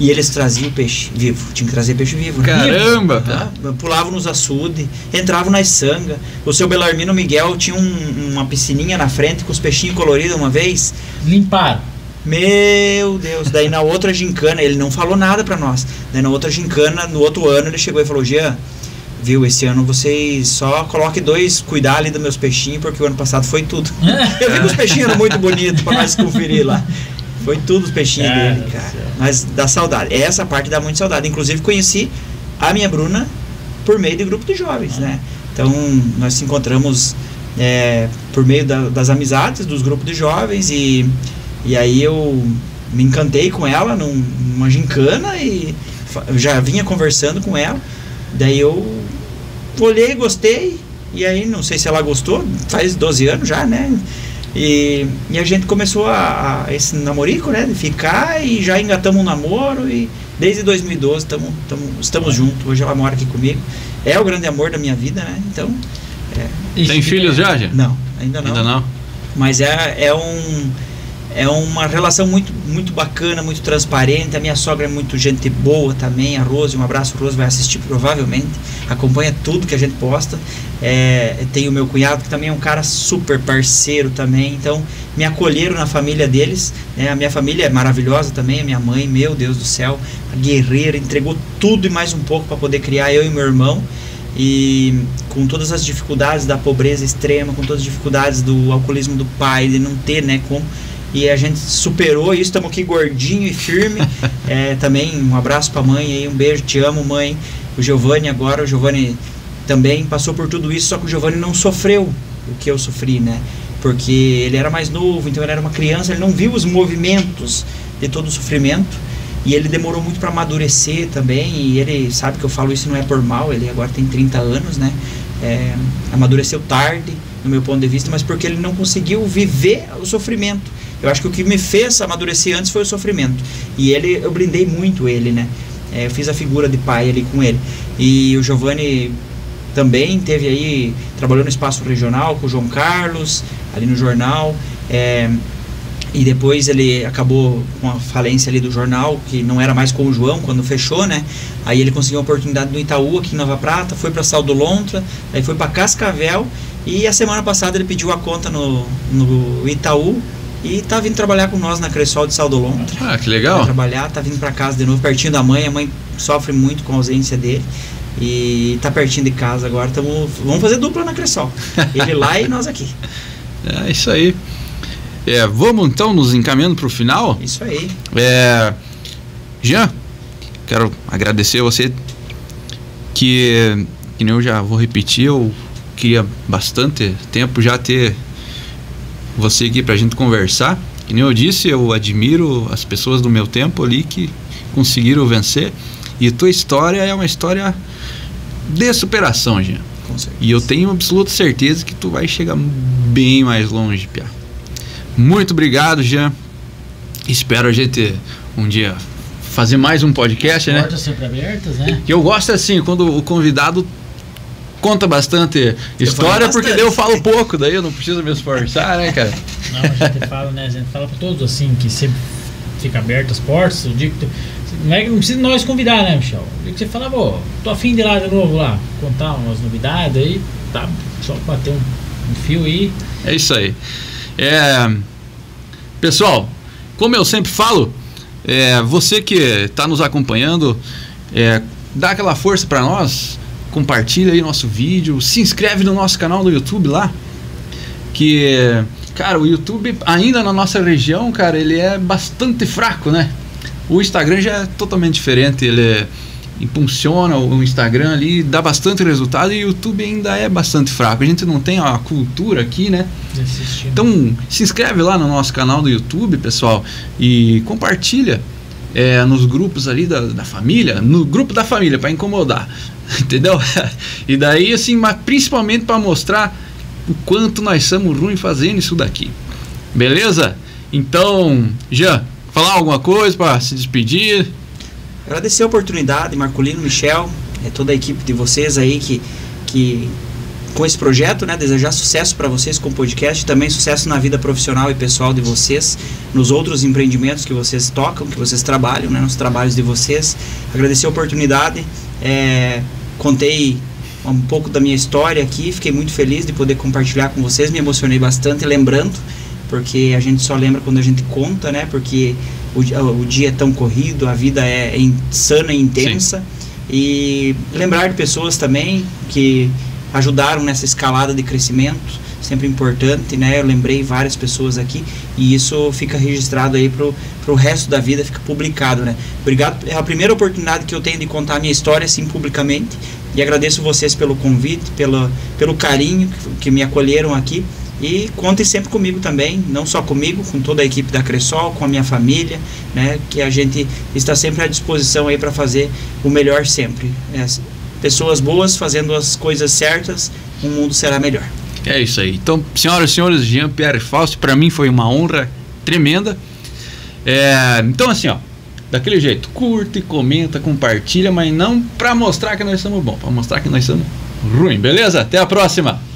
E eles traziam o peixe vivo. Tinha que trazer peixe vivo, né? Caramba! Pulavam nos açudes, entravam nas sangas. O seu Belarmino Miguel tinha uma piscininha na frente com os peixinhos coloridos uma vez. Limparam. Meu Deus. Daí na outra gincana, ele não falou nada pra nós. Daí na outra gincana, no outro ano, ele chegou e falou: Jean, viu, esse ano vocês só coloquem 2 cuidar ali dos meus peixinhos, porque o ano passado foi tudo. Eu vi que os peixinhos eram muito bonitos pra nós conferir lá. Foi tudo os peixinhos dele, cara. Mas dá saudade. Essa parte dá muito saudade. Inclusive conheci a minha Bruna por meio do grupo de jovens, né? Então nós se encontramos por meio das amizades dos grupos de jovens e aí eu me encantei com ela numa gincana e eu já vinha conversando com ela. Daí eu olhei, gostei, e aí não sei se ela gostou, faz 12 anos já, né? E a gente começou esse namorico, né? De ficar e já engatamos um namoro e desde 2012 estamos juntos. Hoje ela mora aqui comigo. É o grande amor da minha vida, né? Então... Tem filhos já? Não, ainda não. Ainda não? Mas é uma relação muito, muito bacana, muito transparente. A minha sogra é muito gente boa também, a Rose, um abraço, Rose vai assistir provavelmente, acompanha tudo que a gente posta. Tem o meu cunhado que também é um cara super parceiro também, então me acolheram na família deles, né? A minha família é maravilhosa também, a minha mãe, meu Deus do céu, a guerreira, entregou tudo e mais um pouco para poder criar eu e meu irmão. E com todas as dificuldades da pobreza extrema, com todas as dificuldades do alcoolismo do pai, de não ter, né, como... E a gente superou isso, estamos aqui gordinho e firme. Também um abraço para a mãe aí, um beijo, te amo, mãe. O Giovanni também passou por tudo isso, só que o Giovanni não sofreu o que eu sofri, né? Porque ele era mais novo, então ele era uma criança, ele não viu os movimentos de todo o sofrimento. E ele demorou muito para amadurecer também, e ele sabe que eu falo isso não é por mal, ele agora tem 30 anos, né? Amadureceu tarde, no meu ponto de vista, mas porque ele não conseguiu viver o sofrimento. Eu acho que o que me fez amadurecer antes foi o sofrimento. E eu blindei muito ele, né? Eu fiz a figura de pai ali com ele. E o Giovanni também teve aí, trabalhou no espaço regional com o João Carlos, ali no jornal. E depois ele acabou com a falência ali do jornal, que não era mais com o João quando fechou, né? Aí ele conseguiu uma oportunidade no Itaú, aqui em Nova Prata, foi para Saldo Lontra, aí foi para Cascavel, e a semana passada ele pediu a conta no Itaú e tá vindo trabalhar com nós na Cressol de Saldo Lontra. Ah, que legal. Vai trabalhar, tá vindo para casa de novo, pertinho da mãe. A mãe sofre muito com a ausência dele e tá pertinho de casa agora. Vamos fazer dupla na Cressol. Ele lá e nós aqui. É isso aí. Vamos então nos encaminhando para o final. Isso aí. Jean, quero agradecer a você que nem eu já vou repetir, eu queria bastante tempo já ter você aqui pra gente conversar. Que nem eu disse, eu admiro as pessoas do meu tempo ali que conseguiram vencer, e tua história é uma história de superação, Jean. Com certeza. E eu tenho absoluta certeza que tu vai chegar bem mais longe, Pia. Muito obrigado, Jean. Espero a gente um dia fazer mais um podcast, né? Portas sempre abertas, né? Que eu gosto assim, quando o convidado conta bastante história, porque daí eu falo pouco, daí eu não preciso me esforçar, né, cara? Não, a gente fala, né? A gente fala pra todos assim, que sempre fica aberto as portas. O dia que não precisa nós convidar, né, Michel? O dia que você fala, pô, tô afim de ir lá de novo lá, contar umas novidades aí, tá? Só bater um fio aí. É isso aí. Pessoal, como eu sempre falo, você que está nos acompanhando, dá aquela força para nós, compartilha aí nosso vídeo, se inscreve no nosso canal do YouTube lá, que, cara, o YouTube ainda na nossa região, cara, ele é bastante fraco, né? O Instagram já é totalmente diferente, ele impulsiona o Instagram ali, dá bastante resultado, e o YouTube ainda é bastante fraco, a gente não tem a cultura aqui, né? Então se inscreve lá no nosso canal do YouTube, pessoal, e compartilha nos grupos ali da família, no grupo da família, para incomodar, entendeu? E daí assim, mas principalmente para mostrar o quanto nós somos ruins fazendo isso daqui, beleza? Então, Jean, falar alguma coisa para se despedir? Agradecer a oportunidade, Marcolino, Michel, toda a equipe de vocês aí que com esse projeto, né, desejar sucesso para vocês com o podcast, também sucesso na vida profissional e pessoal de vocês, nos outros empreendimentos que vocês tocam, que vocês trabalham, né, nos trabalhos de vocês. Agradecer a oportunidade, contei um pouco da minha história aqui, fiquei muito feliz de poder compartilhar com vocês, me emocionei bastante lembrando, porque a gente só lembra quando a gente conta, né, porque o dia é tão corrido, a vida é insana e intensa. Sim. E lembrar de pessoas também que ajudaram nessa escalada de crescimento, sempre importante, né? Eu lembrei várias pessoas aqui e isso fica registrado aí pro resto da vida, fica publicado, né? Obrigado, é a primeira oportunidade que eu tenho de contar a minha história assim publicamente, e agradeço vocês pelo convite, pelo carinho que me acolheram aqui. E contem sempre comigo também, não só comigo, com toda a equipe da Cressol, com a minha família, né, que a gente está sempre à disposição aí para fazer o melhor sempre. Pessoas boas fazendo as coisas certas, o mundo será melhor. É isso aí. Então, senhoras e senhores, Jean-Pierre Fausto, para mim foi uma honra tremenda. Então, assim, ó, daquele jeito, curte, comenta, compartilha, mas não para mostrar que nós somos bons, para mostrar que nós somos ruins, beleza? Até a próxima!